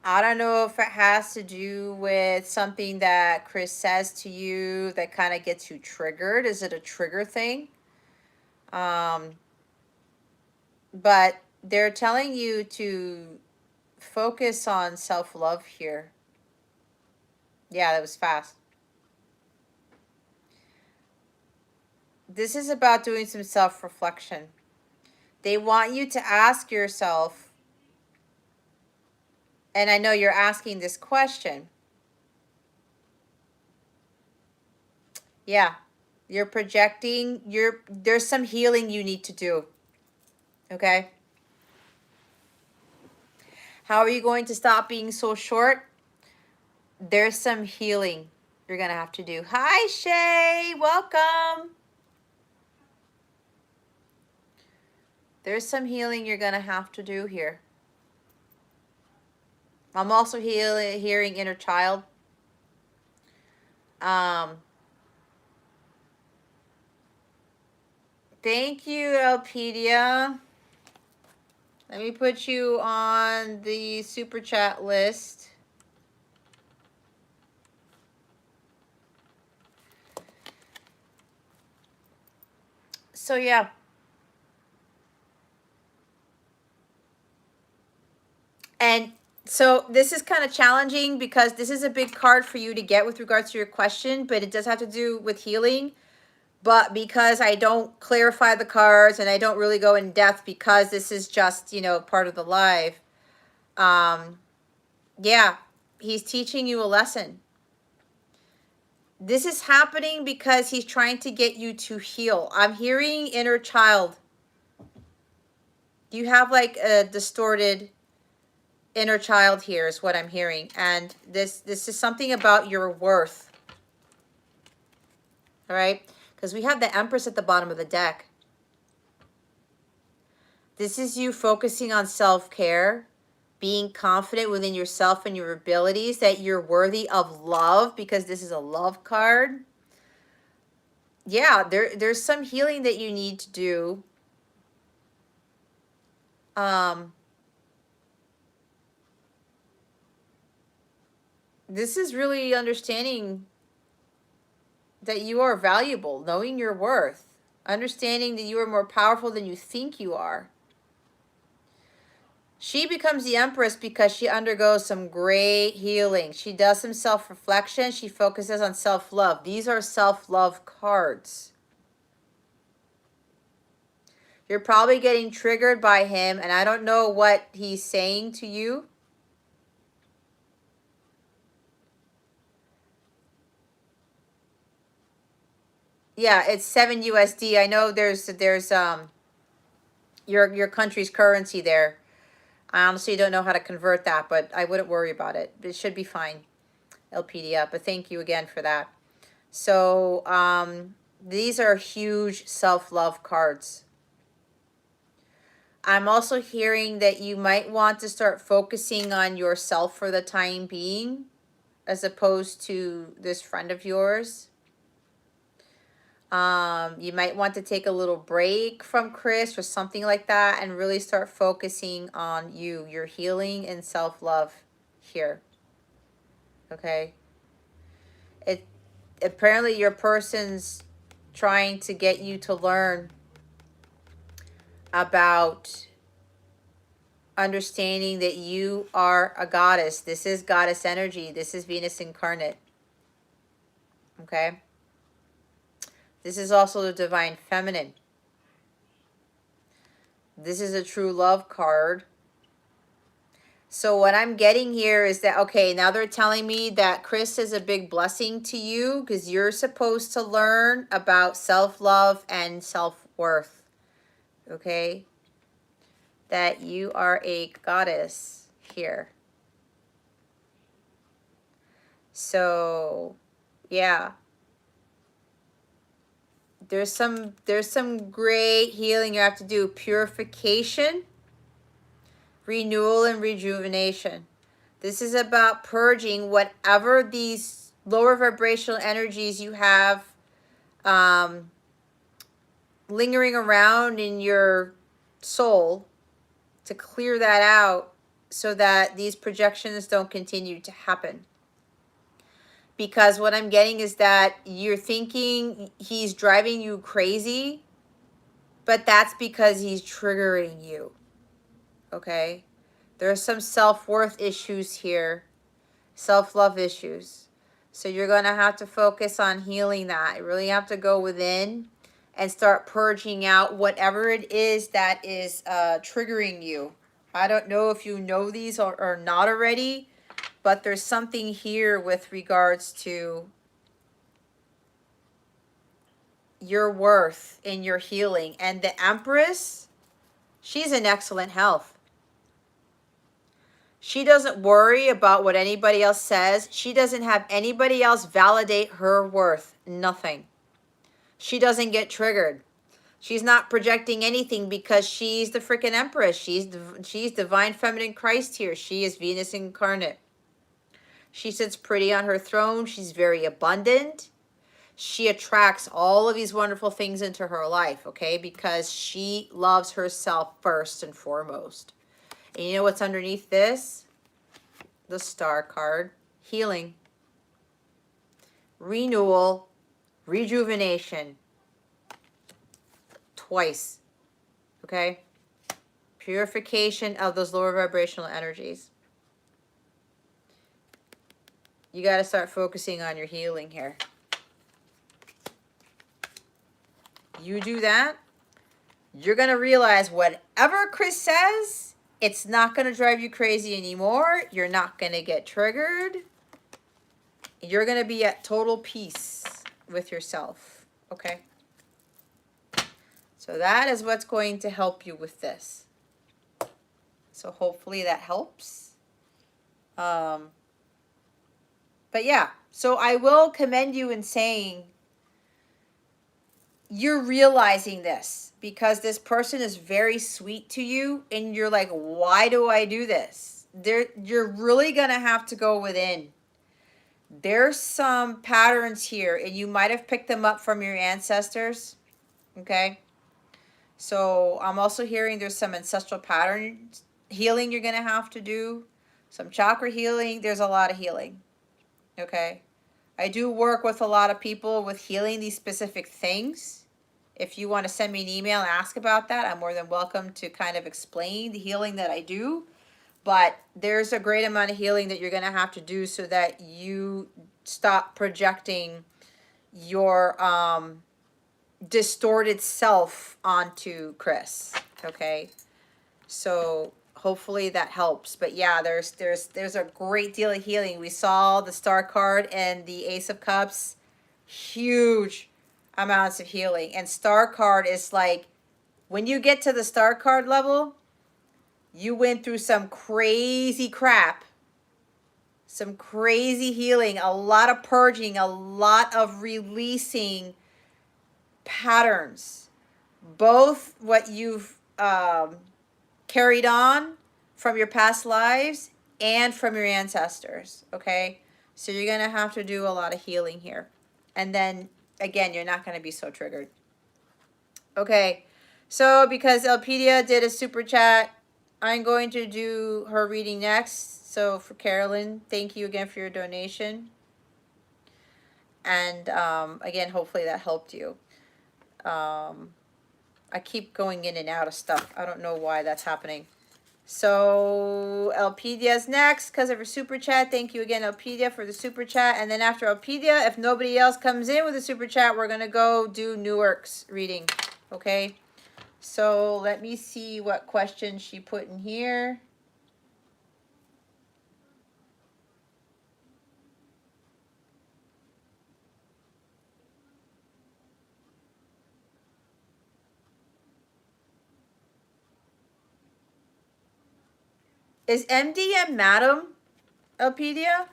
I don't know if it has to do with something that Chris says to you that kind of gets you triggered. Is it a trigger thing? But they're telling you to focus on self-love here. Yeah, that was fast. This is about doing some self-reflection. They want you to ask yourself, and I know you're asking this question. Yeah, you're projecting, there's some healing you need to do. Okay? How are you going to stop being so short? There's some healing you're going to have to do. Hi, Shay. Welcome. There's some healing you're going to have to do here. I'm also hearing inner child. Thank you, Elpedia. Let me put you on the super chat list. So, yeah. And so this is kind of challenging because this is a big card for you to get with regards to your question, but it does have to do with healing. But because I don't clarify the cards and I don't really go in depth because this is just, you know, part of the live. Yeah, he's teaching you a lesson. This is happening because he's trying to get you to heal. I'm hearing inner child. You have like a distorted inner child here is what I'm hearing. And this is something about your worth. All right? Because we have the Empress at the bottom of the deck. This is you focusing on self-care, being confident within yourself and your abilities, that you're worthy of love because this is a love card. Yeah, there's some healing that you need to do. This is really understanding that you are valuable, knowing your worth, understanding that you are more powerful than you think you are. She becomes the Empress because she undergoes some great healing. She does some self-reflection. She focuses on self-love. These are self-love cards. You're probably getting triggered by him, and I don't know what he's saying to you. Yeah, it's 7 USD. I know there's your country's currency there. I honestly don't know how to convert that, but I wouldn't worry about it. It should be fine, Elpedia. But thank you again for that. So these are huge self-love cards. I'm also hearing that you might want to start focusing on yourself for the time being, as opposed to this friend of yours. You might want to take a little break from Chris or something like that and really start focusing on you, your healing and self-love here. Okay? Apparently your person's trying to get you to learn about understanding that you are a goddess. This is goddess energy. This is Venus incarnate. Okay? This is also the divine feminine. This is a true love card. So what I'm getting here is that, okay, now they're telling me that Chris is a big blessing to you because you're supposed to learn about self-love and self-worth, okay? That you are a goddess here. So, yeah. There's some great healing you have to do. Purification, renewal, and rejuvenation. This is about purging whatever these lower vibrational energies you have lingering around in your soul, to clear that out so that these projections don't continue to happen. Because what I'm getting is that you're thinking he's driving you crazy, but that's because he's triggering you, okay? There are some self-worth issues here, self-love issues. So you're going to have to focus on healing that. You really have to go within and start purging out whatever it is that is triggering you. I don't know if you know these or not already, but there's something here with regards to your worth and your healing. And the Empress, she's in excellent health. She doesn't worry about what anybody else says. She doesn't have anybody else validate her worth. Nothing. She doesn't get triggered. She's not projecting anything because she's the freaking Empress. She's divine feminine Christ here. She is Venus incarnate. She sits pretty on her throne. She's very abundant. She attracts all of these wonderful things into her life, okay? Because she loves herself first and foremost. And you know what's underneath this? The Star card. Healing. Renewal. Rejuvenation. Twice. Okay? Purification of those lower vibrational energies. You got to start focusing on your healing here. You do that, you're going to realize whatever Chris says, it's not going to drive you crazy anymore. You're not going to get triggered. You're going to be at total peace with yourself. Okay? So that is what's going to help you with this. So hopefully that helps. But yeah, so I will commend you in saying you're realizing this because this person is very sweet to you and you're like, why do I do this? You're really going to have to go within. There's some patterns here and you might have picked them up from your ancestors. Okay. So I'm also hearing there's some ancestral pattern healing you're going to have to do. Some chakra healing. There's a lot of healing. Okay. I do work with a lot of people with healing these specific things. If you want to send me an email and ask about that, I'm more than welcome to kind of explain the healing that I do. But there's a great amount of healing that you're going to have to do so that you stop projecting your distorted self onto Chris. Okay? So hopefully that helps. But yeah, there's a great deal of healing. We saw the Star card and the Ace of Cups. Huge amounts of healing. And Star card is like, when you get to the Star card level, you went through some crazy crap, some crazy healing, a lot of purging, a lot of releasing patterns, both what you've carried on from your past lives and from your ancestors. Okay, so you're gonna have to do a lot of healing here, and then again, you're not going to be so triggered. Okay, so because Elpedia did a super chat, I'm going to do her reading next. So for Carolyn, thank you again for your donation. And again, hopefully that helped you. I keep going in and out of stuff. I don't know why that's happening. So Elpedia's next because of her super chat. Thank you again, Elpedia, for the super chat. And then after Elpedia, if nobody else comes in with a super chat, we're going to go do Newark's reading. Okay? So let me see what question she put in here. Is MDM Madam Elpedia?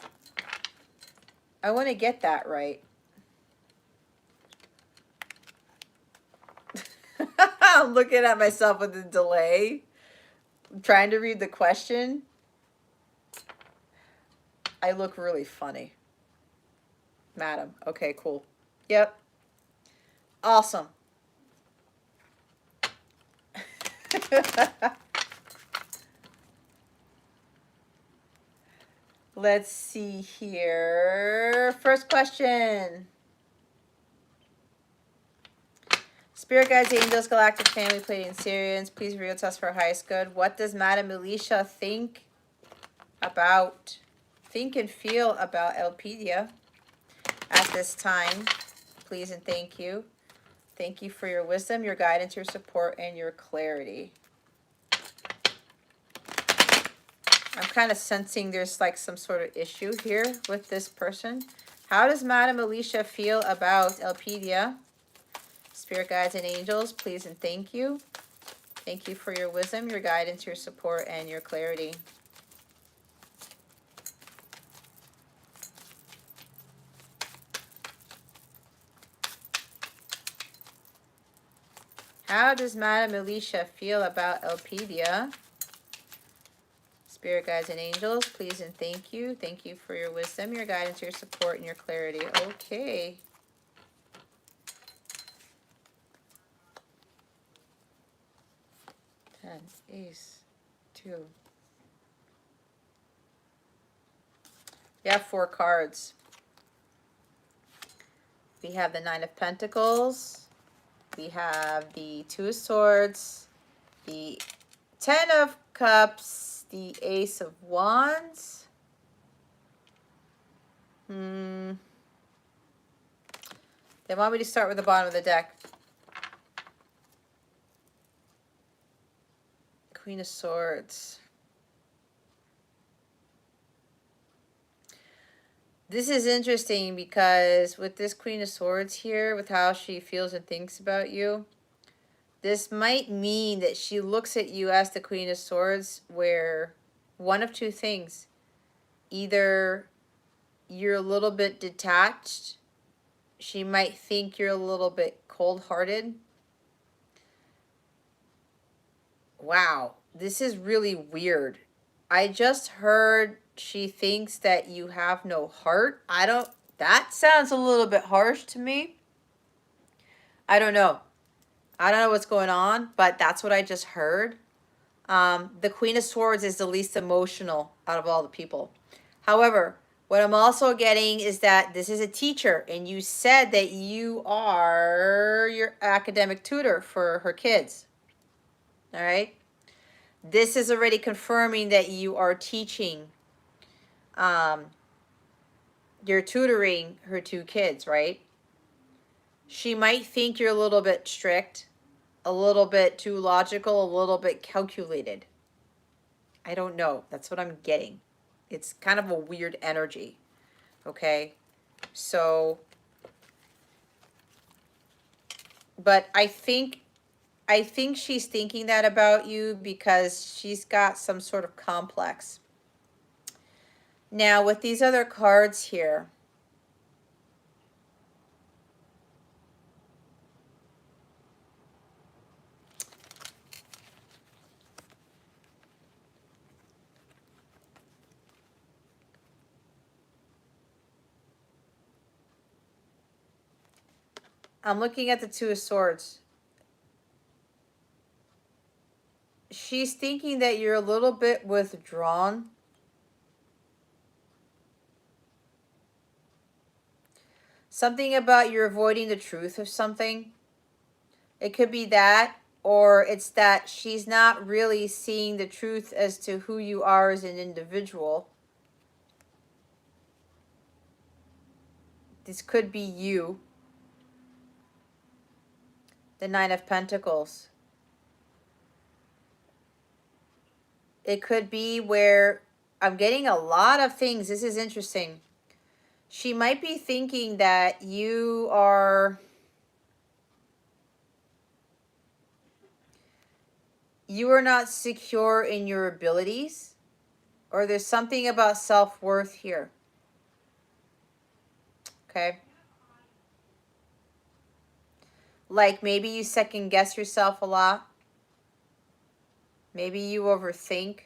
I want to get that right. I'm looking at myself with a delay. I'm trying to read the question. I look really funny. Madam. Okay, cool. Yep. Awesome. Let's see here. First question. Spirit guides, angels, galactic family, Pleiadian Sirians, please reveal to us for our highest good. What does Madam Alicia think and feel about Elpedia at this time? Please and thank you. Thank you for your wisdom, your guidance, your support, and your clarity. I'm kind of sensing there's like some sort of issue here with this person. How does Madam Alicia feel about Elpedia? Spirit guides and angels, please and thank you. Thank you for your wisdom, your guidance, your support, and your clarity. How does Madam Alicia feel about Elpedia? Spirit guides and angels, please and thank you. Thank you for your wisdom, your guidance, your support, and your clarity. Okay. Ten, ace, two. You have 4 cards. We have the Nine of Pentacles. We have the Two of Swords. The Ten of Cups. The Ace of Wands. They want me to start with the bottom of the deck. Queen of Swords. This is interesting because with this Queen of Swords here, with how she feels and thinks about you, this might mean that she looks at you as the Queen of Swords where one of two things. Either you're a little bit detached. She might think you're a little bit cold-hearted. Wow, this is really weird. I just heard she thinks that you have no heart. That sounds a little bit harsh to me. I don't know. I don't know what's going on, but that's what I just heard. The Queen of Swords is the least emotional out of all the people. However, what I'm also getting is that this is a teacher, and you said that you are your academic tutor for her kids. All right? This is already confirming that you are teaching, you're tutoring her 2 kids, right? She might think you're a little bit strict, a little bit too logical, a little bit calculated. I don't know. That's what I'm getting. It's kind of a weird energy. Okay? So, but I think she's thinking that about you because she's got some sort of complex. Now, with these other cards here, I'm looking at the Two of Swords. She's thinking that you're a little bit withdrawn. Something about you're avoiding the truth of something. It could be that, or it's that she's not really seeing the truth as to who you are as an individual. This could be you. The Nine of Pentacles. It could be where I'm getting a lot of things. This is interesting. She might be thinking that you are not secure in your abilities, or there's something about self-worth here. Okay? Like maybe you second guess yourself a lot. Maybe you overthink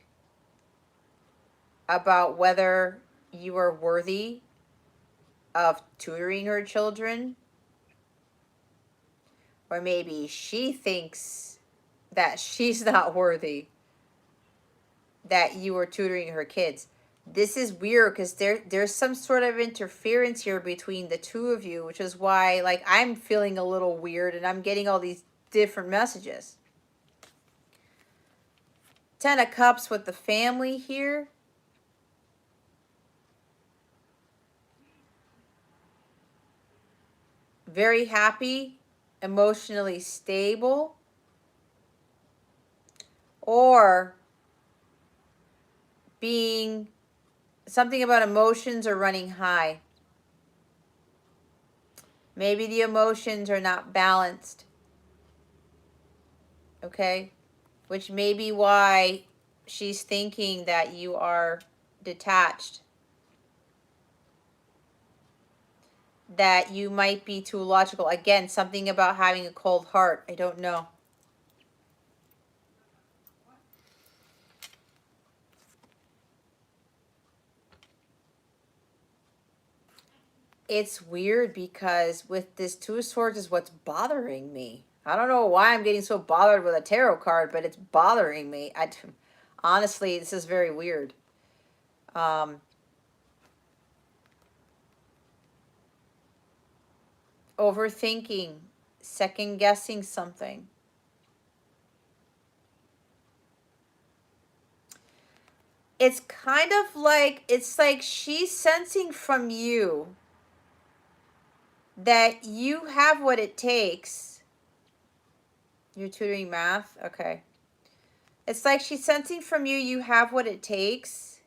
about whether you are worthy of tutoring her children. Or maybe she thinks that she's not worthy that you are tutoring her kids. This is weird because there's some sort of interference here between the two of you, which is why like I'm feeling a little weird and I'm getting all these different messages. 10 of Cups with the family here. Very happy, emotionally stable. Or being something about emotions are running high. Maybe the emotions are not balanced. Okay? Which may be why she's thinking that you are detached. That you might be too logical. Again, something about having a cold heart. I don't know. It's weird because with this Two of Swords is what's bothering me. I don't know why I'm getting so bothered with a tarot card, but it's bothering me. Honestly, this is very weird. Overthinking, second guessing something. It's kind of like, it's like she's sensing from you that you have what it takes. You're tutoring math? Okay. It's like she's sensing from you, you have what it takes.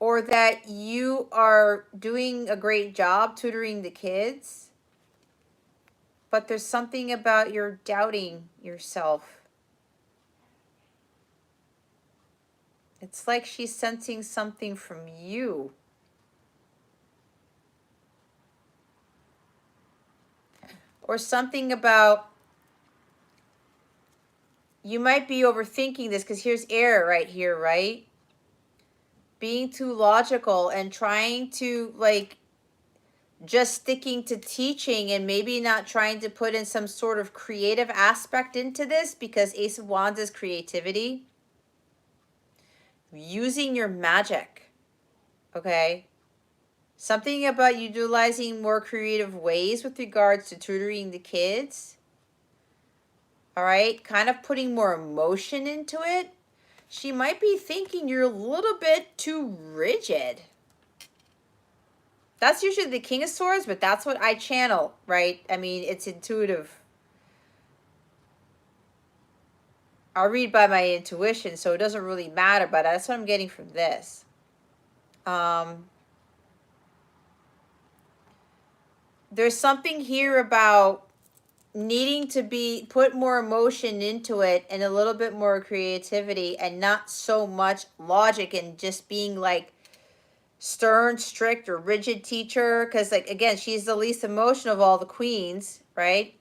Or that you are doing a great job tutoring the kids. But there's something about you're doubting yourself. It's like she's sensing something from you. Or something about, you might be overthinking this because here's air right here, right? Being too logical and trying to like just sticking to teaching and maybe not trying to put in some sort of creative aspect into this, because Ace of Wands is creativity. Using your magic, okay? Something about utilizing more creative ways with regards to tutoring the kids. All right, kind of putting more emotion into it. She might be thinking you're a little bit too rigid. That's usually the King of Swords, but that's what I channel, right? I mean, it's intuitive. I'll read by my intuition, so it doesn't really matter, but that's what I'm getting from this. There's something here about needing to put more emotion into it and a little bit more creativity and not so much logic and just being like stern, strict, or rigid teacher. Because like, again, she's the least emotional of all the queens, right?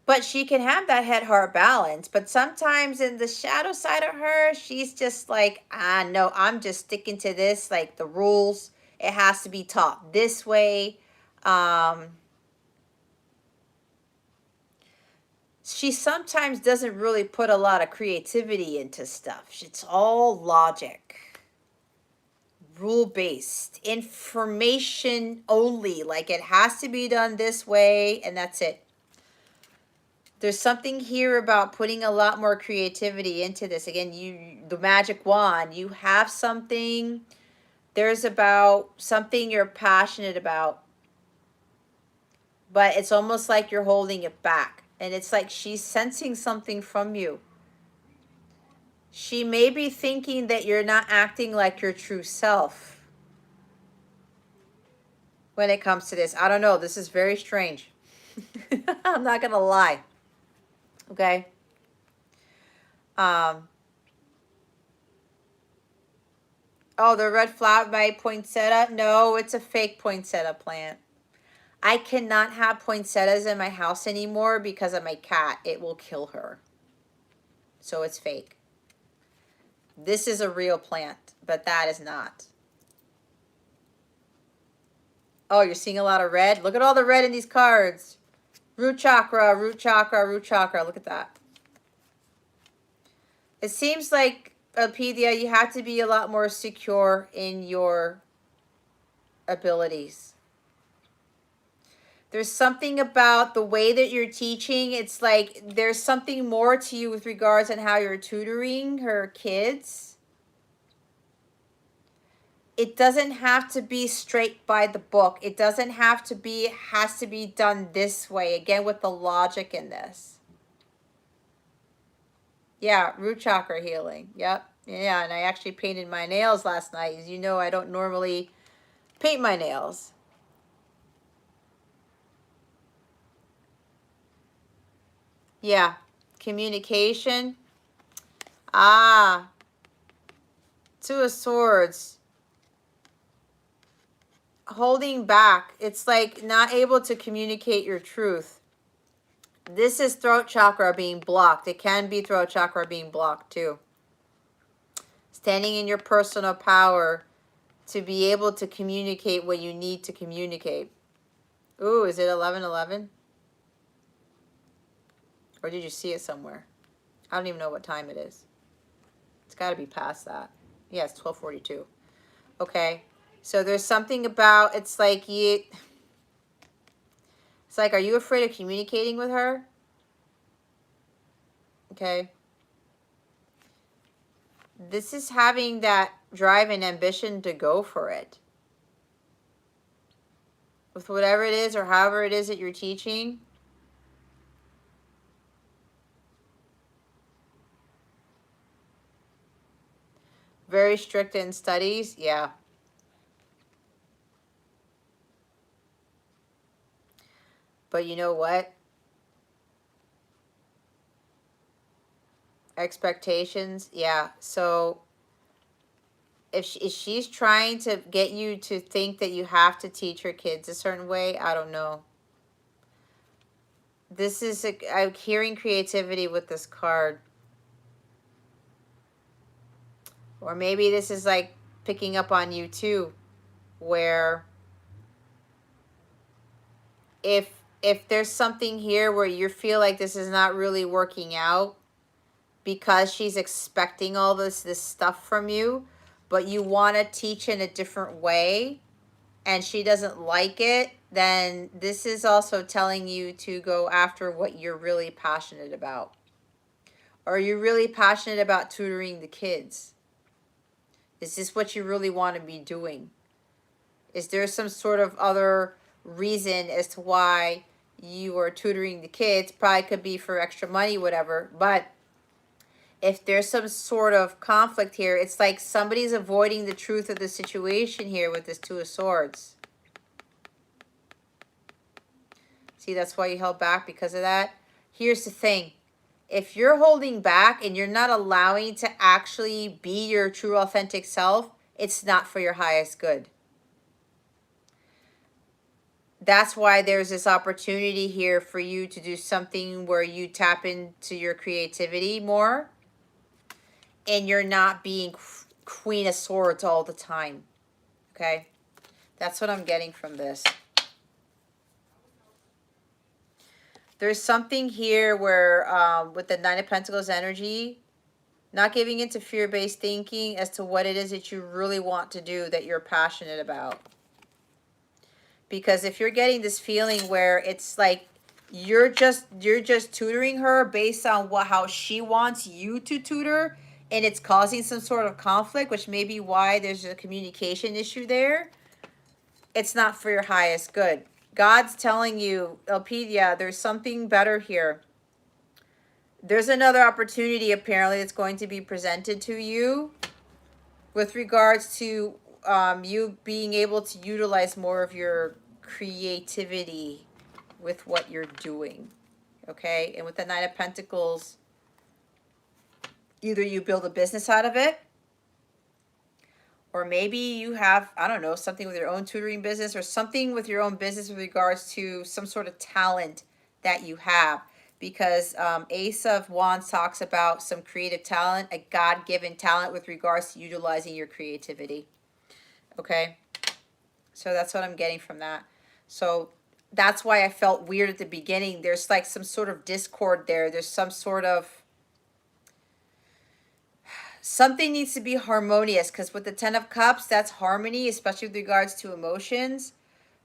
But she can have that head heart balance. But sometimes in the shadow side of her, she's just like, no, I'm just sticking to this, like the rules. It has to be taught this way. She sometimes doesn't really put a lot of creativity into stuff. It's all logic, rule-based, information only. Like it has to be done this way and that's it. There's something here about putting a lot more creativity into this. Again, the magic wand, you have something. There's about something you're passionate about. But it's almost like you're holding it back. And it's like she's sensing something from you. She may be thinking that you're not acting like your true self when it comes to this. I don't know. This is very strange. I'm not going to lie. Okay. Oh, the red flower by poinsettia? No, it's a fake poinsettia plant. I cannot have poinsettias in my house anymore because of my cat. It will kill her. So it's fake. This is a real plant, but that is not. Oh, you're seeing a lot of red? Look at all the red in these cards. Root chakra, root chakra, root chakra. Look at that. It seems like, Elpedia, you have to be a lot more secure in your abilities. There's something about the way that you're teaching. It's like there's something more to you with regards on how you're tutoring her kids. It doesn't have to be straight by the book. It doesn't have to be, it has to be done this way. Again, with the logic in this. Yeah, root chakra healing. Yep. Yeah, and I actually painted my nails last night. As you know, I don't normally paint my nails. Yeah, communication. Ah, Two of Swords. Holding back. It's like not able to communicate your truth. This is throat chakra being blocked. It can be throat chakra being blocked too. Standing in your personal power to be able to communicate what you need to communicate. Ooh, is it 11:11? Or did you see it somewhere? I don't even know what time it is. It's got to be past that. Yeah, it's 12:42. Okay. So there's something about, it's like you, it's like, are you afraid of communicating with her? Okay. This is having that drive and ambition to go for it. With whatever it is or however it is that you're teaching. Very strict in studies. Yeah. But you know what? Expectations. Yeah. So if she's trying to get you to think that you have to teach her kids a certain way, I don't know. This is, I'm hearing creativity with this card. Or maybe this is like picking up on you too, where if there's something here where you feel like this is not really working out because she's expecting all this stuff from you, but you want to teach in a different way and she doesn't like it, then this is also telling you to go after what you're really passionate about. Are you really passionate about tutoring the kids? Is this what you really want to be doing? Is there some sort of other reason as to why you are tutoring the kids? Probably could be for extra money, whatever. But if there's some sort of conflict here, it's like somebody's avoiding the truth of the situation here with this Two of Swords. See, that's why you held back, because of that. Here's the thing. If you're holding back and you're not allowing to actually be your true authentic self, it's not for your highest good. That's why there's this opportunity here for you to do something where you tap into your creativity more and you're not being Queen of Swords all the time. Okay? That's what I'm getting from this. There's something here where with the Nine of Pentacles energy, not giving into fear-based thinking as to what it is that you really want to do, that you're passionate about. Because if you're getting this feeling where it's like you're just tutoring her based on how she wants you to tutor, and it's causing some sort of conflict, which may be why there's a communication issue there, it's not for your highest good. God's telling you, Elpedia, there's something better here. There's another opportunity apparently that's going to be presented to you with regards to you being able to utilize more of your creativity with what you're doing. Okay? And with the Nine of Pentacles, either you build a business out of it, or maybe you have, I don't know, something with your own tutoring business or something with your own business with regards to some sort of talent that you have. Because Ace of Wands talks about some creative talent, a God-given talent with regards to utilizing your creativity. Okay? So that's what I'm getting from that. So that's why I felt weird at the beginning. There's like some sort of discord there. There's some sort of, something needs to be harmonious, because with the Ten of Cups, that's harmony, especially with regards to emotions.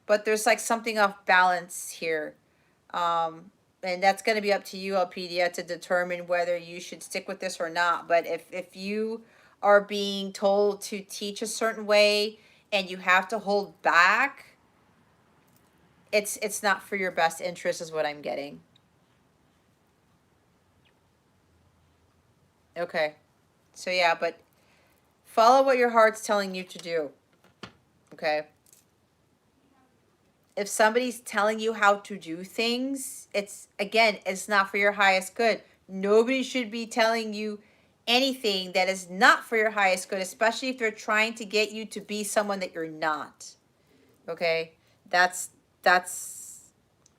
But there's like something off balance here. And that's going to be up to you, Elpedia, to determine whether you should stick with this or not. But if you are being told to teach a certain way and you have to hold back, it's not for your best interest is what I'm getting. Okay. So yeah, but follow what your heart's telling you to do. Okay? If somebody's telling you how to do things, it's, again, it's not for your highest good. Nobody should be telling you anything that is not for your highest good, especially if they're trying to get you to be someone that you're not. Okay? That's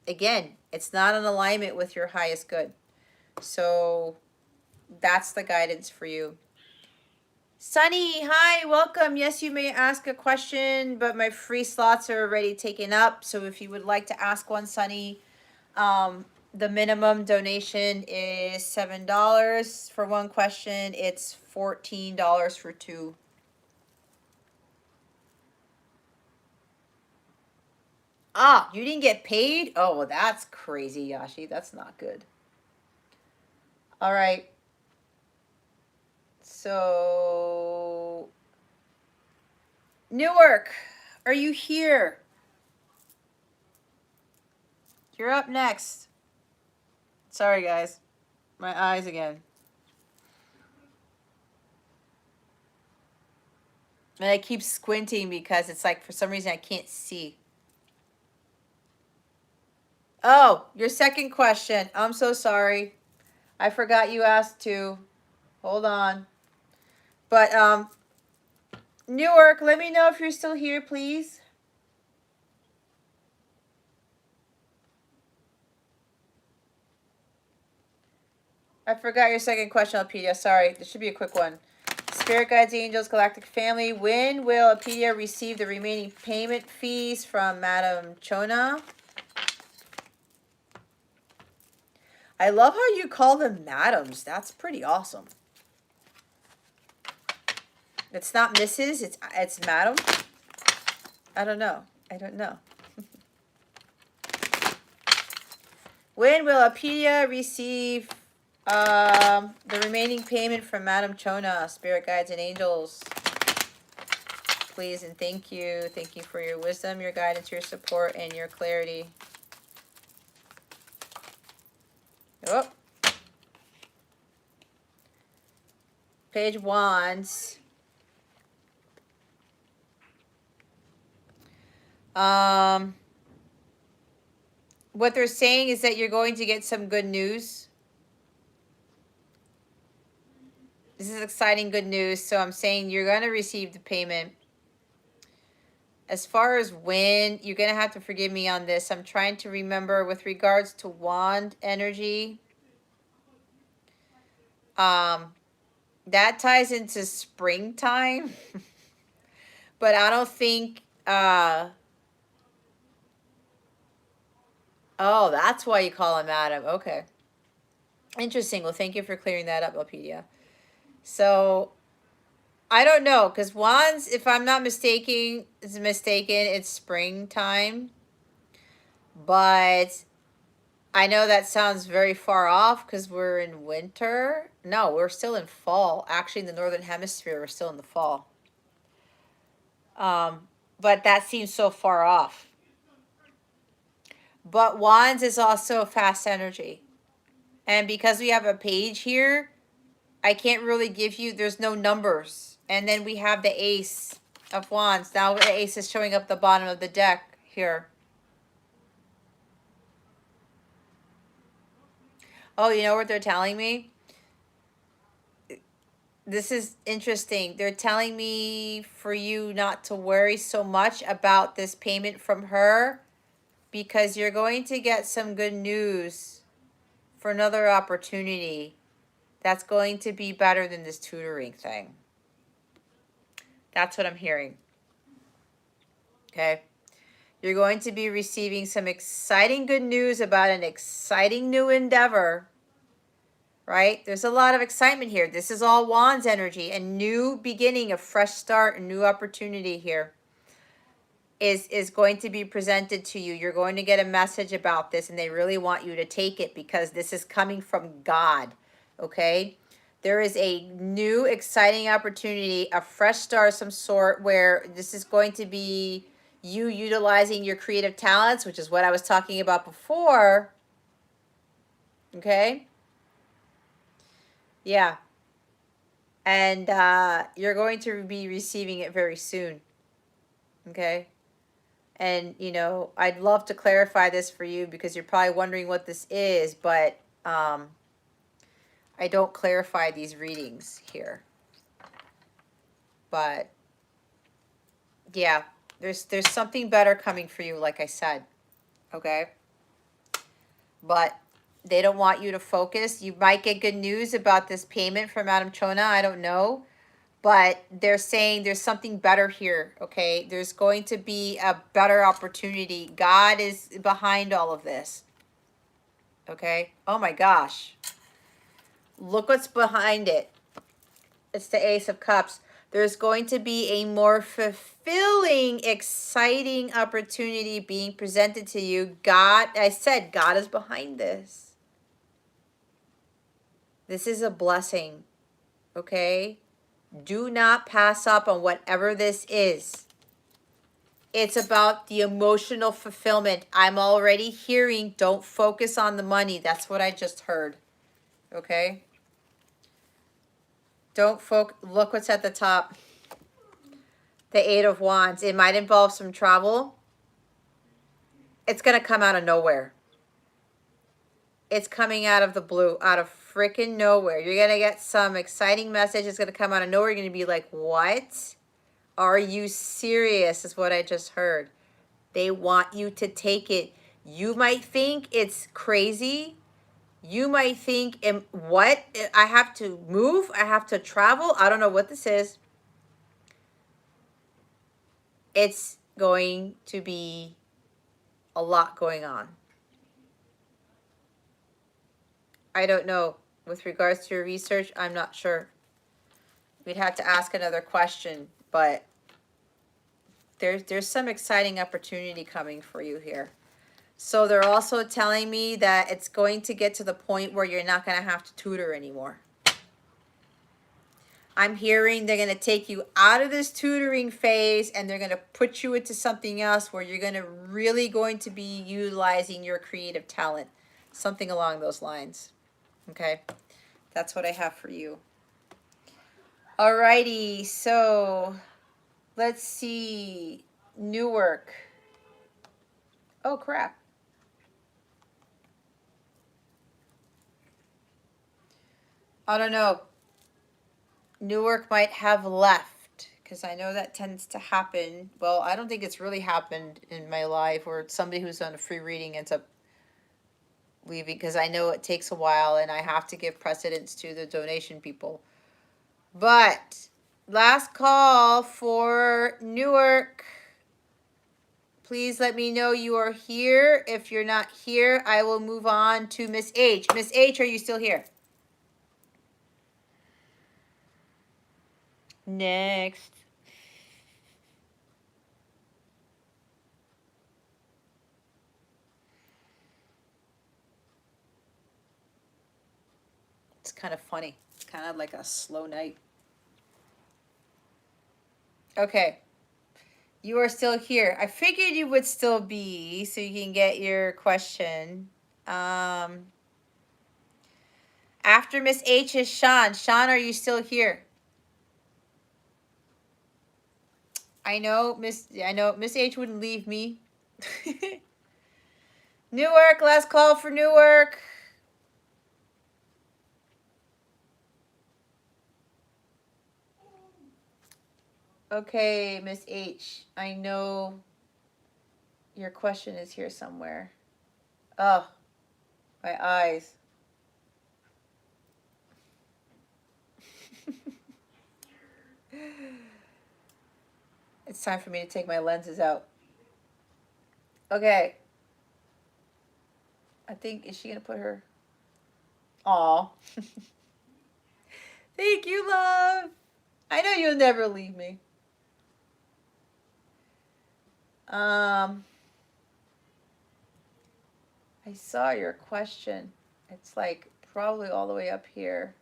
again, it's not in alignment with your highest good. So that's the guidance for you. Sunny, hi, welcome. Yes, you may ask a question, but my free slots are already taken up. So if you would like to ask one, Sunny, the minimum donation is $7 for one question. It's $14 for two. Ah, you didn't get paid? Oh, well, that's crazy, Yashi. That's not good. All right. So, Newark, are you here? You're up next. Sorry, guys. My eyes again. And I keep squinting because it's like for some reason I can't see. Oh, your second question. I'm so sorry. I forgot you asked too. Hold on. But Newark, let me know if you're still here, please. I forgot your second question, Elpedia. Sorry. This should be a quick one. Spirit Guides, Angels, Galactic Family. When will Elpedia receive the remaining payment fees from Madame Chona? I love how you call them madams. That's pretty awesome. It's not Mrs. It's Madam. I don't know. I don't know. When will Elpedia receive the remaining payment from Madame Chona, Spirit Guides and Angels? Please and thank you. Thank you for your wisdom, your guidance, your support, and your clarity. Oh. Page Wands. What they're saying is that you're going to get some good news. This is exciting good news. So I'm saying you're going to receive the payment. As far as when, you're going to have to forgive me on this. I'm trying to remember with regards to wand energy. That ties into springtime. But I don't think... oh, that's why you call him Adam. Okay. Interesting. Well, thank you for clearing that up, Elpedia. So, I don't know, because wands, if I'm not mistaken, it's springtime. But I know that sounds very far off because we're in winter. No, we're still in fall. Actually, in the Northern Hemisphere, we're still in the fall. But that seems so far off. But wands is also fast energy. And because we have a page here, I can't really give you, there's no numbers. And then we have the Ace of Wands. Now the Ace is showing up the bottom of the deck here. Oh, you know what they're telling me? This is interesting. They're telling me for you not to worry so much about this payment from her because you're going to get some good news for another opportunity that's going to be better than this tutoring thing. That's what I'm hearing. Okay. You're going to be receiving some exciting good news about an exciting new endeavor, right? There's a lot of excitement here. This is all Wands energy, a new beginning, a fresh start, a new opportunity here is going to be presented to you. You're going to get a message about this, and they really want you to take it because this is coming from God, okay? There is a new exciting opportunity, a fresh start of some sort where this is going to be you utilizing your creative talents, which is what I was talking about before, okay? Yeah. And you're going to be receiving it very soon, okay? And, you know, I'd love to clarify this for you because you're probably wondering what this is, but I don't clarify these readings here. But, yeah, there's something better coming for you, like I said, okay? But they don't want you to focus. You might get good news about this payment from Madame Chona. I don't know. But they're saying there's something better here, okay? There's going to be a better opportunity. God is behind all of this, okay? Oh my gosh. Look what's behind it. It's the Ace of Cups. There's going to be a more fulfilling, exciting opportunity being presented to you. God, I said, God is behind this. This is a blessing, okay? Do not pass up on whatever this is. It's about the emotional fulfillment. I'm already hearing, don't focus on the money. That's what I just heard. Okay? Don't focus. Look what's at the top. The Eight of Wands. It might involve some travel. It's going to come out of nowhere. It's coming out of the blue, out of freaking nowhere. You're going to get some exciting message. It's going to come out of nowhere. You're going to be like, what? Are you serious? Is what I just heard. They want you to take it. You might think it's crazy. You might think, what? I have to move? I have to travel? I don't know what this is. It's going to be a lot going on. I don't know. With regards to your research, I'm not sure. We'd have to ask another question, but there's some exciting opportunity coming for you here. So they're also telling me that it's going to get to the point where you're not going to have to tutor anymore. I'm hearing they're going to take you out of this tutoring phase and they're going to put you into something else where you're really going to be utilizing your creative talent. Something along those lines. Okay? That's what I have for you. Alrighty, so let's see. Newark. Oh, crap. I don't know. Newark might have left because I know that tends to happen. Well, I don't think it's really happened in my life where somebody who's on a free reading ends up leaving because I know it takes a while and I have to give precedence to the donation people. But last call for Newark. Please let me know you are here. If you're not here, I will move on to Miss H. Miss H, are you still here? Next. It's kind of funny. It's kind of like a slow night. Okay. You are still here. I figured you would still be so you can get your question. After Miss H is Sean. Sean, are you still here? I know Miss H wouldn't leave me. Newark, last call for Newark. Okay, Miss H, I know your question is here somewhere. Oh, my eyes. It's time for me to take my lenses out. Okay. I think, is she going to put her? Aw. Thank you, love. I know you'll never leave me. I saw your question. It's like probably all the way up here.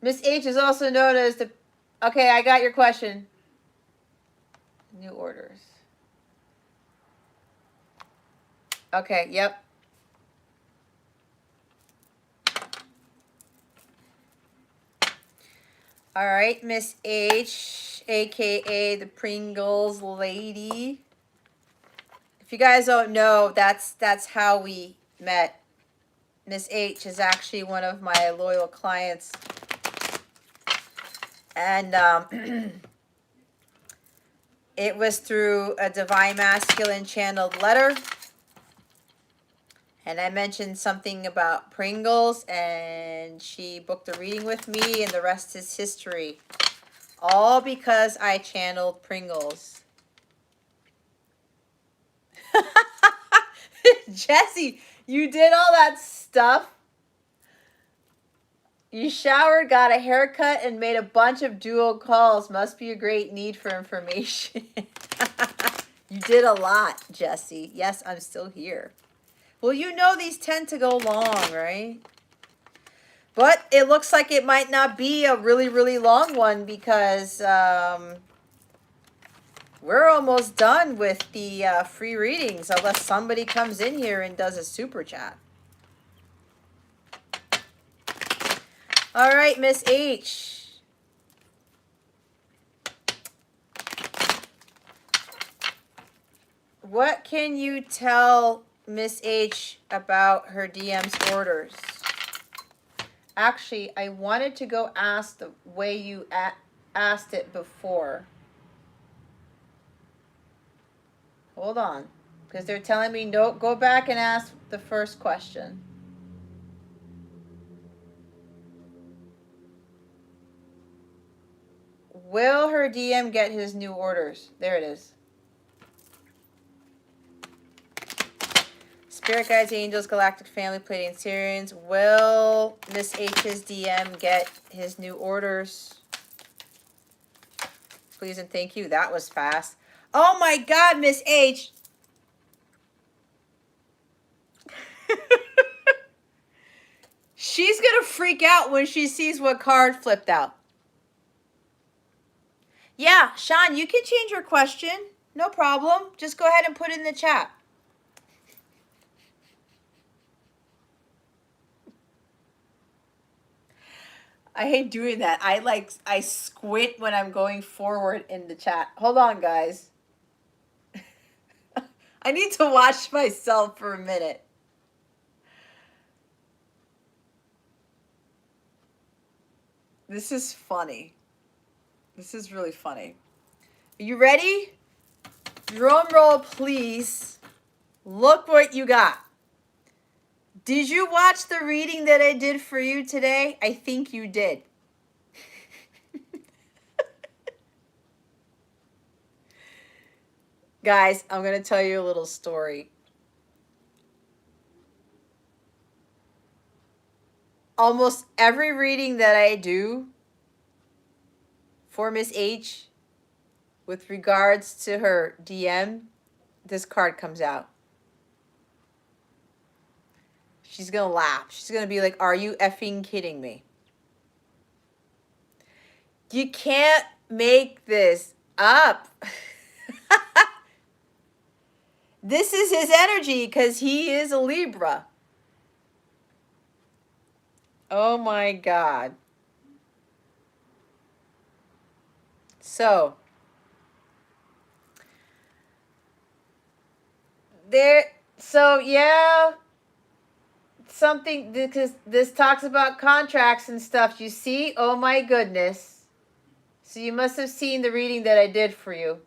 Miss H is also known as the... Okay, I got your question. New orders. Okay, yep. All right, Miss H, a.k.a. the Pringles lady. If you guys don't know, that's how we met. Miss H is actually one of my loyal clients. And it was through a Divine Masculine channeled letter. And I mentioned something about Pringles, and she booked a reading with me, and the rest is history. All because I channeled Pringles. Jesse, you did all that stuff. You showered, got a haircut, and made a bunch of duo calls. Must be a great need for information. You did a lot, Jesse. Yes, I'm still here. Well, you know these tend to go long, right? But it looks like it might not be a really, really long one because we're almost done with the free readings unless somebody comes in here and does a super chat. All right, Miss H. What can you tell Miss H about her DM's orders? Actually, I wanted to go ask the way you asked it before. Hold on, because they're telling me no, go back and ask the first question. Will her DM get his new orders? There it is. Spirit guides, angels, galactic family, Pleiadian Syrians. Will Miss H's DM get his new orders? Please and thank you. That was fast. Oh my God, Miss H. She's going to freak out when she sees what card flipped out. Yeah, Sean, you can change your question. No problem. Just go ahead and put it in the chat. I hate doing that. I squint when I'm going forward in the chat. Hold on, guys. I need to watch myself for a minute. This is funny. This is really funny. Are you ready? Drum roll, please. Look what you got. Did you watch the reading that I did for you today? I think you did. Guys, I'm going to tell you a little story. Almost every reading that I do for Miss H with regards to her DM, this card comes out. She's going to laugh. She's going to be like, are you effing kidding me? You can't make this up. This is his energy because he is a Libra. Oh my God. So there, so yeah, something, because this talks about contracts and stuff. You see? Oh my goodness. So you must have seen the reading that I did for you.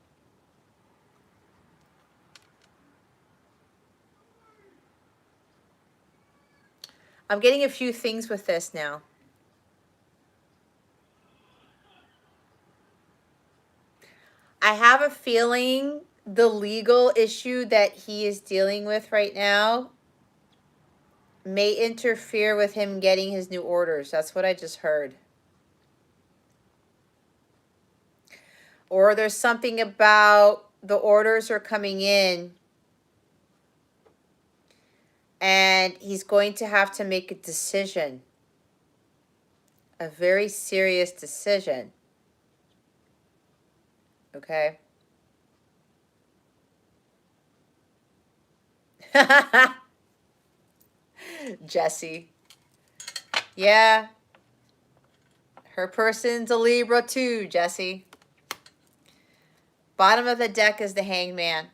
I'm getting a few things with this now. I have a feeling the legal issue that he is dealing with right now may interfere with him getting his new orders. That's what I just heard. Or there's something about the orders are coming in and he's going to have to make a decision, a very serious decision. Okay? Jesse. Yeah. Her person's a Libra too, Jesse. Bottom of the deck is the Hangman.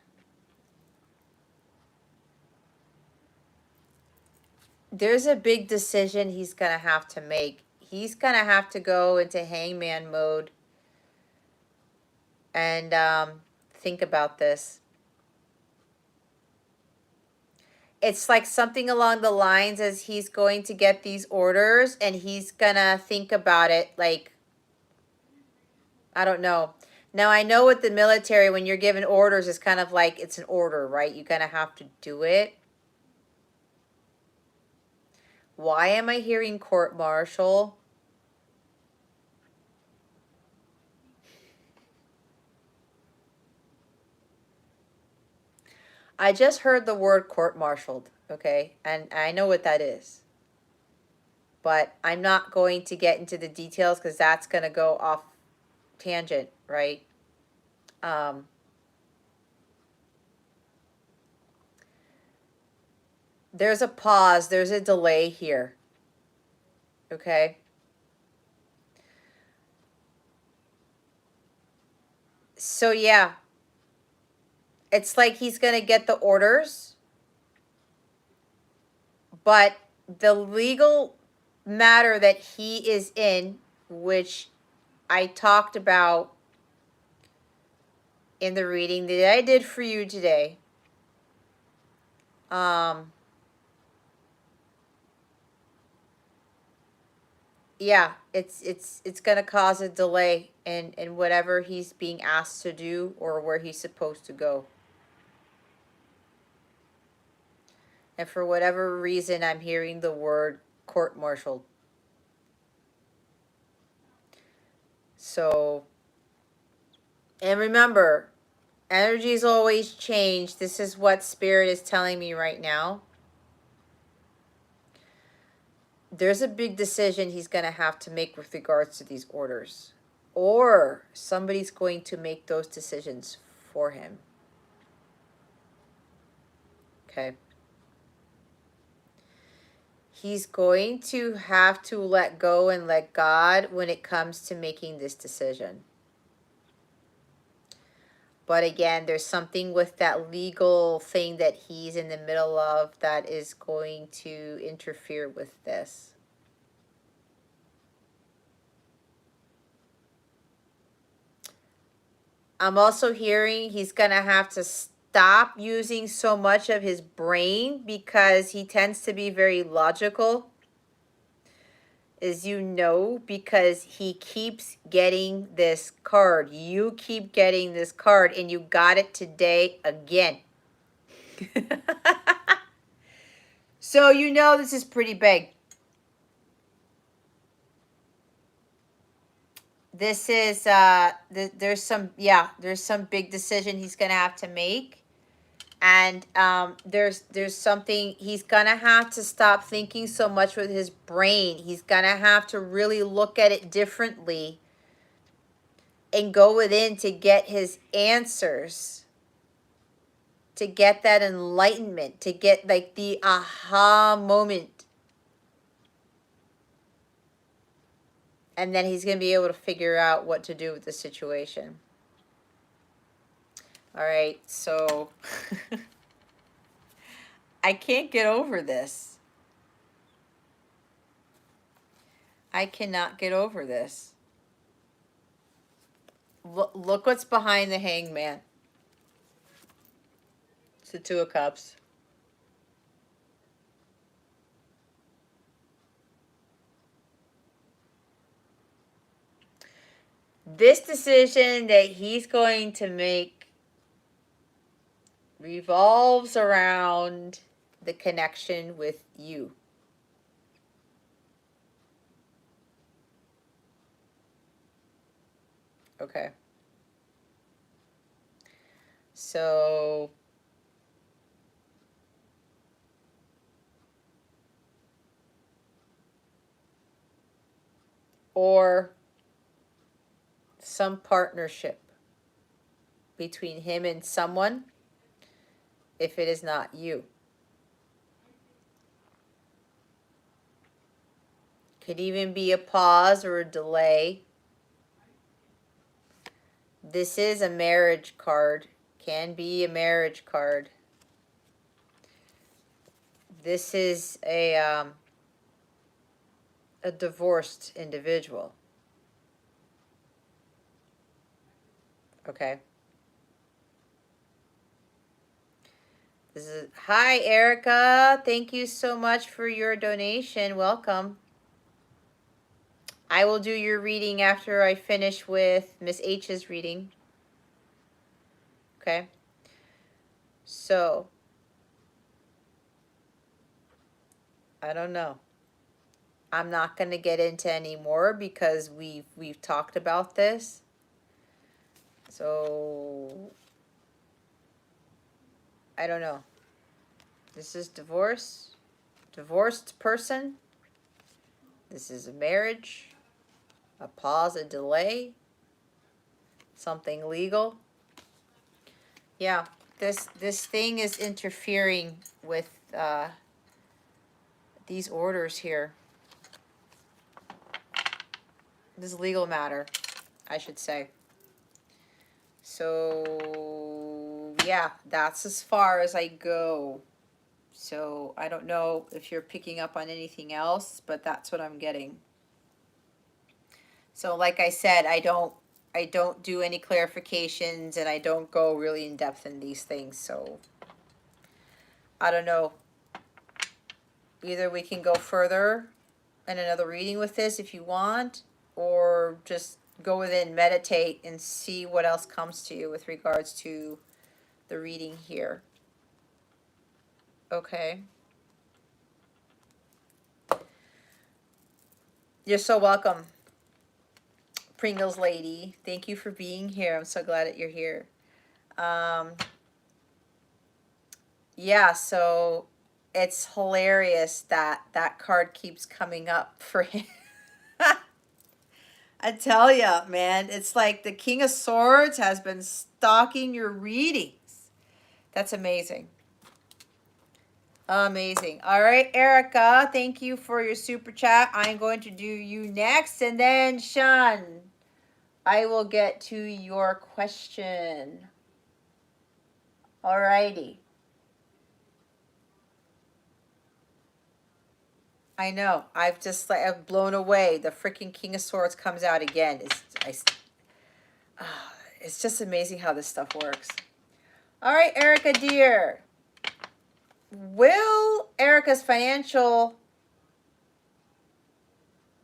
There's a big decision he's going to have to make. He's going to have to go into Hangman mode and think about this. It's like something along the lines as he's going to get these orders and he's going to think about it like, I don't know. Now, I know with the military, when you're given orders, it's kind of like it's an order, right? You're going to have to do it. Why am I hearing court-martial? I just heard the word court-martialed, okay? And I know what that is. But I'm not going to get into the details because that's going to go off tangent, right? There's a pause. There's a delay here, okay? So, yeah. It's like he's going to get the orders, but the legal matter that he is in, which I talked about in the reading that I did for you today, yeah, it's going to cause a delay in whatever he's being asked to do or where he's supposed to go. And for whatever reason, I'm hearing the word court-martialed. So, and remember, energies always change. This is what Spirit is telling me right now. There's a big decision he's going to have to make with regards to these orders. Or somebody's going to make those decisions for him. Okay. He's going to have to let go and let God when it comes to making this decision. But again, there's something with that legal thing that he's in the middle of that is going to interfere with this. I'm also hearing he's going to have to stop using so much of his brain because he tends to be very logical, as you know, because he keeps getting this card. You keep getting this card, and you got it today again. So you know this is pretty big. This is there's some big decision he's gonna have to make, and there's something he's gonna have to stop thinking so much with his brain. He's gonna have to really look at it differently and go within to get his answers, to get that enlightenment, to get like the aha moment. And then he's going to be able to figure out what to do with the situation. All right, so I can't get over this. I cannot get over this. Look what's behind the Hangman. It's the Two of Cups. This decision that he's going to make revolves around the connection with you. Okay. So or some partnership between him and someone, if it is not you. Could even be a pause or a delay. This is a marriage card. Can be a marriage card. This is a divorced individual. Okay. This is hi Erica. Thank you so much for your donation. Welcome. I will do your reading after I finish with Miss H's reading. Okay. So I don't know. I'm not going to get into any more because we've talked about this. So I don't know. This is divorce. Divorced person. This is a marriage. A pause, a delay. Something legal. Yeah, this thing is interfering with these orders here. This legal matter, I should say. So yeah, that's as far as I go. So I don't know if you're picking up on anything else, but that's what I'm getting. So like I said, I don't do any clarifications and I don't go really in depth in these things. So I don't know. Either we can go further in another reading with this if you want, or just go within, meditate, and see what else comes to you with regards to the reading here. Okay. You're so welcome, Pringles lady. Thank you for being here. I'm so glad that you're here. Yeah, so it's hilarious that that card keeps coming up for him. I tell ya, man, it's like the King of Swords has been stalking your readings. That's amazing. Amazing. All right, Erica, thank you for your super chat. I'm going to do you next, and then Sean, I will get to your question. All righty. I know. I've blown away. The freaking King of Swords comes out again. It's just amazing how this stuff works. All right, Erica, dear. Will Erica's financial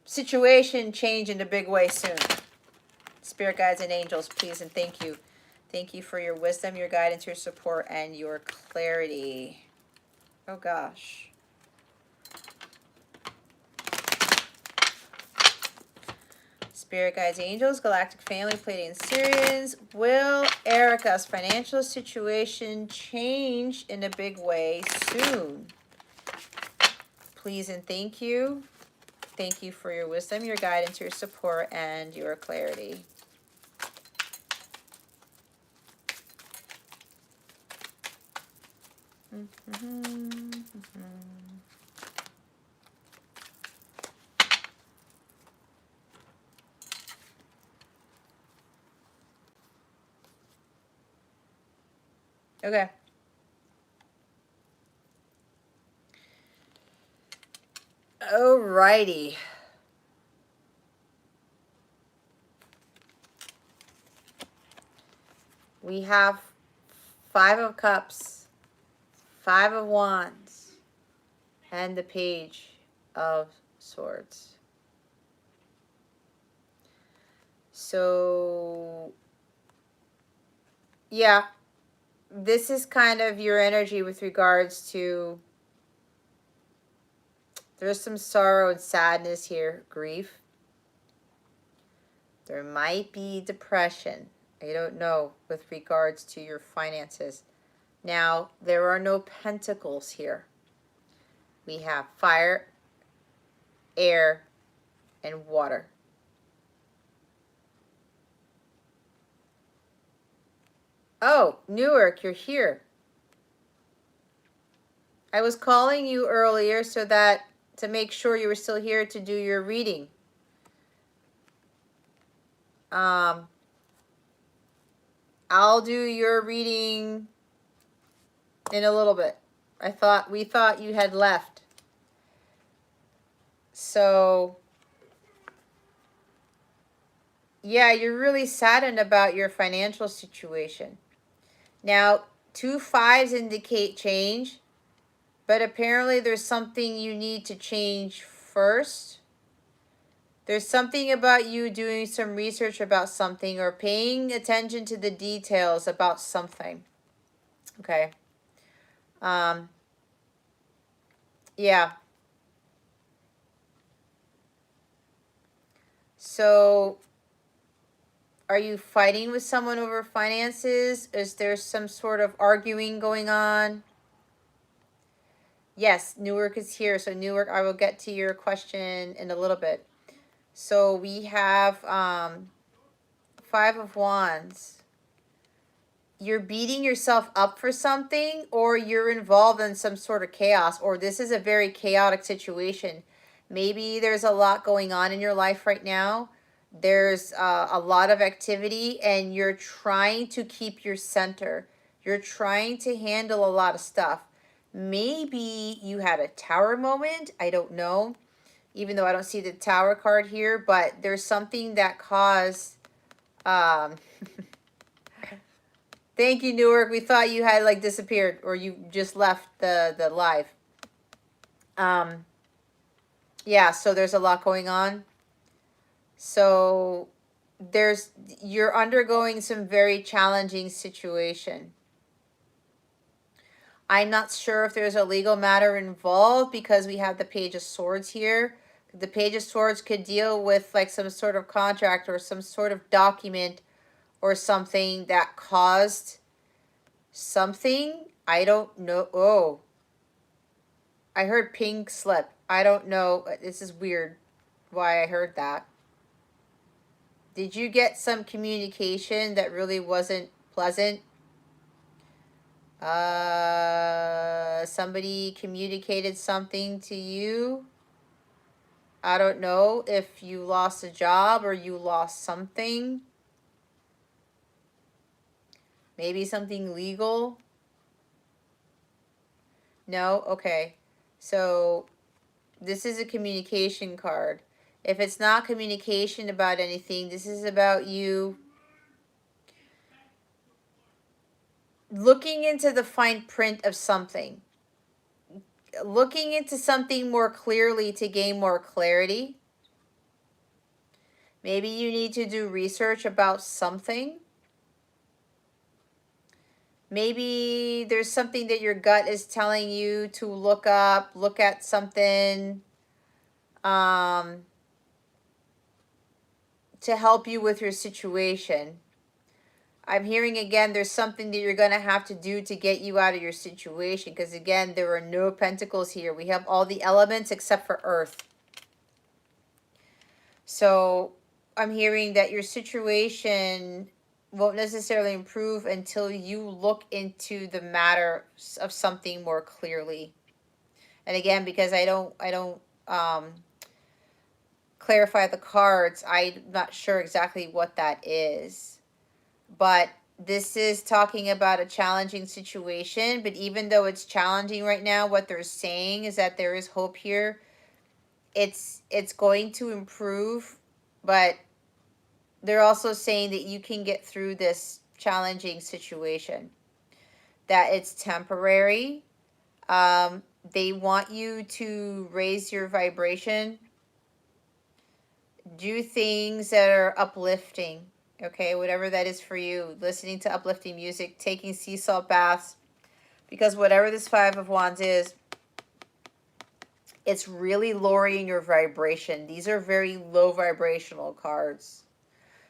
situation change in a big way soon? Spirit guides and angels, please and thank you. Thank you for your wisdom, your guidance, your support, and your clarity. Oh, gosh. Spirit guides, angels, galactic family, Pleiadian Syrians. Will Erica's financial situation change in a big way soon? Please and thank you. Thank you for your wisdom, your guidance, your support, and your clarity. Okay. Alrighty. We have 5 of Cups, 5 of Wands, and the Page of Swords. So, yeah, this is kind of your energy with regards to, there's some sorrow and sadness here, grief. There might be depression. I don't know with regards to your finances. Now, there are no pentacles here. We have fire, air, and water. Oh, Newark, you're here. I was calling you earlier so that to make sure you were still here to do your reading. I'll do your reading in a little bit. We thought you had left. So, yeah, you're really saddened about your financial situation. Now, 2 5s indicate change, but apparently there's something you need to change first. There's something about you doing some research about something or paying attention to the details about something. Okay. Yeah. So, are you fighting with someone over finances? Is there some sort of arguing going on? Yes, Newark is here. So, Newark, I will get to your question in a little bit. So, we have 5 of Wands. You're beating yourself up for something, or you're involved in some sort of chaos, or this is a very chaotic situation. Maybe there's a lot going on in your life right now. There's a lot of activity, and you're trying to keep your center. You're trying to handle a lot of stuff. Maybe you had a tower moment. I don't know, even though I don't see the tower card here, but there's something that caused... Thank you, Newark. We thought you had like disappeared or you just left the live. Yeah, so there's a lot going on. So you're undergoing some very challenging situation. I'm not sure if there's a legal matter involved because we have the Page of Swords here. The Page of Swords could deal with like some sort of contract or some sort of document or something that caused something. I don't know. Oh, I heard pink slip. I don't know. This is weird why I heard that. Did you get some communication that really wasn't pleasant? Somebody communicated something to you. I don't know if you lost a job or you lost something. Maybe something legal. No? Okay. So this is a communication card. If it's not communication about anything, this is about you looking into the fine print of something. Looking into something more clearly to gain more clarity. Maybe you need to do research about something. Maybe there's something that your gut is telling you to look up, look at something to help you with your situation. I'm hearing again, there's something that you're going to have to do to get you out of your situation. Because again, there are no pentacles here. We have all the elements except for earth. So I'm hearing that your situation won't necessarily improve until you look into the matter of something more clearly. And again, because I don't clarify the cards, I'm not sure exactly what that is. But This is talking about a challenging situation, but even though it's challenging right now, what they're saying is that there is hope here. It's going to improve, but they're also saying that you can get through this challenging situation, that it's temporary. They want you to raise your vibration, do things that are uplifting, okay, whatever that is for you, listening to uplifting music, taking sea salt baths, because whatever this Five of Wands is, it's really lowering your vibration. These are very low vibrational cards.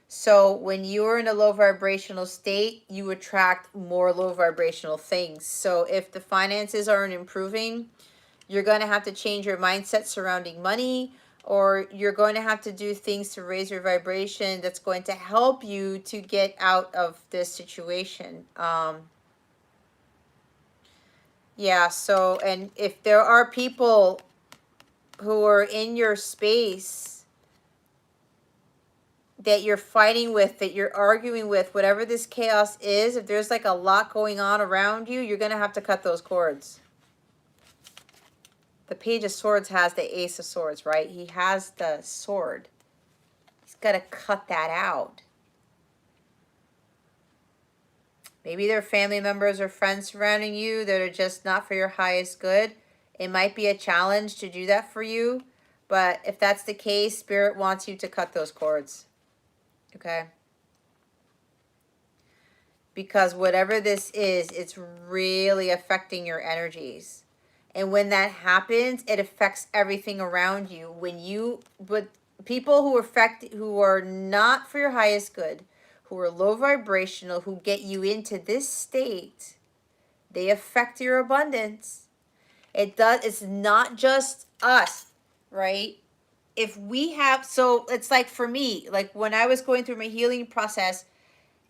So when you're in a low vibrational state, you attract more low vibrational things. So if the finances aren't improving, you're going to have to change your mindset surrounding money, or you're going to have to do things to raise your vibration that's going to help you to get out of this situation. Yeah, so, and if there are people who are in your space that you're fighting with, that you're arguing with, whatever this chaos is, if there's like a lot going on around you, you're going to have to cut those cords. The Page of Swords has the Ace of Swords, right? He has the sword. He's got to cut that out. Maybe there are family members or friends surrounding you that are just not for your highest good. It might be a challenge to do that for you. But if that's the case, Spirit wants you to cut those cords. Okay? Because whatever this is, it's really affecting your energies. And when that happens, it affects everything around you. But people who are not for your highest good, who are low vibrational, who get you into this state, they affect your abundance. It's not just us, right? If we have, so it's like for me, like when I was going through my healing process,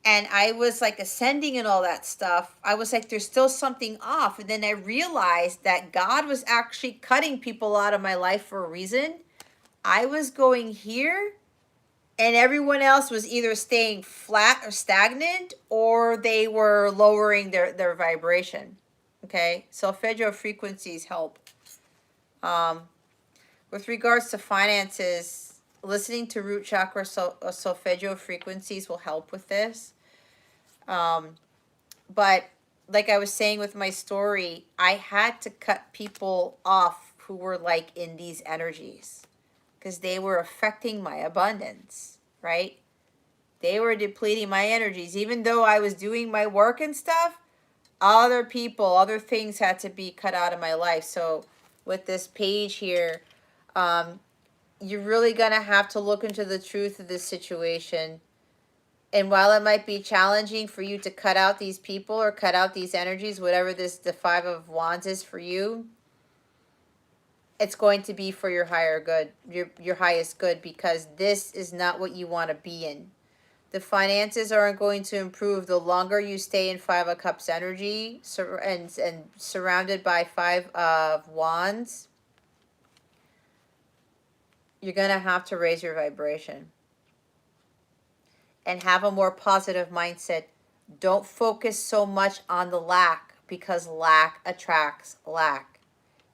and I was like ascending and all that stuff, I was like, there's still something off. And then I realized that God was actually cutting people out of my life for a reason. I was going here, and everyone else was either staying flat or stagnant, or they were lowering their vibration. Okay, solfeggio frequencies help. With regards to finances, listening to root chakra solfeggio frequencies will help with this. But like I was saying with my story, I had to cut people off who were like in these energies because they were affecting my abundance, right? They were depleting my energies. Even though I was doing my work and stuff, other people, other things had to be cut out of my life. So with this page here, you're really going to have to look into the truth of this situation. And while it might be challenging for you to cut out these people or cut out these energies, whatever the Five of Wands is for you, it's going to be for your higher good, your highest good, because this is not what you want to be in. The finances aren't going to improve the longer you stay in Five of Cups energy and surrounded by Five of Wands. You're going to have to raise your vibration and have a more positive mindset. Don't focus so much on the lack, because lack attracts lack.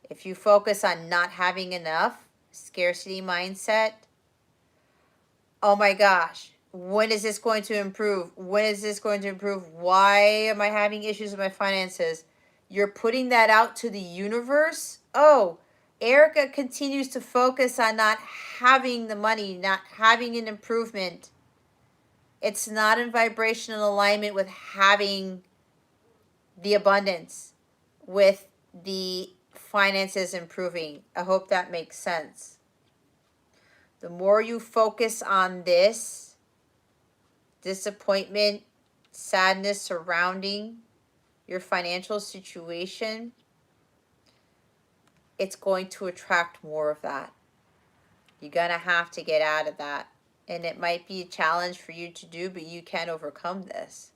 If you focus on not having enough, scarcity mindset, oh my gosh, when is this going to improve? When is this going to improve? Why am I having issues with my finances? You're putting that out to the universe. Oh, Erica continues to focus on not having the money, not having an improvement. It's not in vibrational alignment with having the abundance, with the finances improving. I hope that makes sense. The more you focus on this disappointment, sadness surrounding your financial situation, it's going to attract more of that. You're going to have to get out of that. And it might be a challenge for you to do, but you can overcome this.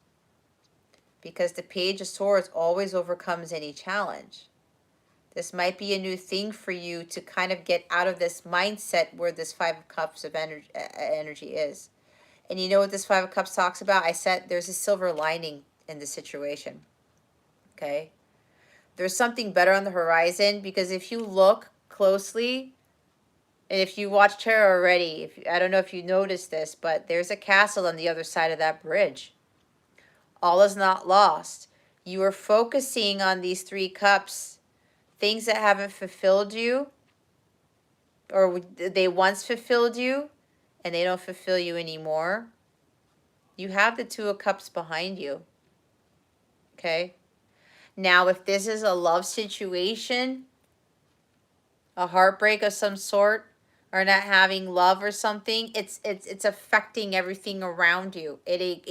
Because the Page of Swords always overcomes any challenge. This might be a new thing for you to kind of get out of this mindset where this Five of Cups of energy is. And you know what this Five of Cups talks about? I said there's a silver lining in the situation. Okay? There's something better on the horizon, because if you look closely, and if you watched her already, I don't know if you noticed this, but there's a castle on the other side of that bridge. All is not lost. You are focusing on these 3 cups, things that haven't fulfilled you, or they once fulfilled you, and they don't fulfill you anymore. You have the 2 of Cups behind you. Okay? Now, if this is a love situation, a heartbreak of some sort, or not having love or something, it's affecting everything around you. It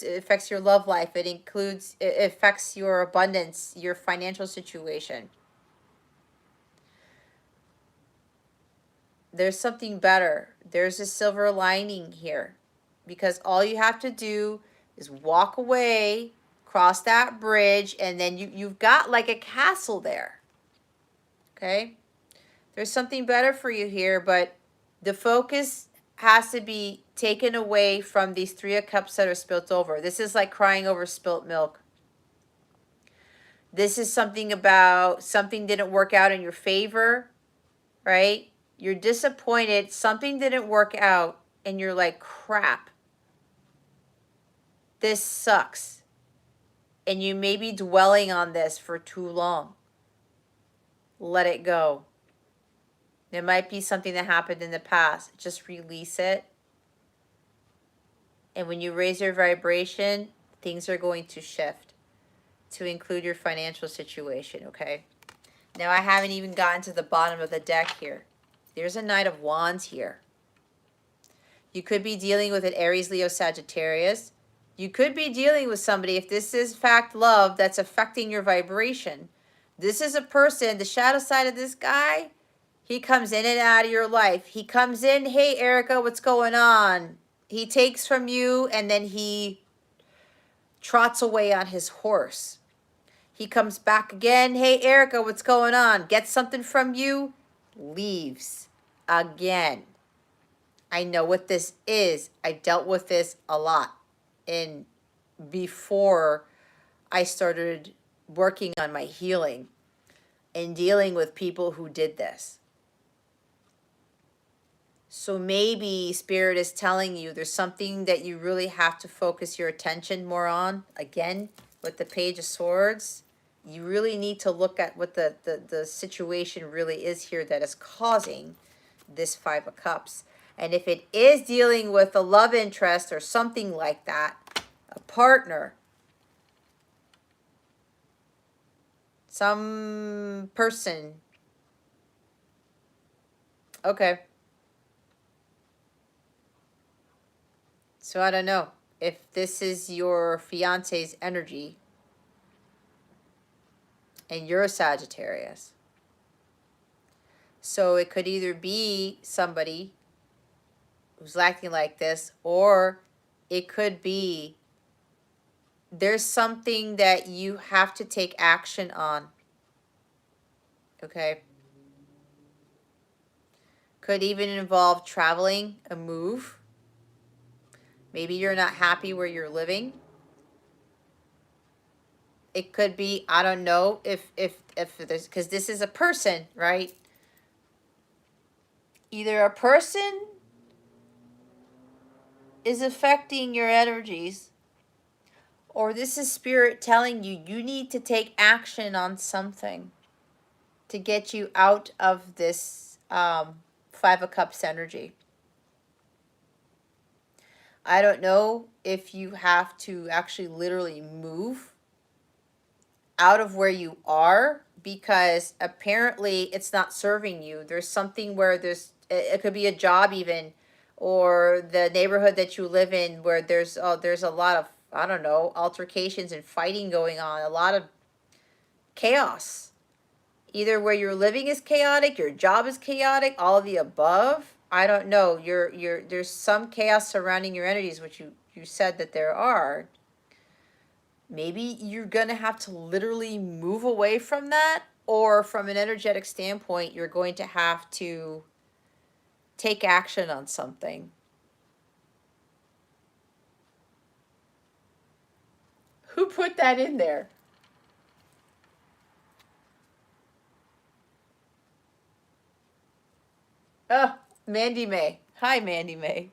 affects your love life. It affects your abundance, your financial situation. There's something better. There's a silver lining here, because all you have to do is walk away, cross that bridge, and then you've got like a castle there. Okay? There's something better for you here, but the focus has to be taken away from these 3 of Cups that are spilt over. This is like crying over spilt milk. This is something about something didn't work out in your favor, right? You're disappointed, something didn't work out, and you're like, crap, this sucks. And you may be dwelling on this for too long. Let it go. It might be something that happened in the past. Just release it. And when you raise your vibration, things are going to shift to include your financial situation, okay? Now, I haven't even gotten to the bottom of the deck here. There's a Knight of Wands here. You could be dealing with an Aries, Leo, Sagittarius. You could be dealing with somebody, if this is fact love, that's affecting your vibration. This is a person, the shadow side of this guy, he comes in and out of your life. He comes in, hey, Erica, what's going on? He takes from you, and then he trots away on his horse. He comes back again, hey, Erica, what's going on? Gets something from you, leaves again. I know what this is. I dealt with this a lot before I started working on my healing and dealing with people who did this. So maybe Spirit is telling you there's something that you really have to focus your attention more on. Again, with the Page of Swords, you really need to look at what the situation really is here that is causing this Five of Cups. And if it is dealing with a love interest or something like that, a partner, some person, okay. So I don't know if this is your fiance's energy and you're a Sagittarius. So it could either be somebody who's acting like this, or it could be there's something that you have to take action on. Okay? Could even involve traveling, a move. Maybe you're not happy where you're living. It could be, I don't know if there's, because this is a person, right? Either a person is affecting your energies, or this is Spirit telling you you need to take action on something to get you out of this Five of Cups energy. I don't know if you have to actually literally move out of where you are, because apparently it's not serving you. There's something where it could be a job even, or the neighborhood that you live in where there's a lot of, I don't know, altercations and fighting going on, a lot of chaos. Either where you're living is chaotic, your job is chaotic, all of the above. I don't know. There's some chaos surrounding your energies, which you said that there are. Maybe you're going to have to literally move away from that, or from an energetic standpoint, you're going to have to take action on something. Who put that in there? Oh, Mandy May. Hi, Mandy May.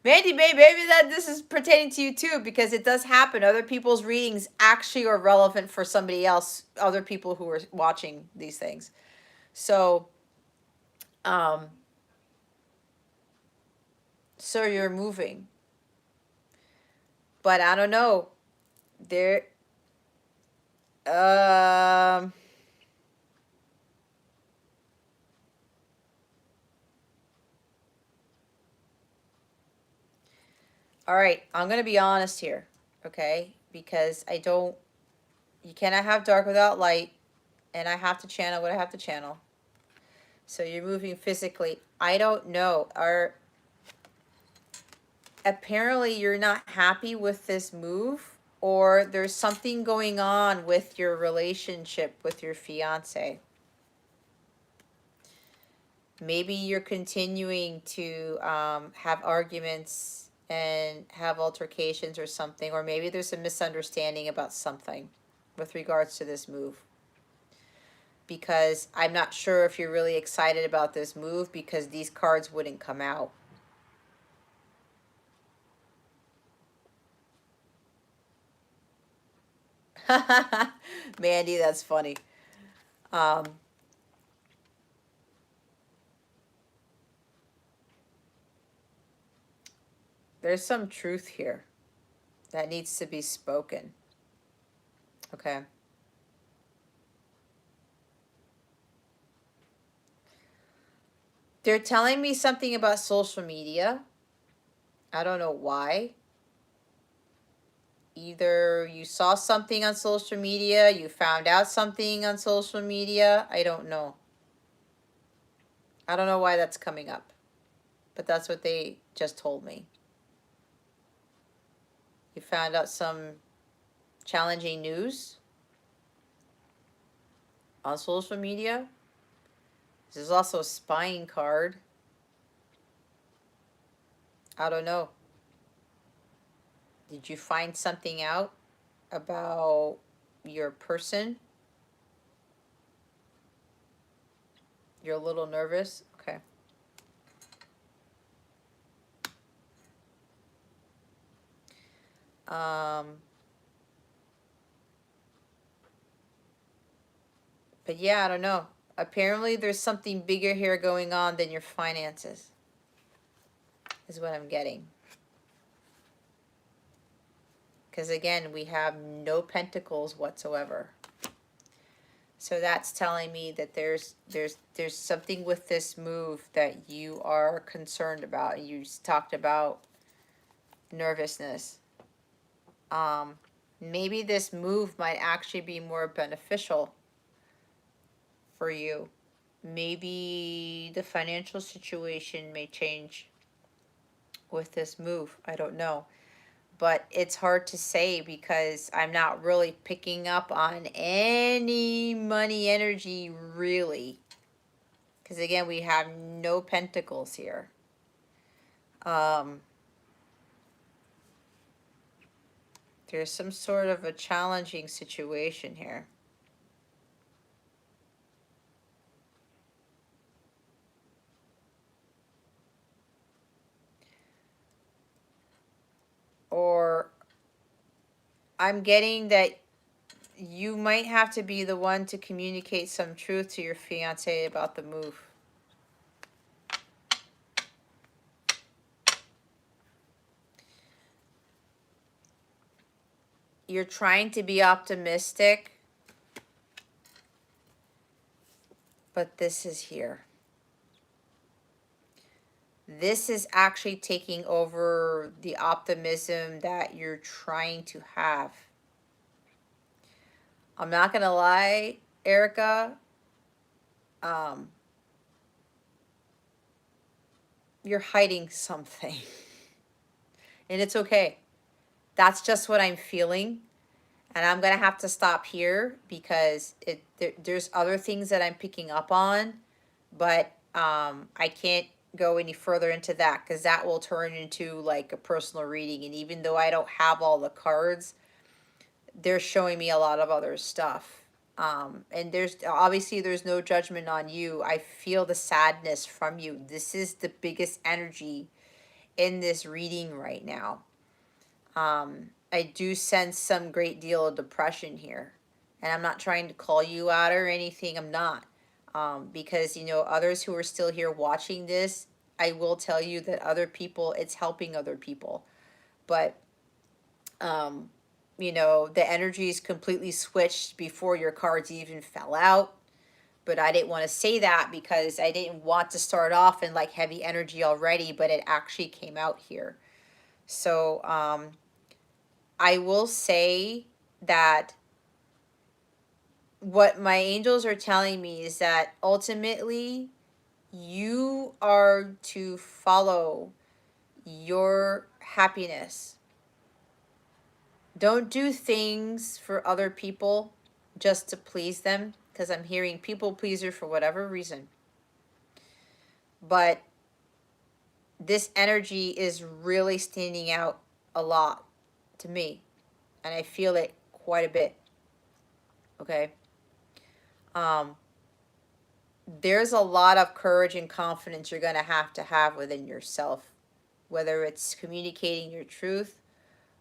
Mandy May, maybe that this is pertaining to you too, because it does happen. Other people's readings actually are relevant for somebody else, other people who are watching these things. So, um, so you're moving, but I don't know. There, um, all right, I'm gonna be honest here, okay? Because I don't, you cannot have dark without light, and I have to channel what I have to channel. So you're moving physically. I don't know. Apparently you're not happy with this move, or there's something going on with your relationship with your fiance. Maybe you're continuing to have arguments and have altercations or something, or maybe there's a misunderstanding about something with regards to this move. Because I'm not sure if you're really excited about this move, because these cards wouldn't come out. Mandy, that's funny. Um, there's some truth here that needs to be spoken. Okay. They're telling me something about social media. I don't know why. Either you saw something on social media, you found out something on social media. I don't know. I don't know why that's coming up, but that's what they just told me. You found out some challenging news on social media. This is also a spying card. I don't know. Did you find something out about your person? You're a little nervous? Okay. But yeah, I don't know. Apparently there's something bigger here going on than your finances, is what I'm getting. Because again, we have no pentacles whatsoever. So that's telling me that there's something with this move that you are concerned about. You talked about nervousness. Maybe this move might actually be more beneficial for you. Maybe the financial situation may change with this move. I don't know. But it's hard to say because I'm not really picking up on any money energy, really. Because again, we have no pentacles here. There's some sort of a challenging situation here. Or I'm getting that you might have to be the one to communicate some truth to your fiance about the move. You're trying to be optimistic, but this is here. This is actually taking over the optimism that you're trying to have. I'm not going to lie, Erica. You're hiding something. And it's okay. That's just what I'm feeling. And I'm going to have to stop here because there's other things that I'm picking up on. But I can't go any further into that, because that will turn into like a personal reading. And even though I don't have all the cards, they're showing me a lot of other stuff. And there's obviously there's no judgment on you. I feel the sadness from you. This is the biggest energy in this reading right now. I do sense some great deal of depression here. And I'm not trying to call you out or anything. I'm not. Because, you know, others who are still here watching this, I will tell you that other people, it's helping other people. But, you know, the energy is completely switched before your cards even fell out. But I didn't want to say that because I didn't want to start off in like heavy energy already, but it actually came out here. So, I will say that what my angels are telling me is that ultimately you are to follow your happiness. Don't do things for other people just to please them, because I'm hearing people pleaser for whatever reason. But this energy is really standing out a lot to me, and I feel it quite a bit. Okay. There's a lot of courage and confidence you're going to have within yourself, whether it's communicating your truth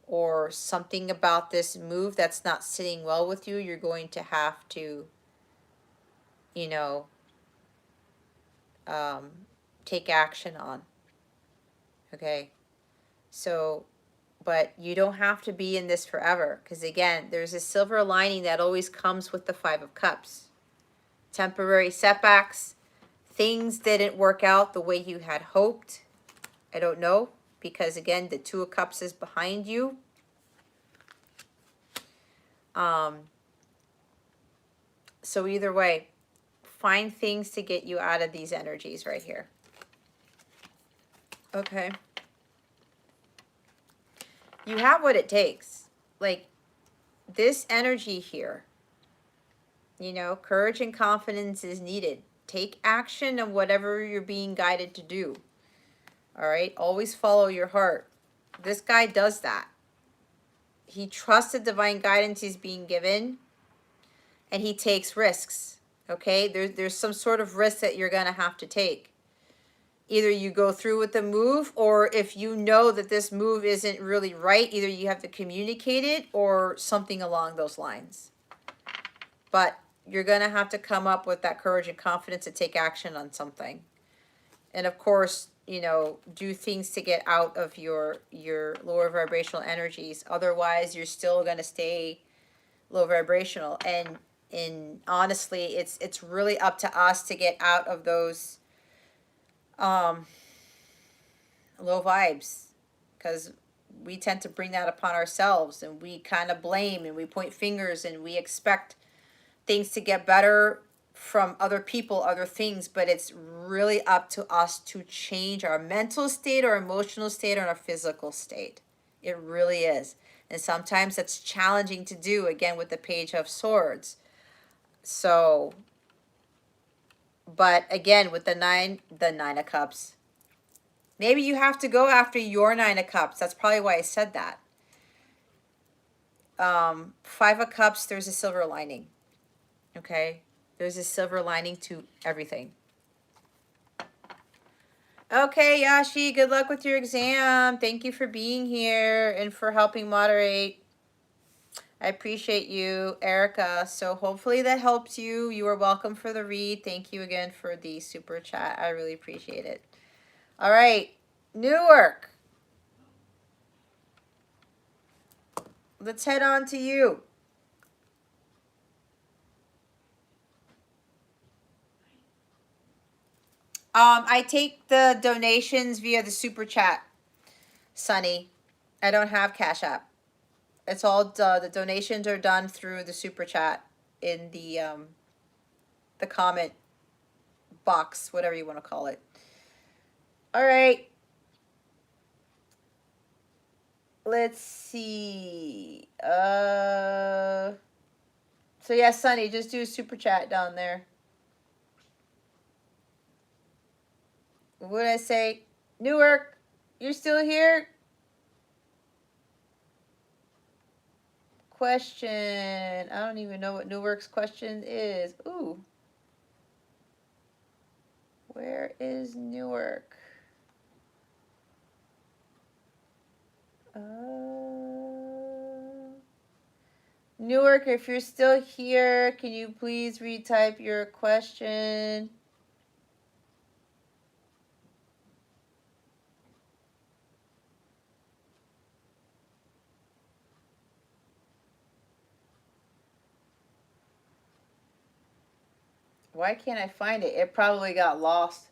or something about this move that's not sitting well with you. You're going to have to, you know, take action on. Okay. So, but you don't have to be in this forever, because again, there's a silver lining that always comes with the Five of Cups. Temporary setbacks, things didn't work out the way you had hoped. I don't know, because again, the Two of Cups is behind you. So either way, find things to get you out of these energies right here. Okay. You have what it takes. Like, this energy here, you know, courage and confidence is needed. Take action on whatever you're being guided to do. All right? Always follow your heart. This guy does that. He trusts the divine guidance he's being given, and he takes risks. Okay? There's some sort of risk that you're going to have to take. Either you go through with the move, or if you know that this move isn't really right, either you have to communicate it or something along those lines. But you're going to have to come up with that courage and confidence to take action on something. And of course, you know, do things to get out of your lower vibrational energies. Otherwise, you're still going to stay low vibrational. And honestly, it's really up to us to get out of those low vibes, because we tend to bring that upon ourselves, and we kind of blame and we point fingers and we expect things to get better from other people, other things, but it's really up to us to change our mental state, our emotional state, or our physical state. It really is. And sometimes that's challenging to do, again, with the Page of Swords. So, but again, with the Nine of Cups, maybe you have to go after your Nine of Cups. That's probably why I said that. Five of Cups, there's a silver lining. Okay? There's a silver lining to everything. Okay, Yashi, good luck with your exam. Thank you for being here and for helping moderate. I appreciate you, Erica. So hopefully that helps you. You are welcome for the read. Thank you again for the super chat. I really appreciate it. All right, Newark. Let's head on to you. I take the donations via the super chat, Sunny. I don't have Cash App. It's all the donations are done through the super chat in the comment box, whatever you want to call it. All right. Let's see. So yeah, Sunny, just do a super chat down there. What did I say? Newark, you're still here? Question. I don't even know what Newark's question is. Ooh. Where is Newark? Newark, if you're still here, can you please retype your question? Why can't I find it? It probably got lost.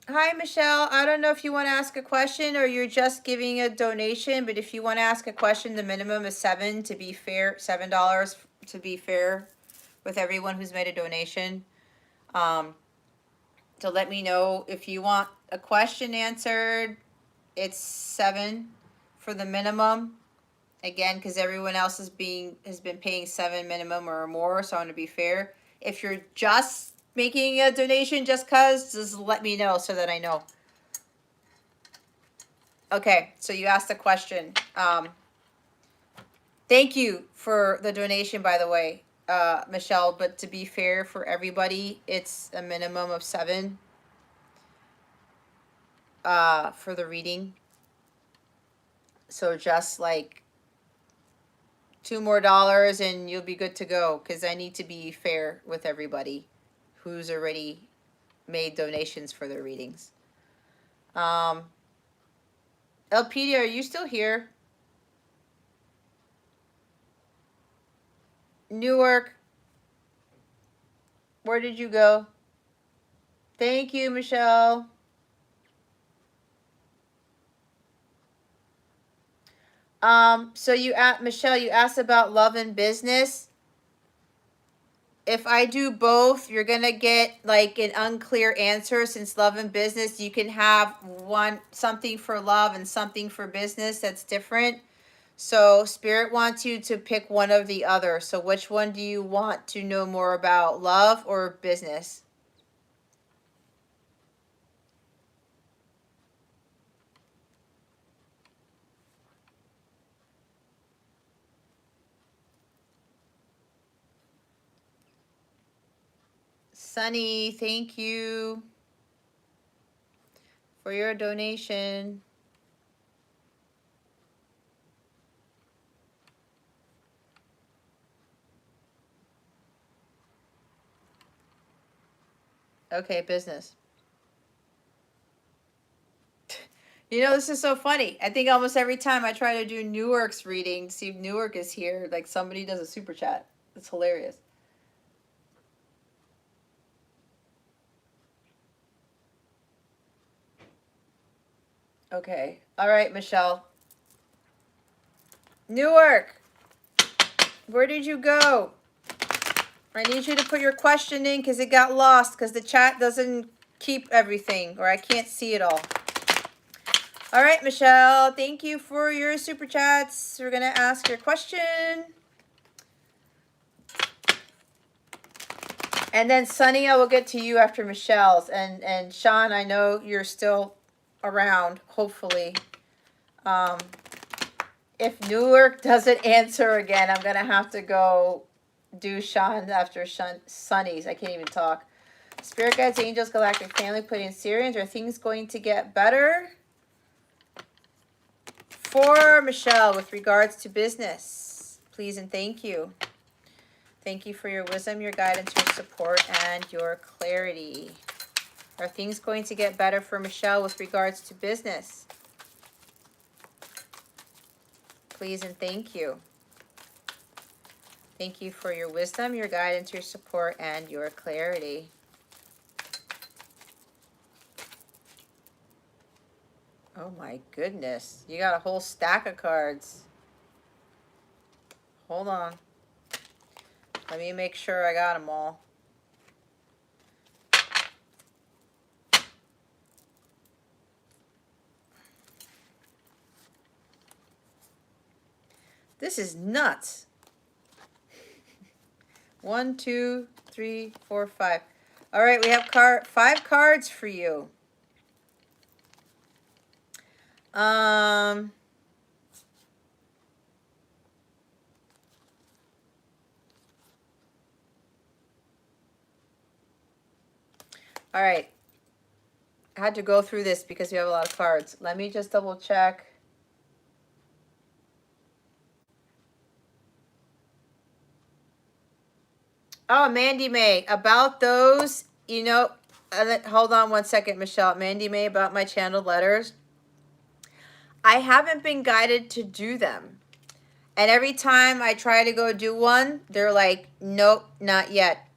Hi, Michelle. I don't know if you want to ask a question or you're just giving a donation, but if you want to ask a question, the minimum is $7 to be fair, $7 to be fair with everyone who's made a donation. So let me know if you want a question answered. It's $7 for the minimum. Again, because everyone else has been paying $7 minimum or more, so I want to be fair. If you're just making a donation just let me know so that I know. Okay, so you asked a question. Thank you for the donation, by the way, Michelle. But to be fair for everybody, it's a minimum of $7 for the reading. So just like $2 more and you'll be good to go, because I need to be fair with everybody who's already made donations for their readings. Elpedia, are you still here? Newark, where did you go? Thank you, Michelle. So Michelle, you asked about love and business. If I do both, you're gonna get like an unclear answer. Since love and business, you can have something for love and something for business that's different. So Spirit wants you to pick one of the other. So which one do you want to know more about, love or business? Sunny, thank you for your donation. Okay, business. You know, this is so funny. I think almost every time I try to do Newark's reading, see if Newark is here, like somebody does a super chat. It's hilarious. Okay. All right, Michelle. Newark, where did you go? I need you to put your question in because it got lost because the chat doesn't keep everything, or I can't see it all. All right, Michelle, thank you for your super chats. We're going to ask your question. And then Sunny, I will get to you after Michelle's. And Sean, I know you're still around, hopefully. If Newark doesn't answer again, I'm going to have to go do Sean after Sunny's. I can't even talk. Spirit guides, angels, galactic family, put in Syrians. Are things going to get better? For Michelle, with regards to business, please and thank you. Thank you for your wisdom, your guidance, your support, and your clarity. Are things going to get better for Michelle with regards to business? Please and thank you. Thank you for your wisdom, your guidance, your support, and your clarity. Oh my goodness. You got a whole stack of cards. Hold on. Let me make sure I got them all. This is nuts. 1, 2, 3, 4, 5. All right, we have 5 cards for you. All right. I had to go through this because we have a lot of cards. Let me just double check. Oh, Mandy May, about those, you know, hold on one second, Michelle. Mandy May, about my channeled letters. I haven't been guided to do them. And every time I try to go do one, they're like, nope, not yet.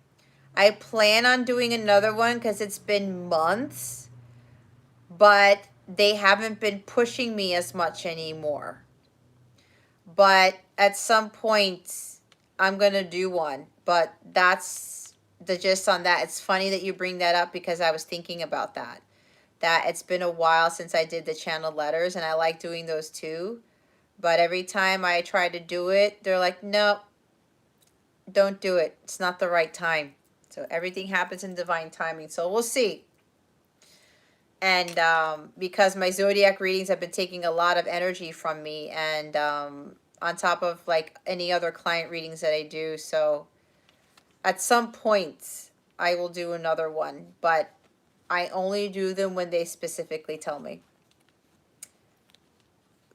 I plan on doing another one because it's been months, but they haven't been pushing me as much anymore. But at some point, I'm going to do one. But that's the gist on that. It's funny that you bring that up because I was thinking about that. That it's been a while since I did the channeled letters, and I like doing those too. But every time I try to do it, they're like, nope, don't do it. It's not the right time. So everything happens in divine timing. So we'll see. And because my zodiac readings have been taking a lot of energy from me, and on top of like any other client readings that I do. So at some point, I will do another one. But I only do them when they specifically tell me.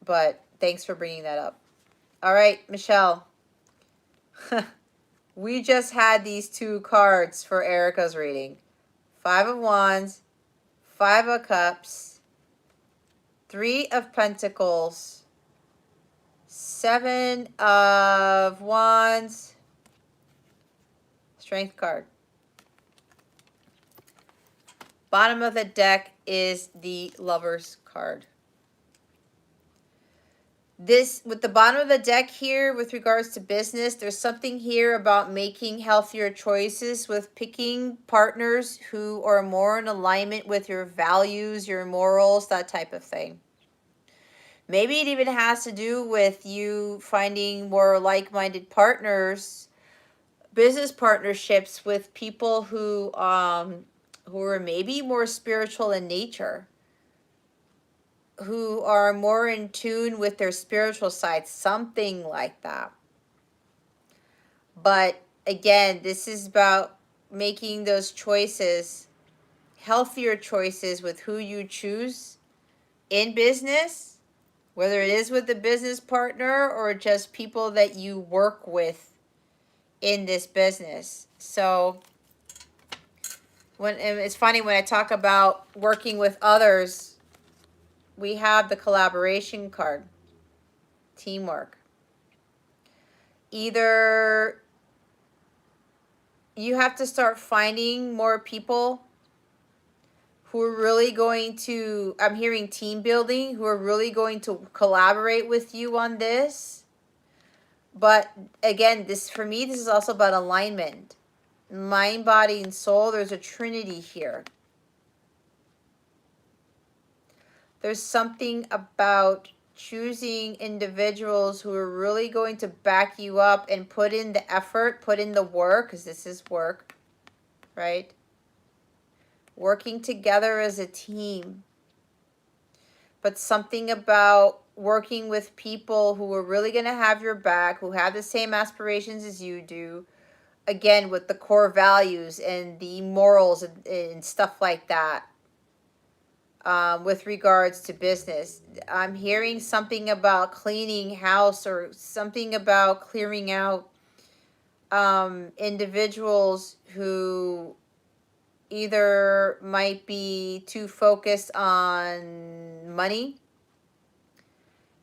But thanks for bringing that up. All right, Michelle. We just had these 2 cards for Erica's reading. 5 of Wands, 5 of Cups, 3 of Pentacles, 7 of Wands, Strength card. Bottom of the deck is the Lovers card. This, with the bottom of the deck here, with regards to business, there's something here about making healthier choices with picking partners who are more in alignment with your values, your morals, that type of thing. Maybe it even has to do with you finding more like-minded partners, business partnerships with people who are maybe more spiritual in nature, who are more in tune with their spiritual side, something like that. But again, this is about making those choices, healthier choices with who you choose in business, whether it is with a business partner or just people that you work with in this business. So and it's funny when I talk about working with others, we have the collaboration card, teamwork. Either you have to start finding more people who are really going to, I'm hearing team building, who are really going to collaborate with you on this. But again, this, for me, this is also about alignment. Mind, body, and soul. There's a trinity here. There's something about choosing individuals who are really going to back you up and put in the effort, put in the work, because this is work, right? Working together as a team. But something about working with people who are really going to have your back, who have the same aspirations as you do, again, with the core values and the morals and stuff like that. With regards to business, I'm hearing something about cleaning house or something about clearing out individuals who either might be too focused on money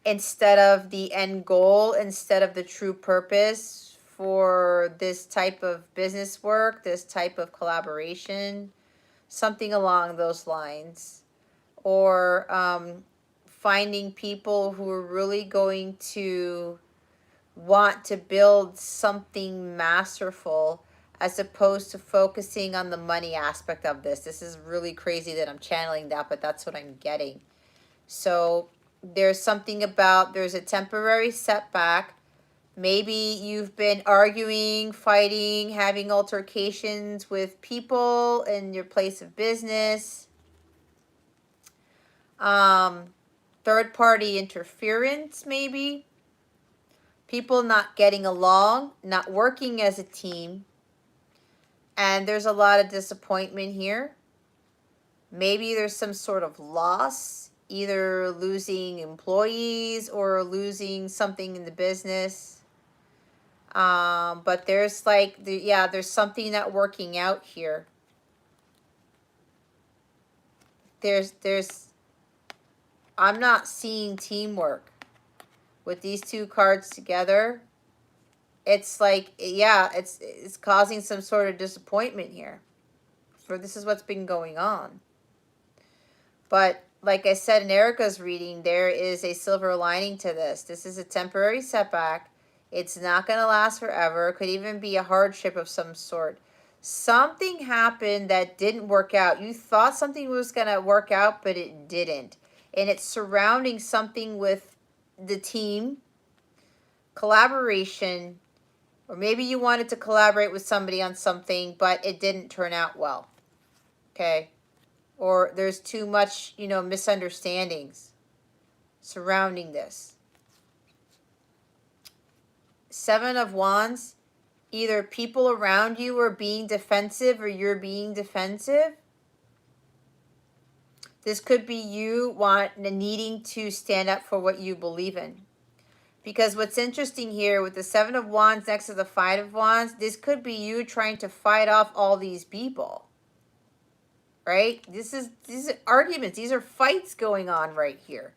instead of the end goal, instead of the true purpose for this type of business work, this type of collaboration, something along those lines. Or finding people who are really going to want to build something masterful as opposed to focusing on the money aspect of this. This is really crazy that I'm channeling that, but that's what I'm getting. So there's something about, there's a temporary setback Maybe you've been arguing, fighting, having altercations with people in your place of business. Third party interference, maybe. People not getting along, not working as a team. And there's a lot of disappointment here. Maybe there's some sort of loss, either losing employees or losing something in the business. But there's like, yeah, there's something not working out here. I'm not seeing teamwork with these two cards together. It's like, yeah, it's causing some sort of disappointment here. For this is what's been going on. But like I said in Erica's reading, there is a silver lining to this. This is a temporary setback. It's not going to last forever. It could even be a hardship of some sort. Something happened that didn't work out. You thought something was going to work out, but it didn't. And it's surrounding something with the team, collaboration, or maybe you wanted to collaborate with somebody on something, but it didn't turn out well. Okay? Or there's too much, misunderstandings surrounding this. Seven of Wands, either people around you are being defensive or you're being defensive. This could be you needing to stand up for what you believe in. Because what's interesting here with the Seven of Wands next to the Five of Wands, this could be you trying to fight off all these people. Right? These are arguments. These are fights going on right here.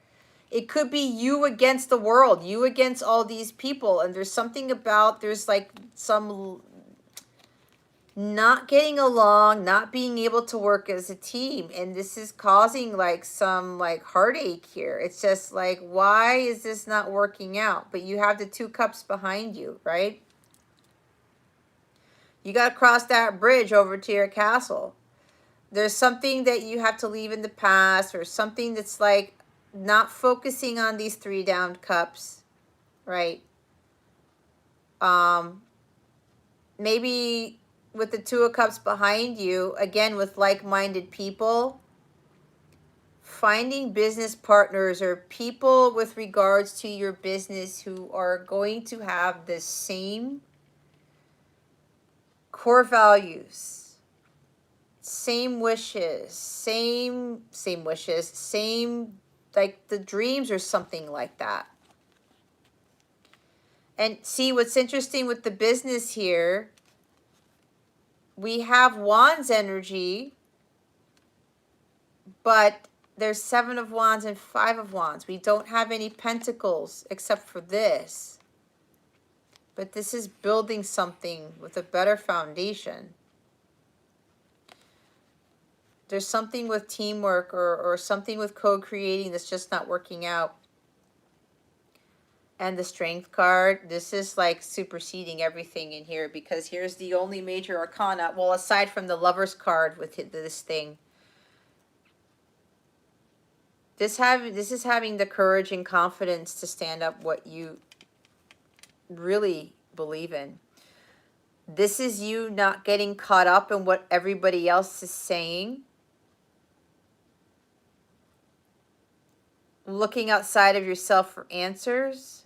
It could be you against the world, you against all these people. And there's something about, there's like some not getting along, not being able to work as a team. And this is causing like some like heartache here. It's just like, why is this not working out? But you have the Two Cups behind you, right? You got to cross that bridge over to your castle. There's something that you have to leave in the past, or something that's like not focusing on these three down cups, right? Maybe with the Two of Cups behind you, again, with like-minded people, finding business partners or people with regards to your business who are going to have the same core values, same wishes, same wishes, same, like the dreams or something like that. And see, what's interesting with the business here, we have Wands energy, but there's Seven of Wands and Five of Wands. We don't have any pentacles except for this. But this is building something with a better foundation. There's something with teamwork or something with co-creating that's just not working out. And the Strength card, this is like superseding everything in here, because here's the only major arcana, well, aside from the Lover's card with this thing. This is having the courage and confidence to stand up what you really believe in. This is you not getting caught up in what everybody else is saying. Looking outside of yourself for answers.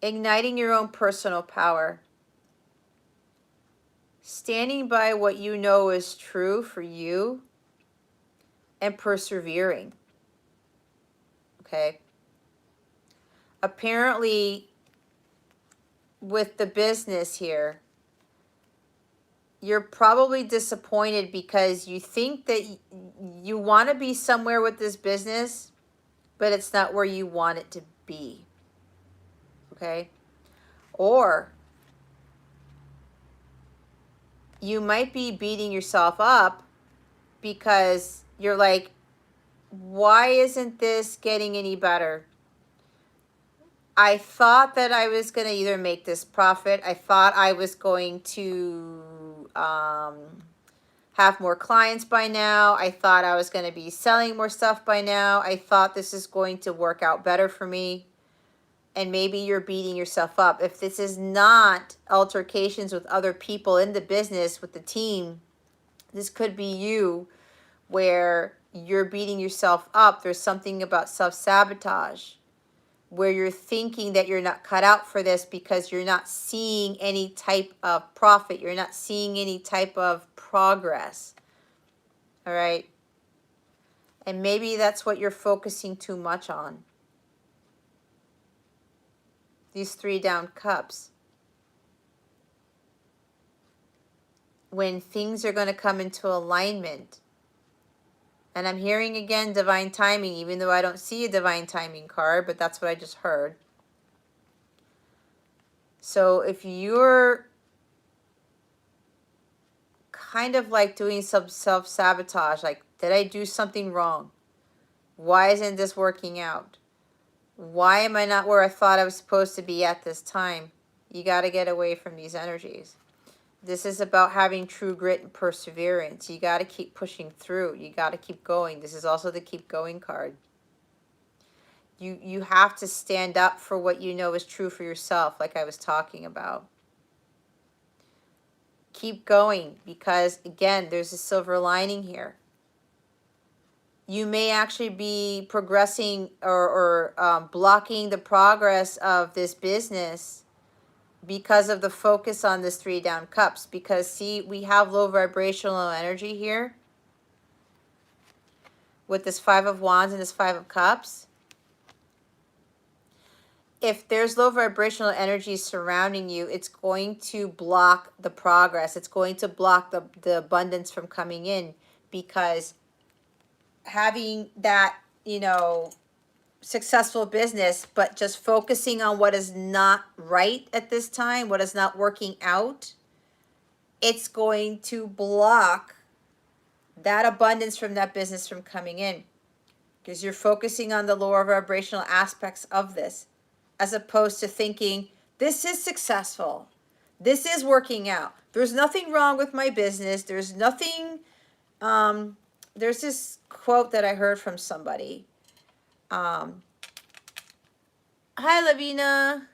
Igniting your own personal power. Standing by what you know is true for you. And persevering. Okay. Apparently, with the business here, you're probably disappointed because you think that you want to be somewhere with this business, but it's not where you want it to be. Okay? Or you might be beating yourself up because you're like, why isn't this getting any better? I thought that I was going to either make this profit. I thought I was going to have more clients by now. I thought I was going to be selling more stuff by now. I thought this is going to work out better for me. And maybe you're beating yourself up. If this is not altercations with other people in the business, with the team, this could be you where you're beating yourself up. There's something about self-sabotage where you're thinking that you're not cut out for this because you're not seeing any type of profit. You're not seeing any type of progress. All right? And maybe that's what you're focusing too much on. These 3 down cups. When things are going to come into alignment. And I'm hearing again divine timing, even though I don't see a divine timing card, but that's what I just heard. So if you're kind of like doing some self-sabotage, like, did I do something wrong? Why isn't this working out? Why am I not where I thought I was supposed to be at this time? You got to get away from these energies. This is about having true grit and perseverance. You got to keep pushing through. You got to keep going. This is also the keep going card. You have to stand up for what you know is true for yourself, like I was talking about. Keep going because, again, there's a silver lining here. You may actually be progressing or blocking the progress of this business because of the focus on this 3 down cups. Because, see, we have low vibrational energy here with this 5 of wands and this 5 of cups. If there's low vibrational energy surrounding you, it's going to block the progress. It's going to block the abundance from coming in, because having that, you know, successful business, but just focusing on what is not right at this time, what is not working out, it's going to block that abundance from that business from coming in, because you're focusing on the lower vibrational aspects of this, as opposed to thinking, this is successful. This is working out. There's nothing wrong with my business. There's nothing, there's this quote that I heard from somebody. Hi, Lavina.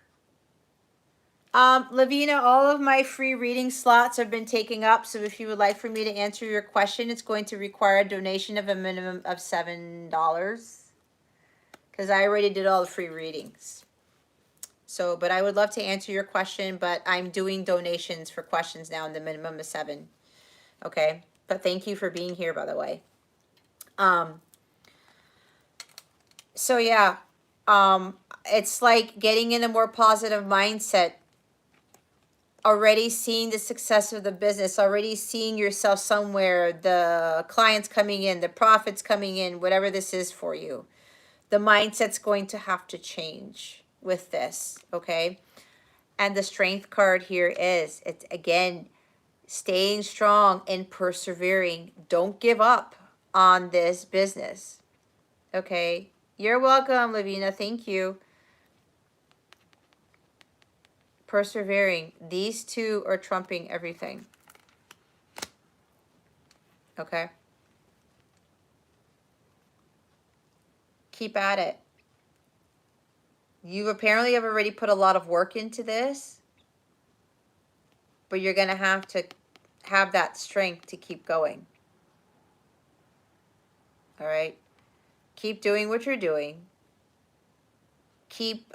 Lavina, all of my free reading slots have been taken up. So if you would like for me to answer your question, it's going to require a donation of a minimum of $7. Because I already did all the free readings. So, but I would love to answer your question, but I'm doing donations for questions now, and the minimum is 7. Okay, but thank you for being here, by the way. So yeah, it's like getting in a more positive mindset, already seeing the success of the business, already seeing yourself somewhere, the clients coming in, the profits coming in, whatever this is for you. The mindset's going to have to change with this, okay? And the strength card here is, it's again, staying strong and persevering. Don't give up on this business, okay? You're welcome, Lavina. Thank you. Persevering. These two are trumping everything, okay? Keep at it. You apparently have already put a lot of work into this, but you're going to have that strength to keep going. All right? Keep doing what you're doing. Keep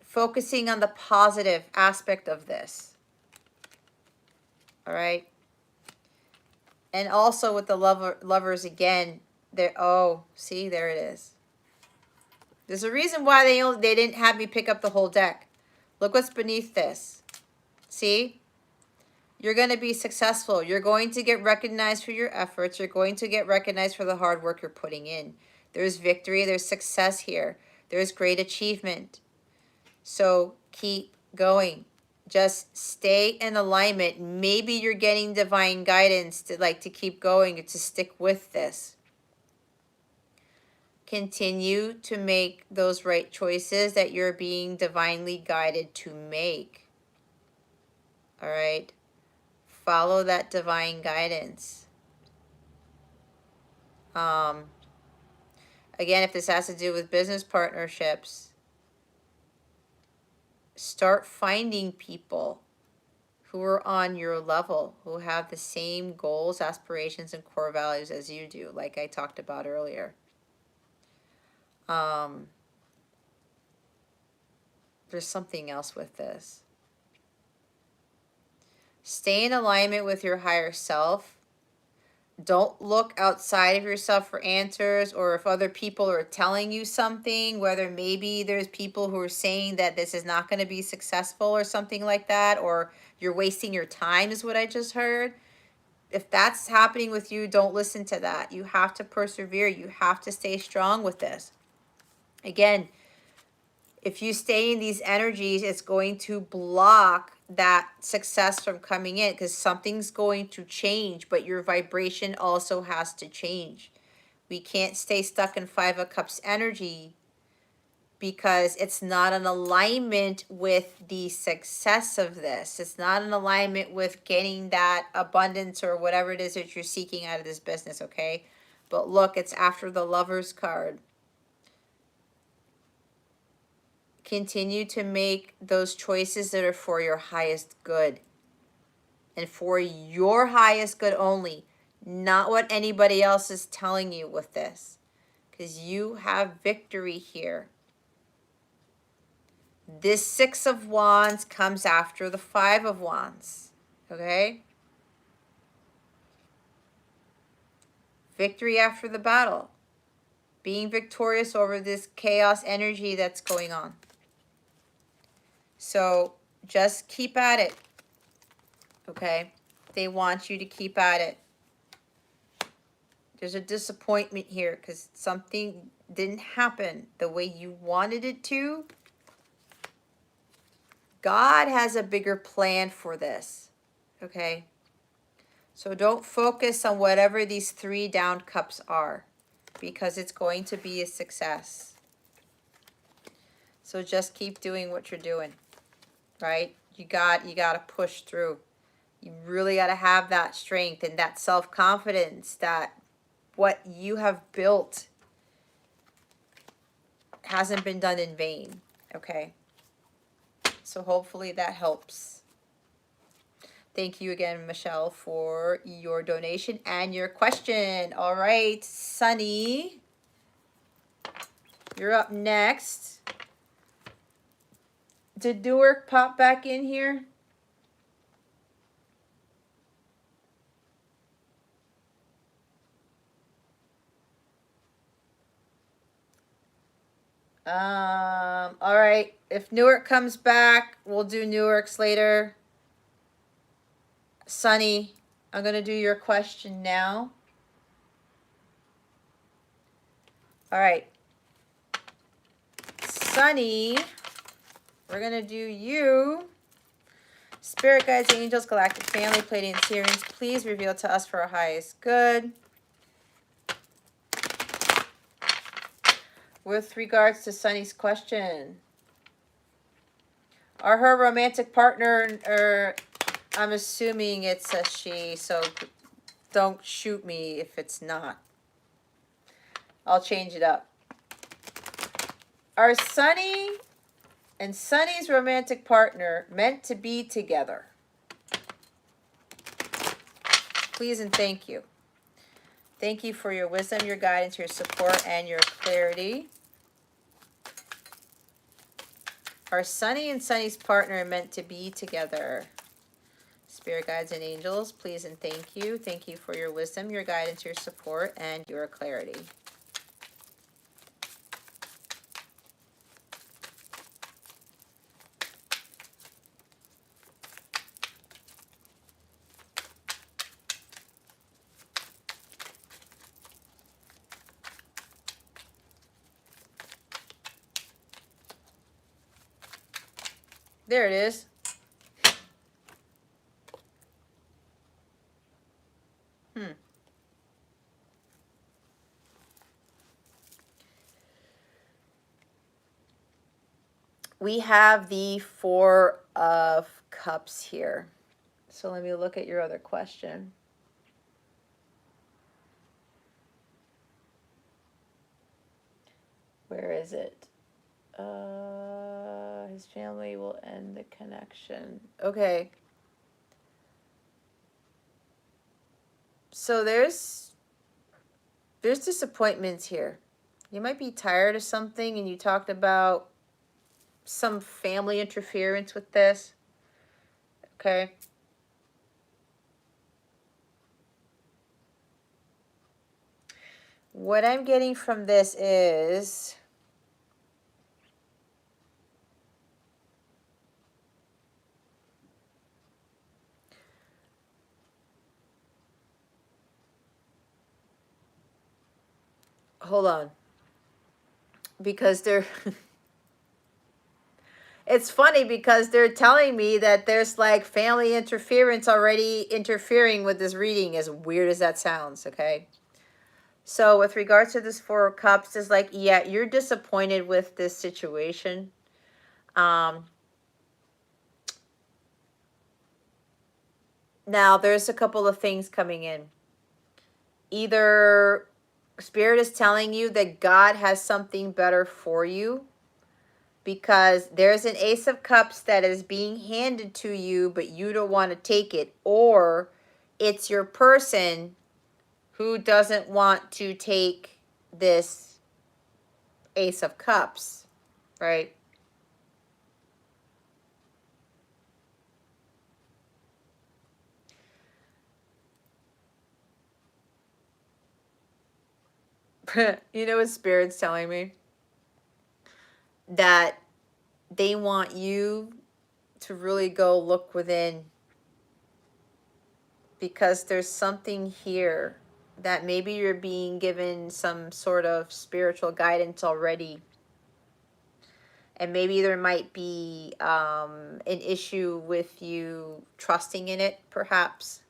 focusing on the positive aspect of this. All right? And also with the lovers again, oh, see, there it is. There's a reason why they didn't have me pick up the whole deck. Look what's beneath this. See? You're going to be successful. You're going to get recognized for your efforts. You're going to get recognized for the hard work you're putting in. There's victory. There's success here. There's great achievement. So keep going. Just stay in alignment. Maybe you're getting divine guidance to keep going, to stick with this. Continue to make those right choices that you're being divinely guided to make. All right? follow that divine guidance. Again, if this has to do with business partnerships, start finding people who are on your level, who have the same goals, aspirations, and core values as you do, like I talked about earlier. There's something else with this. Stay in alignment with your higher self. Don't look outside of yourself for answers, or if other people are telling you something, whether maybe there's people who are saying that this is not going to be successful or something like that, or you're wasting your time is what I just heard. If that's happening with you, don't listen to that. You have to persevere. You have to stay strong with this. Again, if you stay in these energies, it's going to block that success from coming in, because something's going to change, but your vibration also has to change. We can't stay stuck in Five of Cups energy because it's not in alignment with the success of this. It's not in alignment with getting that abundance or whatever it is that you're seeking out of this business, okay? But look, it's after the Lover's card. Continue to make those choices that are for your highest good and for your highest good only, not what anybody else is telling you with this, because you have victory here. This Six of Wands comes after the Five of Wands, okay? Victory after the battle. Being victorious over this chaos energy that's going on. So just keep at it, okay? They want you to keep at it. There's a disappointment here because something didn't happen the way you wanted it to. God has a bigger plan for this, okay? So don't focus on whatever these three down cups are, because it's going to be a success. So just keep doing what you're doing, right? You got to push through. You really got to have that strength and that self-confidence that what you have built hasn't been done in vain, okay? So hopefully that helps. Thank you again, Michelle, for your donation and your question. All right, Sunny, you're up next. Did Newark pop back in here? All right. If Newark comes back, we'll do Newark's later. Sunny, I'm going to do your question now. All right. Sunny, we're going to do you. Spirit guides, angels, galactic family, Pleiadian series, please reveal to us for our highest good. With regards to Sunny's question, are her romantic partner, or I'm assuming it's a she, so don't shoot me if it's not. I'll change it up. Are Sunny and Sunny's romantic partner meant to be together? Please and thank you. Thank you for your wisdom, your guidance, your support, and your clarity. Are Sunny and Sunny's partner meant to be together? Spirit guides and angels, please and thank you. Thank you for your wisdom, your guidance, your support, and your clarity. There it is. We have the Four of Cups here. So let me look at your other question. Where is it? His family will end the connection. Okay. So there's disappointments here. You might be tired of something, and you talked about some family interference with this. Okay. What I'm getting from this is hold on. Because they're it's funny because they're telling me that there's like family interference already interfering with this reading, as weird as that sounds, okay? So with regards to this Four of Cups, it's like, yeah, you're disappointed with this situation. Now there's a couple of things coming in. Either Spirit is telling you that God has something better for you, because there's an Ace of Cups that is being handed to you, but you don't want to take it. Or it's your person who doesn't want to take this Ace of Cups, right? You know what Spirit's telling me? That they want you to really go look within, because there's something here that maybe you're being given some sort of spiritual guidance already, and maybe there might be an issue with you trusting in it, perhaps.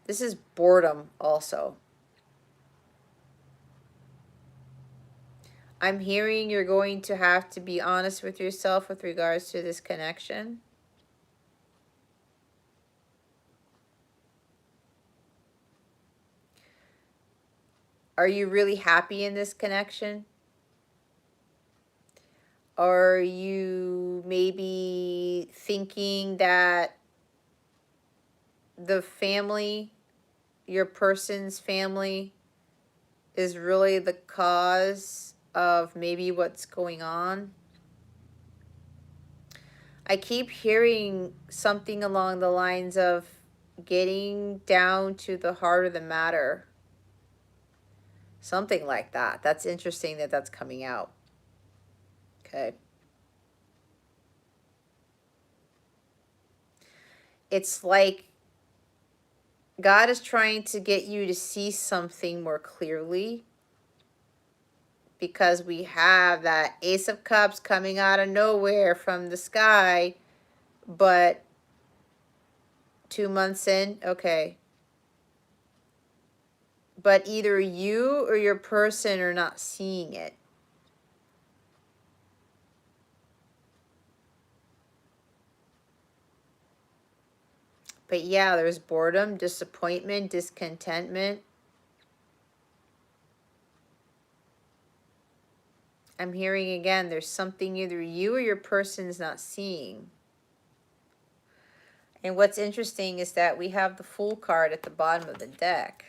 This is boredom also. I'm hearing you're going to have to be honest with yourself with regards to this connection. Are you really happy in this connection? Are you maybe thinking that the family, your person's family, is really the cause of maybe what's going on? I keep hearing something along the lines of getting down to the heart of the matter. Something like that. That's interesting that that's coming out. Okay. It's like God is trying to get you to see something more clearly, because we have that Ace of Cups coming out of nowhere from the sky, but 2 months in, okay. But either you or your person are not seeing it. But yeah, there's boredom, disappointment, discontentment. I'm hearing again, there's something either you or your person's not seeing. And what's interesting is that we have the Fool card at the bottom of the deck.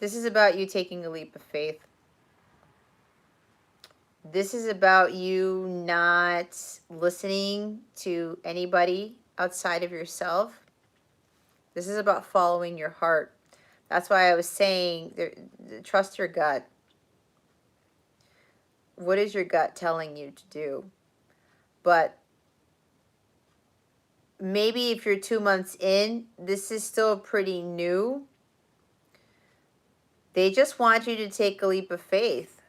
This is about you taking a leap of faith. This is about you not listening to anybody outside of yourself. This is about following your heart. That's why I was saying, trust your gut. What is your gut telling you to do? But maybe if you're 2 months in, this is still pretty new. They just want you to take a leap of faith.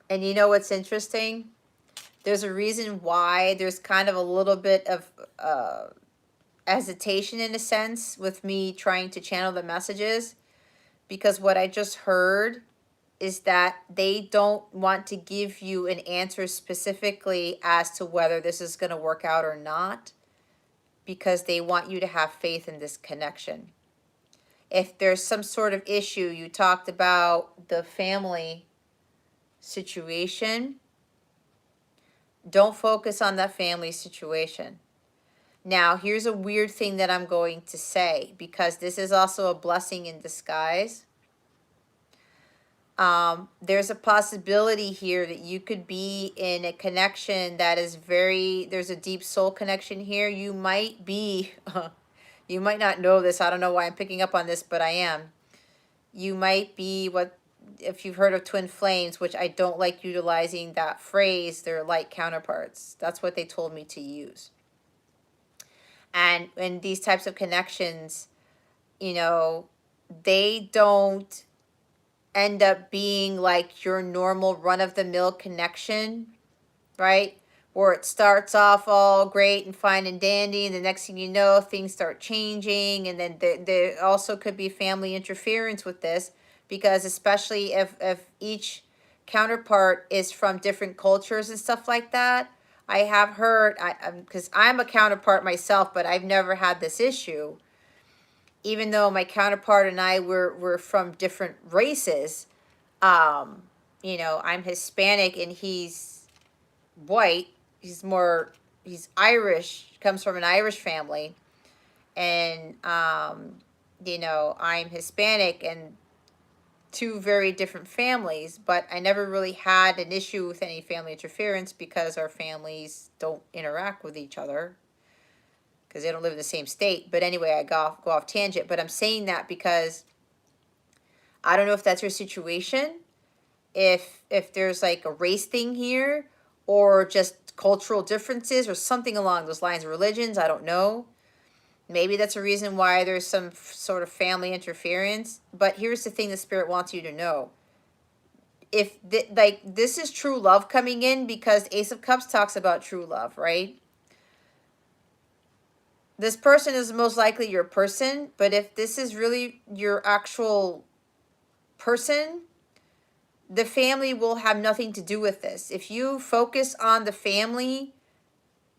And you know what's interesting? There's a reason why there's kind of a little bit of hesitation in a sense with me trying to channel the messages, because what I just heard is that they don't want to give you an answer specifically as to whether this is going to work out or not, because they want you to have faith in this connection. If there's some sort of issue, you talked about the family situation, don't focus on that family situation. Now, here's a weird thing that I'm going to say, because this is also a blessing in disguise. There's a possibility here that you could be in a connection that is there's a deep soul connection here. You might be, you might not know this. I don't know why I'm picking up on this, but I am. You might be if you've heard of twin flames, which I don't like utilizing that phrase, they're like counterparts. That's what they told me to use. And in these types of connections, they don't end up being like your normal run-of-the-mill connection, right? Where it starts off all great and fine and dandy, and the next thing you know, things start changing. And then there also could be family interference with this, because especially if each counterpart is from different cultures and stuff like that. I have heard, because I'm a counterpart myself, but I've never had this issue. Even though my counterpart and I were from different races, I'm Hispanic and he's white. He's Irish, comes from an Irish family. And, I'm Hispanic and two very different families, but I never really had an issue with any family interference because our families don't interact with each other because they don't live in the same state. But anyway, I go off tangent. But I'm saying that because I don't know if that's your situation, if there's like a race thing here, or just cultural differences or something along those lines, religions, I don't know. Maybe that's a reason why there's some sort of family interference. But here's the thing the Spirit wants you to know. If this is true love coming in, because Ace of Cups talks about true love, right? This person is most likely your person, but if this is really your actual person, the family will have nothing to do with this. If you focus on the family,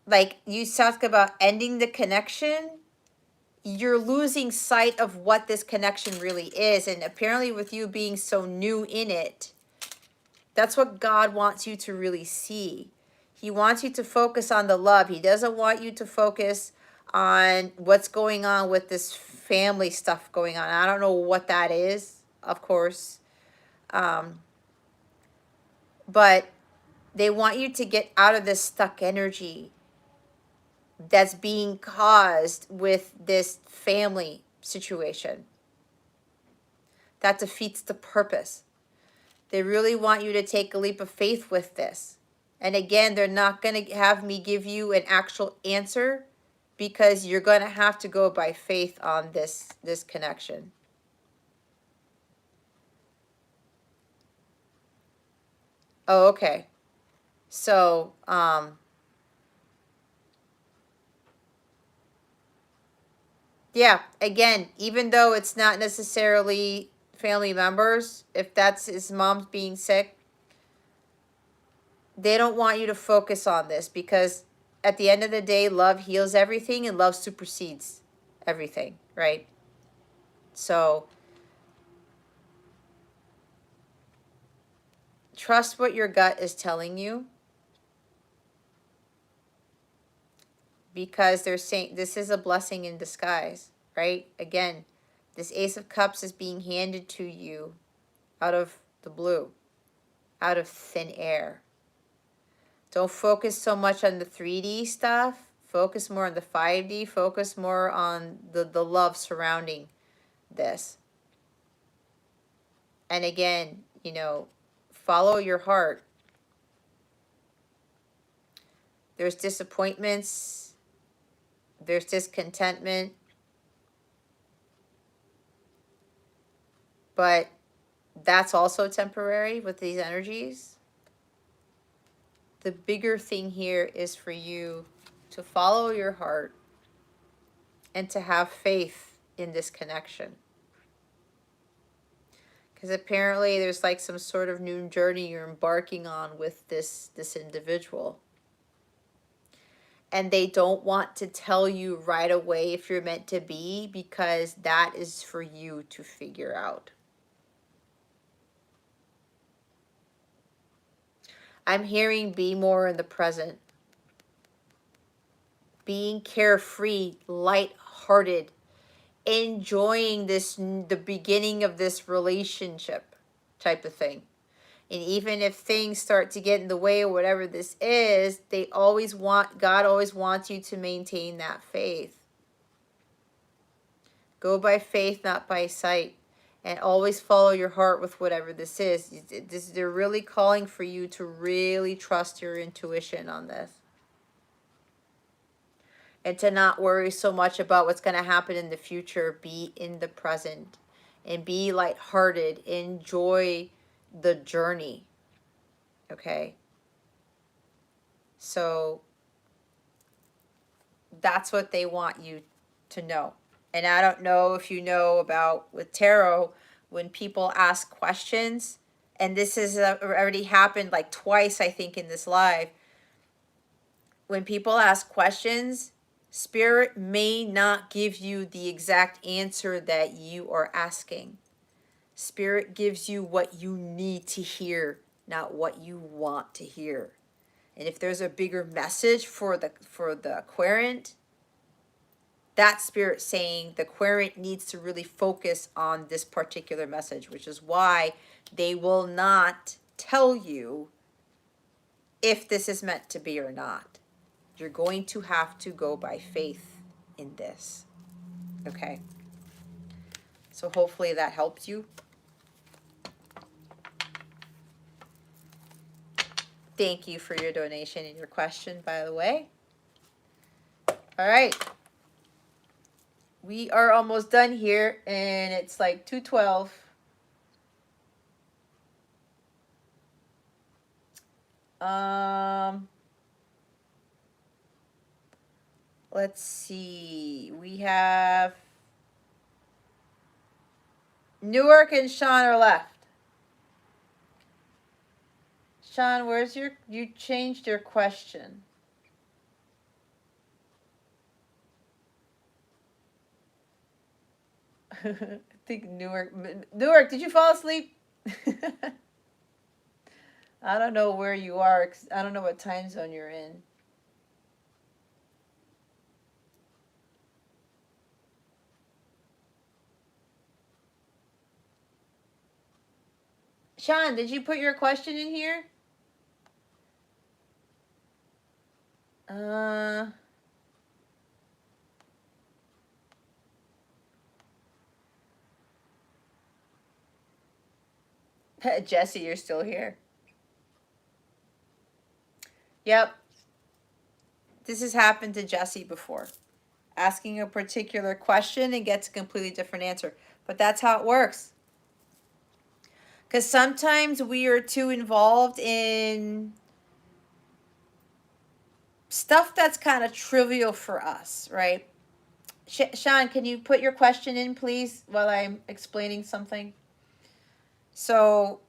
like you talk about ending the connection, you're losing sight of what this connection really is. And apparently with you being so new in it, that's what God wants you to really see. He wants you to focus on the love. He doesn't want you to focus on what's going on with this family stuff going on. I don't know what that is, of course. But they want you to get out of this stuck energy that's being caused with this family situation. That defeats the purpose. They really want you to take a leap of faith with this. And again, they're not going to have me give you an actual answer, because you're going to have to go by faith on this connection. Oh, okay. So, yeah, again, even though it's not necessarily family members, if that's his mom's being sick, they don't want you to focus on this, because at the end of the day, love heals everything and love supersedes everything, right? So trust what your gut is telling you, because they're saying this is a blessing in disguise, right? Again, this Ace of Cups is being handed to you out of the blue, out of thin air. Don't focus so much on the 3D stuff. Focus more on the 5D. Focus more on the love surrounding this. And again, follow your heart. There's disappointments. There's discontentment. But that's also temporary with these energies. The bigger thing here is for you to follow your heart and to have faith in this connection. Because apparently there's like some sort of new journey you're embarking on with this individual. And they don't want to tell you right away if you're meant to be, because that is for you to figure out. I'm hearing be more in the present. Being carefree, light-hearted, enjoying the beginning of this relationship type of thing. And even if things start to get in the way or whatever this is, God always wants you to maintain that faith. Go by faith, not by sight. And always follow your heart with whatever this is. They're really calling for you to really trust your intuition on this. And to not worry so much about what's going to happen in the future. Be in the present. And be lighthearted. Enjoy the journey. Okay? So that's what they want you to know. And I don't know if you know about with tarot, when people ask questions, and this has already happened like twice, I think, in this live. When people ask questions, Spirit may not give you the exact answer that you are asking. Spirit gives you what you need to hear, not what you want to hear. And if there's a bigger message for the querent, that Spirit saying the querent needs to really focus on this particular message, which is why they will not tell you if this is meant to be or not. You're going to have to go by faith in this. Okay? So hopefully that helps you. Thank you for your donation and your question, by the way. All right. We are almost done here, and it's like 2:12. Let's see. We have Newark and Sean are left. Sean, where's you changed your question. I think Newark, did you fall asleep? I don't know where you are. I don't know what time zone you're in. Sean, did you put your question in here? Jesse, you're still here. Yep. This has happened to Jesse before. Asking a particular question and gets a completely different answer. But that's how it works. Because sometimes we are too involved in stuff that's kind of trivial for us, right? Sean, can you put your question in, please, while I'm explaining something? So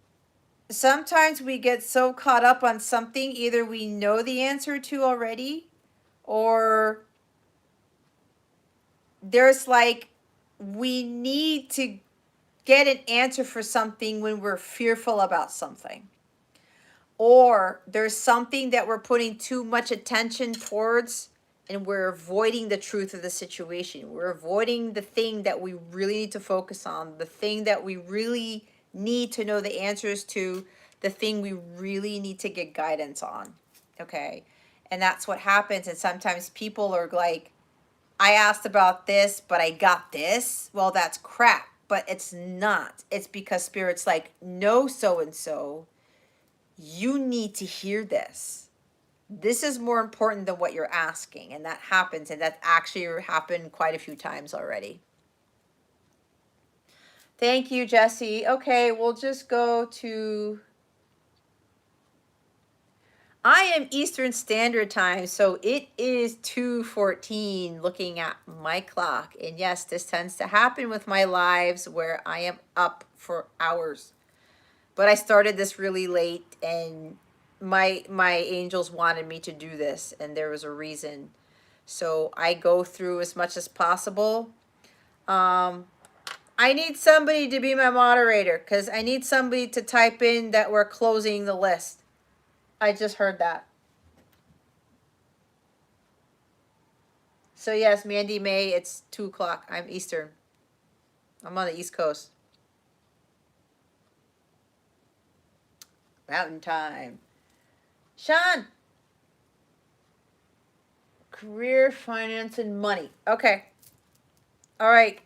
sometimes we get so caught up on something, either we know the answer to already, or there's like, we need to get an answer for something when we're fearful about something. Or there's something that we're putting too much attention towards and we're avoiding the truth of the situation. We're avoiding the thing that we really need to focus on, the thing that we really need to know the answers to, the thing we really need to get guidance on. Okay? And that's what happens. And sometimes people are like, I asked about this, but I got this. Well, that's crap. But it's not. It's because Spirit's like, no, so-and-so, you need to hear this. This is more important than what you're asking. And that happens. And that's actually happened quite a few times already. Thank you, Jesse. Okay, we'll just go to... I am Eastern Standard Time, so it is 2:14 looking at my clock. And yes, this tends to happen with my lives where I am up for hours. But I started this really late and my angels wanted me to do this and there was a reason. So I go through as much as possible. I need somebody to be my moderator because I need somebody to type in that we're closing the list. I just heard that. So yes, Mandy May, it's 2 o'clock. I'm Eastern. I'm on the East Coast. Mountain time. Sean. Career, finance, and money. Okay. All right.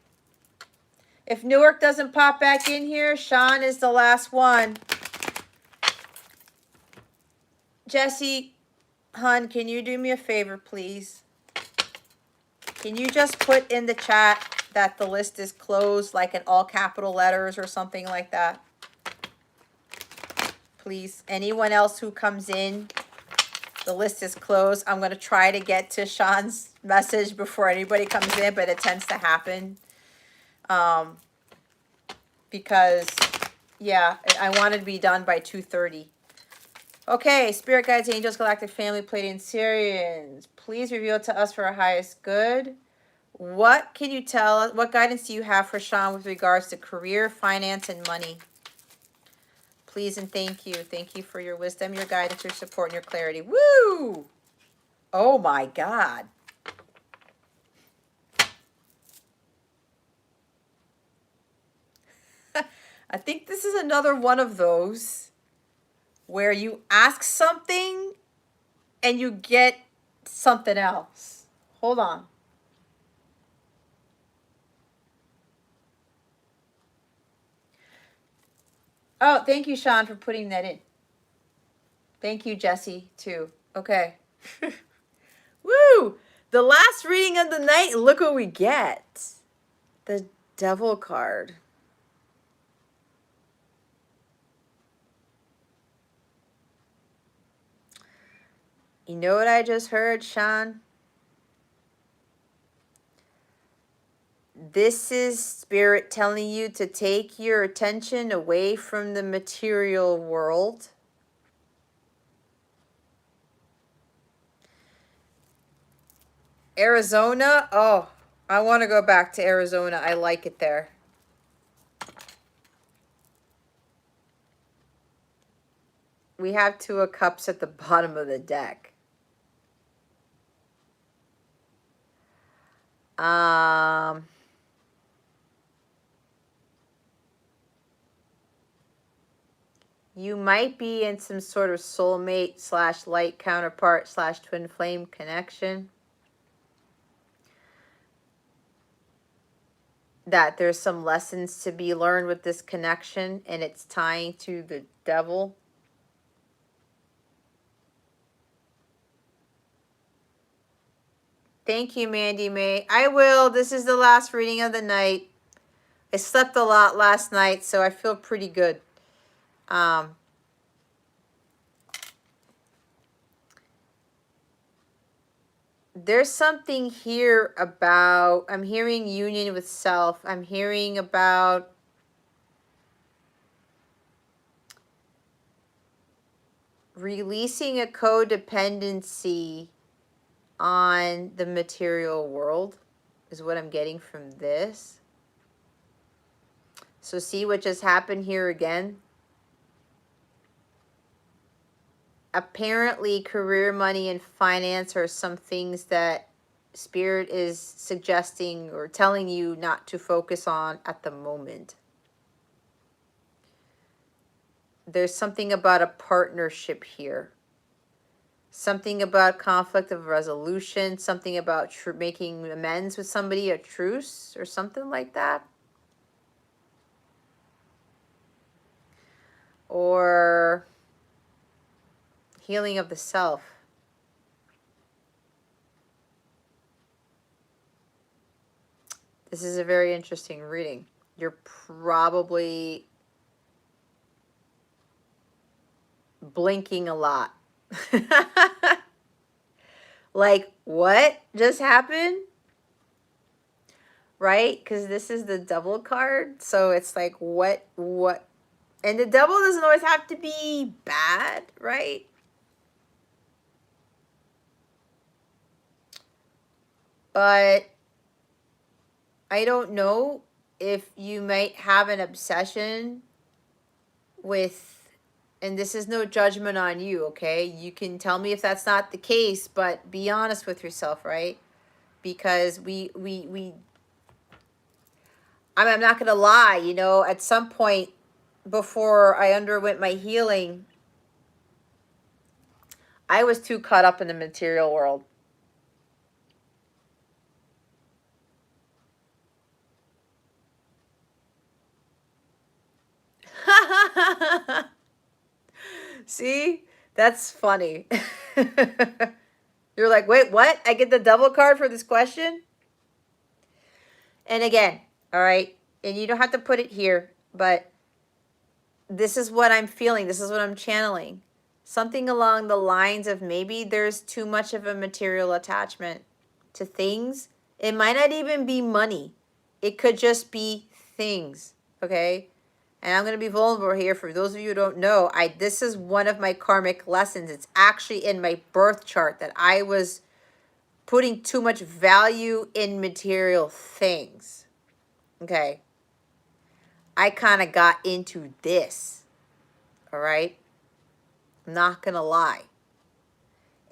If Newark doesn't pop back in here, Sean is the last one. Jesse, hon, can you do me a favor, please? Can you just put in the chat that the list is closed, like in all capital letters or something like that? Please. Anyone else who comes in, the list is closed. I'm going to try to get to Sean's message before anybody comes in, but it tends to happen. Because, yeah, I wanted to be done by 2:30. Okay, Spirit Guides, Angels, Galactic Family, Pleiadian Syrians, please reveal to us for our highest good. What can you tell us? What guidance do you have for Sean with regards to career, finance, and money? Please and thank you. Thank you for your wisdom, your guidance, your support, and your clarity. Woo! Oh my God. I think this is another one of those where you ask something and you get something else. Hold on. Oh, thank you, Sean, for putting that in. Thank you, Jesse, too. Okay. Woo! The last reading of the night, look what we get. The Devil card. You know what I just heard, Sean? This is Spirit telling you to take your attention away from the material world. Arizona? Oh, I want to go back to Arizona. I like it there. We have 2 of Cups at the bottom of the deck. You might be in some sort of soulmate / light counterpart / twin flame connection. That there's some lessons to be learned with this connection, and it's tying to the Devil. Thank you, Mandy May. I will. This is the last reading of the night. I slept a lot last night, so I feel pretty good. There's something here about, I'm hearing union with self. I'm hearing about releasing a codependency on the material world is what I'm getting from this. So see what just happened here again? Apparently career, money, and finance are some things that Spirit is suggesting or telling you not to focus on at the moment. There's something about a partnership here. Something about conflict of resolution, something about making amends with somebody, a truce or something like that. Or healing of the self. This is a very interesting reading. You're probably blinking a lot. Like, what just happened? Right? Because this is the double card. So it's like, what? And the double doesn't always have to be bad, right? But I don't know if you might have an obsession with, and this is no judgment on you, okay? You can tell me if that's not the case, but be honest with yourself, right? Because I mean, I'm not going to lie, you know, at some point before I underwent my healing, I was too caught up in the material world. See? That's funny. You're like, wait, what? I get the double card for this question? And again, all right, and you don't have to put it here, but this is what I'm feeling. This is what I'm channeling. Something along the lines of maybe there's too much of a material attachment to things. It might not even be money. It could just be things, okay? And I'm going to be vulnerable here. For those of you who don't know, this is one of my karmic lessons. It's actually in my birth chart that I was putting too much value in material things. Okay. I kind of got into this. All right. I'm not going to lie.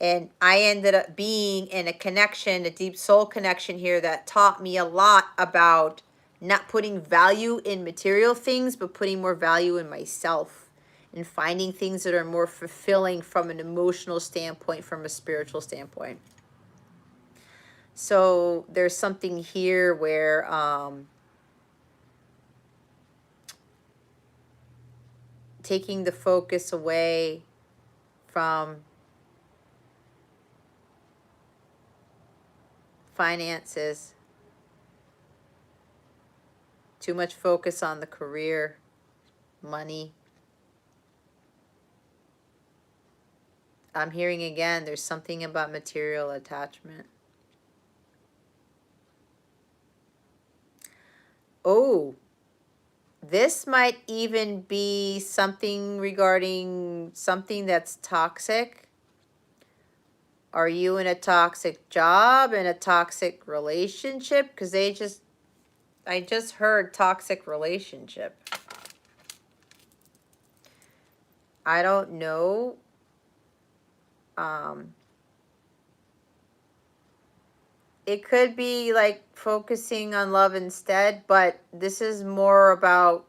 And I ended up being in a connection, a deep soul connection here that taught me a lot about not putting value in material things, but putting more value in myself and finding things that are more fulfilling from an emotional standpoint, from a spiritual standpoint. So there's something here where taking the focus away from finances, too much focus on the career, money. I'm hearing again, there's something about material attachment. Oh, this might even be something regarding something that's toxic. Are you in a toxic job, in a toxic relationship? Because I just heard toxic relationship. I don't know. It could be like focusing on love instead, but this is more about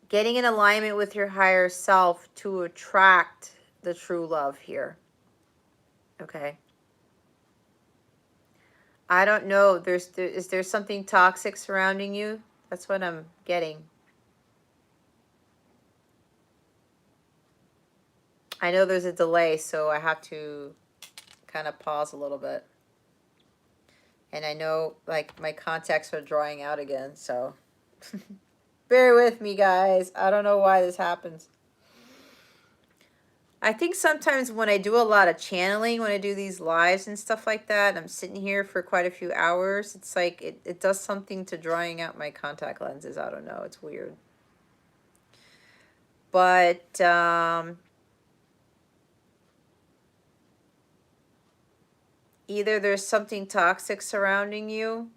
getting in alignment with your higher self to attract the true love here. Okay. I don't know. Is there something toxic surrounding you? That's what I'm getting. I know there's a delay, so I have to kind of pause a little bit. And I know, like, my contacts are drying out again, so bear with me, guys. I don't know why this happens. I think sometimes when I do a lot of channeling, when I do these lives and stuff like that, I'm sitting here for quite a few hours. It's like it does something to drying out my contact lenses. I don't know. It's weird. But either there's something toxic surrounding you.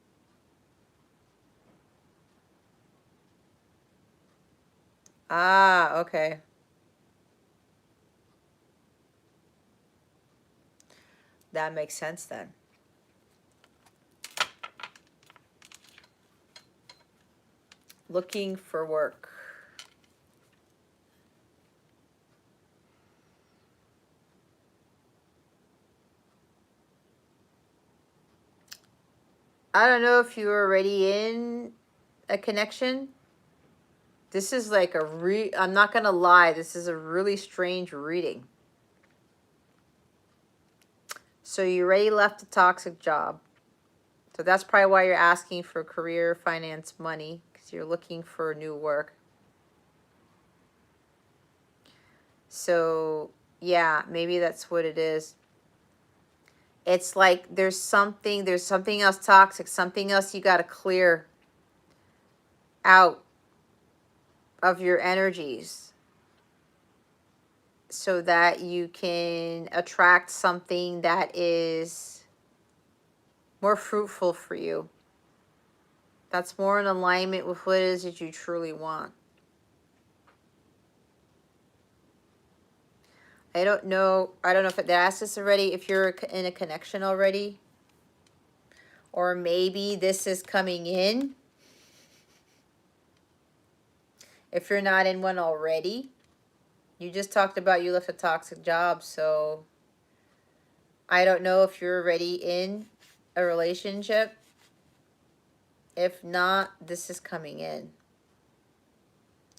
Ah, okay. That makes sense then. Looking for work. I don't know if you're already in a connection. This is like I'm not going to lie, this is a really strange reading. So you already left a toxic job. So that's probably why you're asking for career, finance, money, because you're looking for new work. So, yeah, maybe that's what it is. It's like there's something else toxic, something else you got to clear out of your energies so that you can attract something that is more fruitful for you. That's more in alignment with what it is that you truly want. I don't know if they asked this already, if you're in a connection already. Or maybe this is coming in. If you're not in one already. You just talked about you left a toxic job, so I don't know if you're already in a relationship. If not, this is coming in.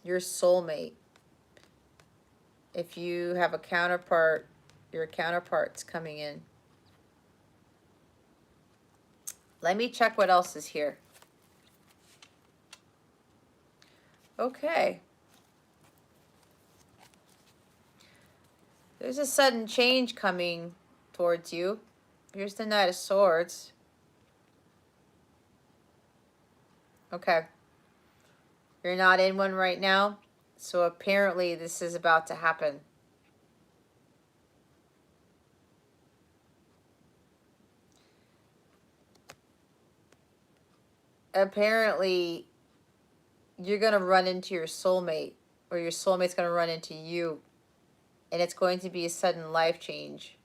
Your soulmate. If you have a counterpart, your counterpart's coming in. Let me check what else is here. Okay. There's a sudden change coming towards you. Here's the Knight of Swords. Okay. You're not in one right now, so apparently this is about to happen. Apparently, you're going to run into your soulmate, or your soulmate's going to run into you, and it's going to be a sudden life change.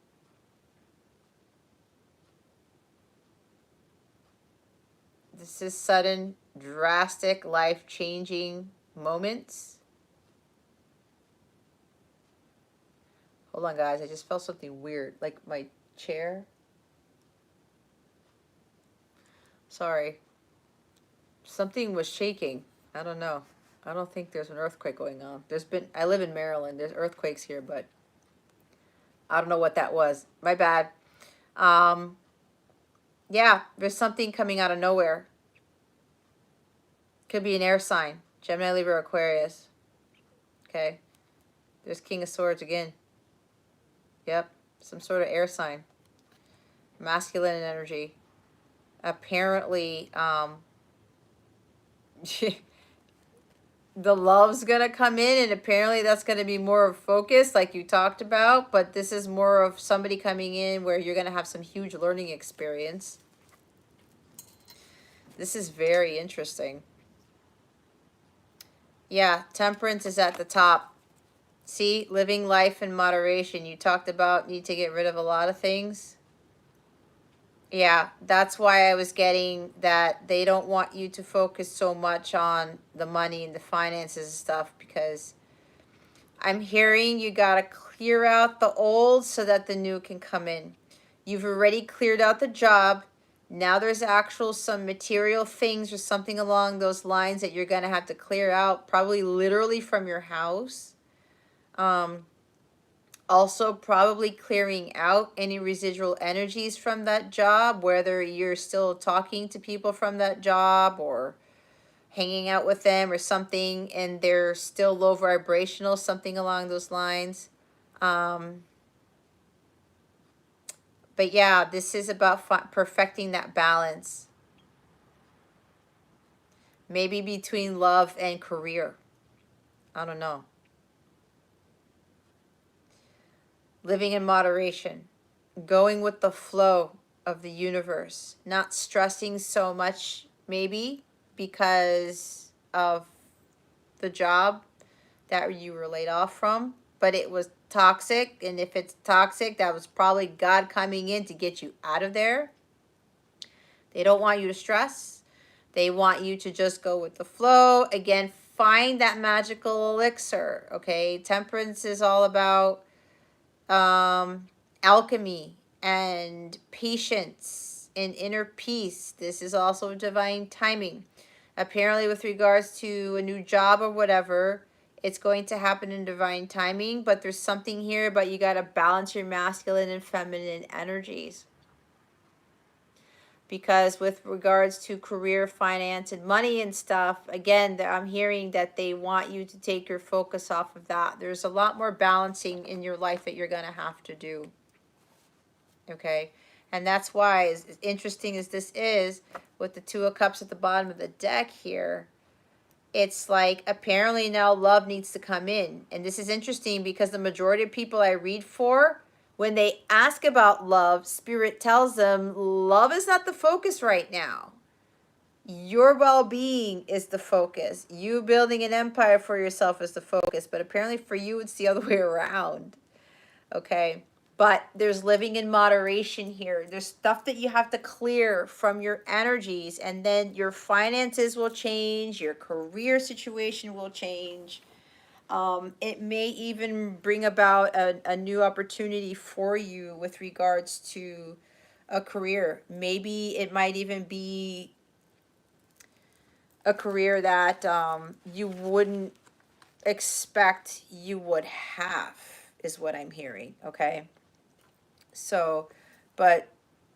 This is sudden, drastic, life-changing moments. Hold on, guys. I just felt something weird, like my chair. Sorry. Something was shaking. I don't know. I don't think there's an earthquake going on. I live in Maryland. There's earthquakes here, but I don't know what that was. My bad. Yeah, there's something coming out of nowhere. Could be an air sign. Gemini, Libra, Aquarius. Okay. There's King of Swords again. Yep. Some sort of air sign. Masculine energy. Apparently, the love's going to come in, and apparently that's going to be more of focus like you talked about, but this is more of somebody coming in where you're going to have some huge learning experience. This is very interesting. Yeah, Temperance is at the top. See, living life in moderation. You talked about need to get rid of a lot of things. Yeah, that's why I was getting that they don't want you to focus so much on the money and the finances and stuff, because I'm hearing you got to clear out the old so that the new can come in. You've already cleared out the job. Now there's actual some material things or something along those lines that you're going to have to clear out, probably literally from your house. Also, probably clearing out any residual energies from that job, whether you're still talking to people from that job or hanging out with them or something, and they're still low vibrational, something along those lines. But yeah, this is about perfecting that balance. Maybe between love and career. I don't know. Living in moderation. Going with the flow of the universe. Not stressing so much, maybe, because of the job that you were laid off from. But it was toxic, and if it's toxic, that was probably God coming in to get you out of there. They don't want you to stress. They want you to just go with the flow. Again, find that magical elixir, okay? Temperance is all about alchemy and patience and inner peace. This is also divine timing. Apparently, with regards to a new job or whatever, it's going to happen in divine timing, but there's something here about you got to balance your masculine and feminine energies. because with regards to career, finance, and money and stuff, again, I'm hearing that they want you to take your focus off of that. There's a lot more balancing in your life that you're going to have to do. Okay? And that's why, as interesting as this is, with the Two of Cups at the bottom of the deck here, it's like apparently now love needs to come in. And this is interesting because the majority of people I read for, when they ask about love, Spirit tells them love is not the focus right now. Your well-being is the focus. You building an empire for yourself is the focus. But apparently for you, it's the other way around. Okay? But there's living in moderation here. There's stuff that you have to clear from your energies, and then your finances will change, your career situation will change. It may even bring about a new opportunity for you with regards to a career. Maybe it might even be a career that you wouldn't expect you would have, is what I'm hearing, okay? So, but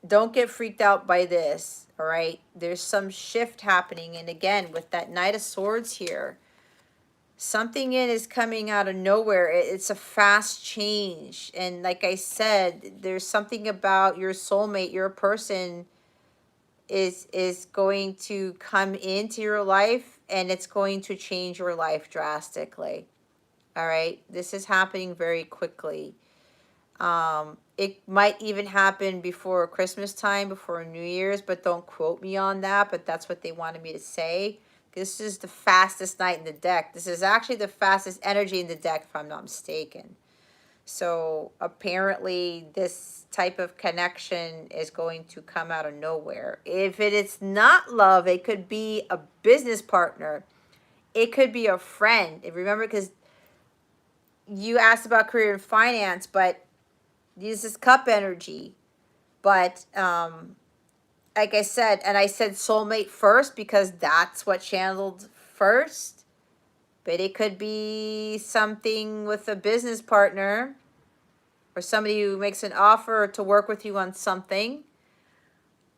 don't get freaked out by this, all right? There's some shift happening. And again, with that Knight of Swords here, something in is coming out of nowhere. It's a fast change. And like I said, there's something about your soulmate, your person is going to come into your life, and it's going to change your life drastically. All right? This is happening very quickly. It might even happen before Christmas time, before New Year's, but don't quote me on that. But that's what they wanted me to say. This is the fastest Knight in the deck. This is actually the fastest energy in the deck, if I'm not mistaken. So apparently this type of connection is going to come out of nowhere. If it is not love, it could be a business partner. It could be a friend. And remember, because you asked about career and finance, but this is cup energy. But like I said, and I said soulmate first because that's what channeled first. But it could be something with a business partner or somebody who makes an offer to work with you on something.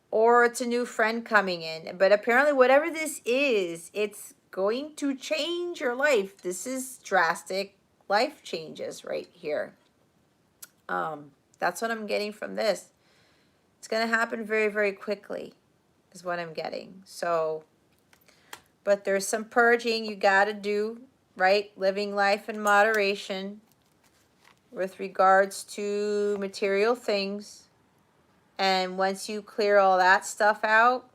Or it's a new friend coming in. But apparently whatever this is, it's going to change your life. This is drastic life changes right here. That's what I'm getting from this. It's going to happen very, very quickly is what I'm getting. So, but there's some purging you got to do, right? Living life in moderation with regards to material things. And once you clear all that stuff out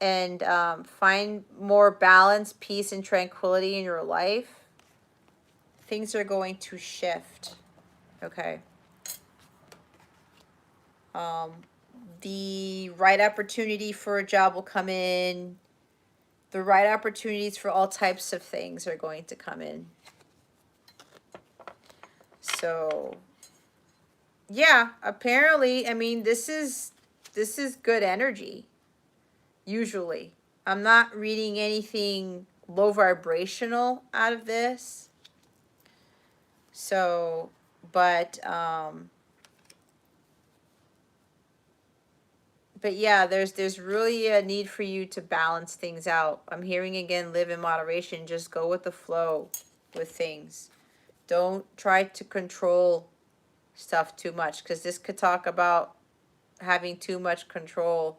and find more balance, peace, and tranquility in your life, things are going to shift. Okay. The right opportunity for a job will come in. The right opportunities for all types of things are going to come in. So, yeah, apparently, I mean, this is good energy. Usually, I'm not reading anything low vibrational out of this. So, but yeah, there's really a need for you to balance things out. I'm hearing again, live in moderation. Just go with the flow with things. Don't try to control stuff too much, because this could talk about having too much control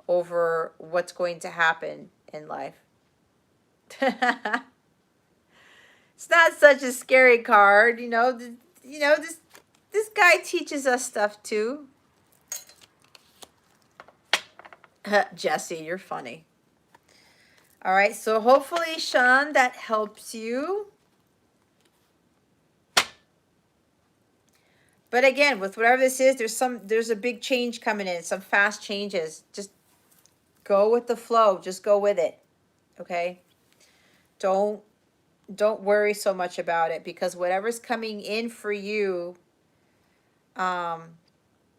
over what's going to happen in life. It's not such a scary card, you know. This guy teaches us stuff too. Jesse, you're funny. All right, so hopefully, Sean, that helps you. But again, with whatever this is, there's a big change coming in, some fast changes. Just go with the flow. Just go with it. Okay? Don't worry so much about it, because whatever's coming in for you,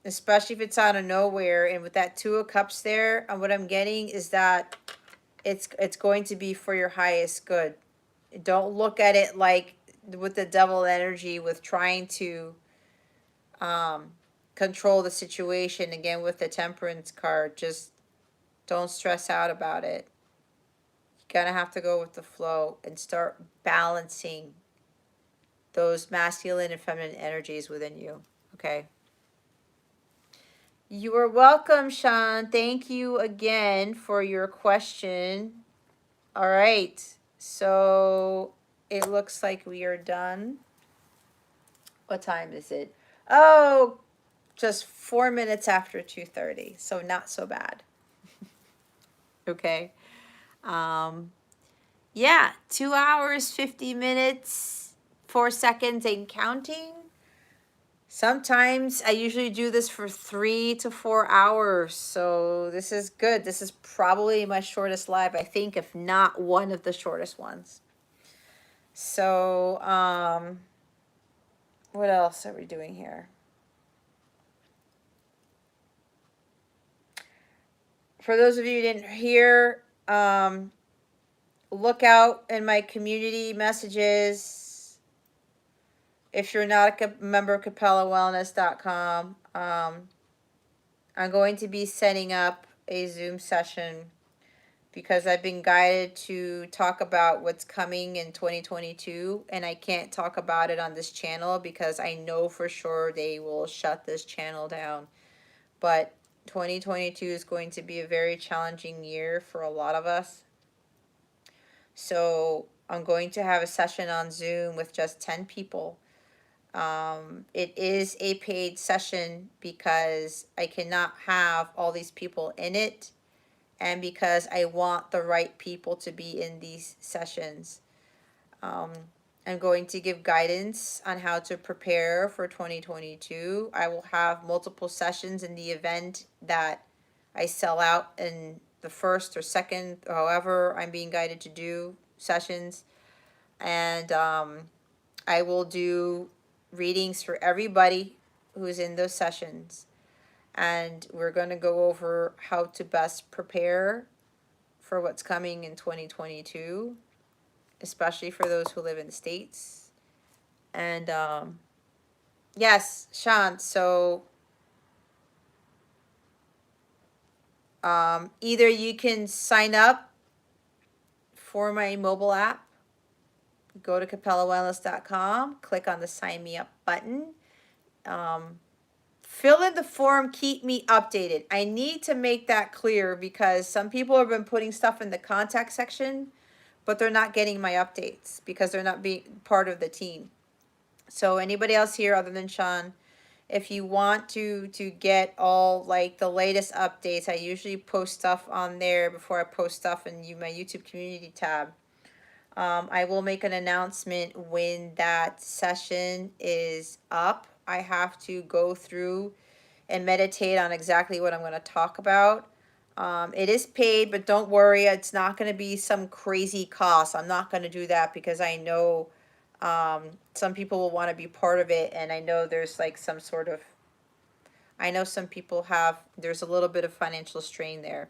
especially if it's out of nowhere, and with that Two of Cups there, what I'm getting is that it's going to be for your highest good. Don't look at it like with the devil energy, with trying to control the situation. Again, with the Temperance card, just don't stress out about it. You're gonna have to go with the flow and start balancing those masculine and feminine energies within you. Okay. You are welcome, Sean. Thank you again for your question. All right. So it looks like we are done. What time is it? Oh, just 4 minutes after 2:30. So not so bad. Okay. Yeah, 2 hours, 50 minutes, 4 seconds and counting. Sometimes I usually do this for 3 to 4 hours. So this is good. This is probably my shortest live, I think, if not one of the shortest ones. So, what else are we doing here? For those of you who didn't hear, look out in my community messages. If you're not a member of CapellaWellness.com, I'm going to be setting up a Zoom session because I've been guided to talk about what's coming in 2022, and I can't talk about it on this channel because I know for sure they will shut this channel down. But 2022 is going to be a very challenging year for a lot of us. So I'm going to have a session on Zoom with just 10 people. It is a paid session because I cannot have all these people in it, and because I want the right people to be in these sessions. I'm going to give guidance on how to prepare for 2022. I will have multiple sessions in the event that I sell out in the first or second, however I'm being guided to do sessions. And I will do readings for everybody who's in those sessions. And we're going to go over how to best prepare for what's coming in 2022, especially for those who live in the States. And yes, Sean, so either you can sign up for my mobile app, go to CapellaWellness.com, click on the sign me up button. Fill in the form, keep me updated. I need to make that clear because some people have been putting stuff in the contact section, but they're not getting my updates because they're not being part of the team. So anybody else here other than Sean, if you want to get all like the latest updates, I usually post stuff on there before I post stuff in my YouTube community tab. I will make an announcement when that session is up. I have to go through and meditate on exactly what I'm going to talk about. It is paid, but don't worry, it's not going to be some crazy cost. I'm not going to do that because I know some people will want to be part of it, and I know there's like some sort of, I know some people have, there's a little bit of financial strain there.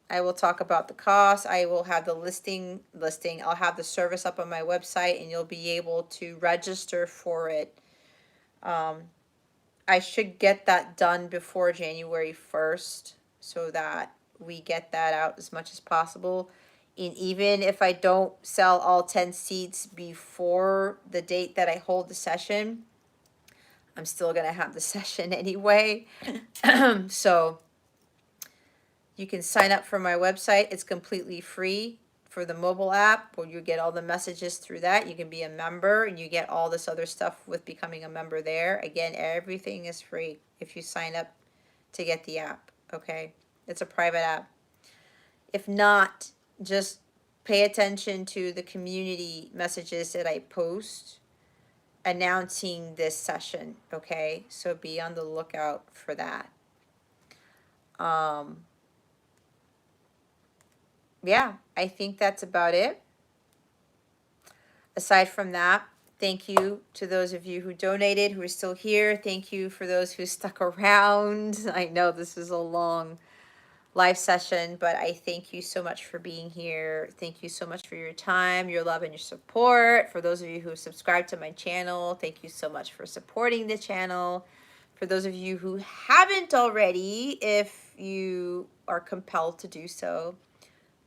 I will talk about the cost. I will have the listing. I'll have the service up on my website, and you'll be able to register for it. I should get that done before January 1st so that we get that out as much as possible. And even if I don't sell all 10 seats before the date that I hold the session, I'm still going to have the session anyway. So you can sign up for my website. It's completely free for the mobile app, where you get all the messages through that. You can be a member and you get all this other stuff with becoming a member there. Again, everything is free if you sign up to get the app, okay? It's a private app. If not, just pay attention to the community messages that I post announcing this session, okay? So be on the lookout for that. Yeah, I think that's about it. Aside from that, thank you to those of you who donated, who are still here. Thank you for those who stuck around. I know this is a long live session, but I thank you so much for being here. Thank you so much for your time, your love, and your support. For those of you who subscribe to my channel, thank you so much for supporting the channel. For those of you who haven't already, if you are compelled to do so,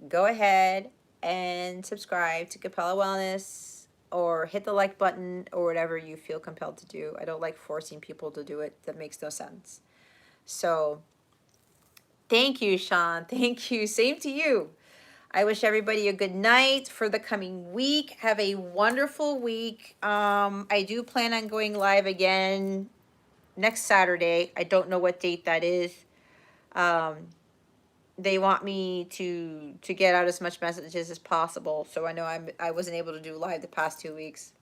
go ahead and subscribe to Capella Wellness or hit the like button or whatever you feel compelled to do. I don't like forcing people to do it. That makes no sense. So thank you, Sean. Thank you. Same to you. I wish everybody a good night for the coming week. Have a wonderful week. I do plan on going live again next Saturday. I don't know what date that is. They want me to get out as much messages as possible. So I know I wasn't able to do live the past 2 weeks,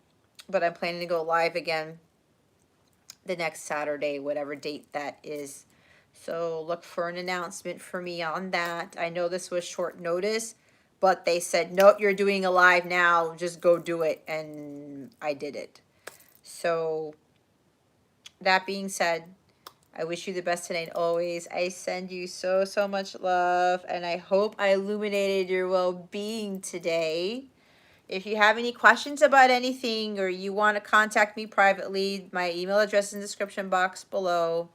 but I'm planning to go live again the next Saturday, whatever date that is. So look for an announcement for me on that. I know this was short notice, but they said, nope, you're doing a live now. Just go do it. And I did it. So that being said, I wish you the best today and always. I send you so, so much love, and I hope I illuminated your well-being today. If you have any questions about anything or you want to contact me privately, my email address is in the description box below.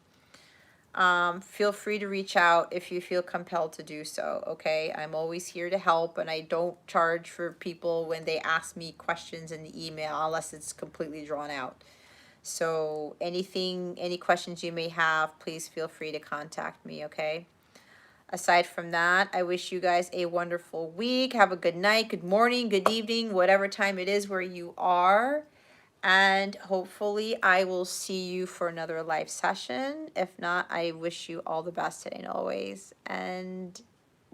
Feel free to reach out if you feel compelled to do so, okay? I'm always here to help, and I don't charge for people when they ask me questions in the email unless it's completely drawn out. So any questions you may have, please feel free to contact me, okay? Aside from that, I wish you guys a wonderful week. Have a good night, good morning, good evening, whatever time it is where you are. And hopefully I will see you for another live session. If not, I wish you all the best today and always. And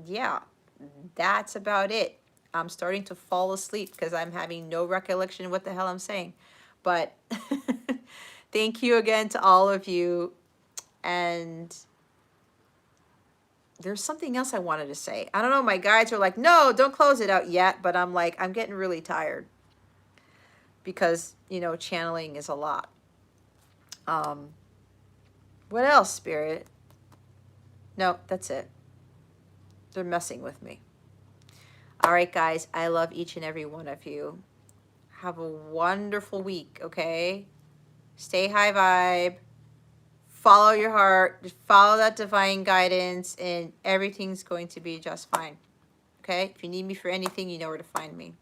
yeah, that's about it. I'm starting to fall asleep because I'm having no recollection of what the hell I'm saying. But thank you again to all of you. And there's something else I wanted to say. I don't know, my guides are like, no, don't close it out yet. But I'm like, I'm getting really tired because, you know, channeling is a lot. What else, Spirit? No, that's it. They're messing with me. All right, guys, I love each and every one of you. Have a wonderful week, okay? Stay high vibe. Follow your heart. Just follow that divine guidance, and everything's going to be just fine. Okay? If you need me for anything, you know where to find me.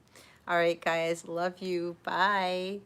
All right, guys. Love you. Bye.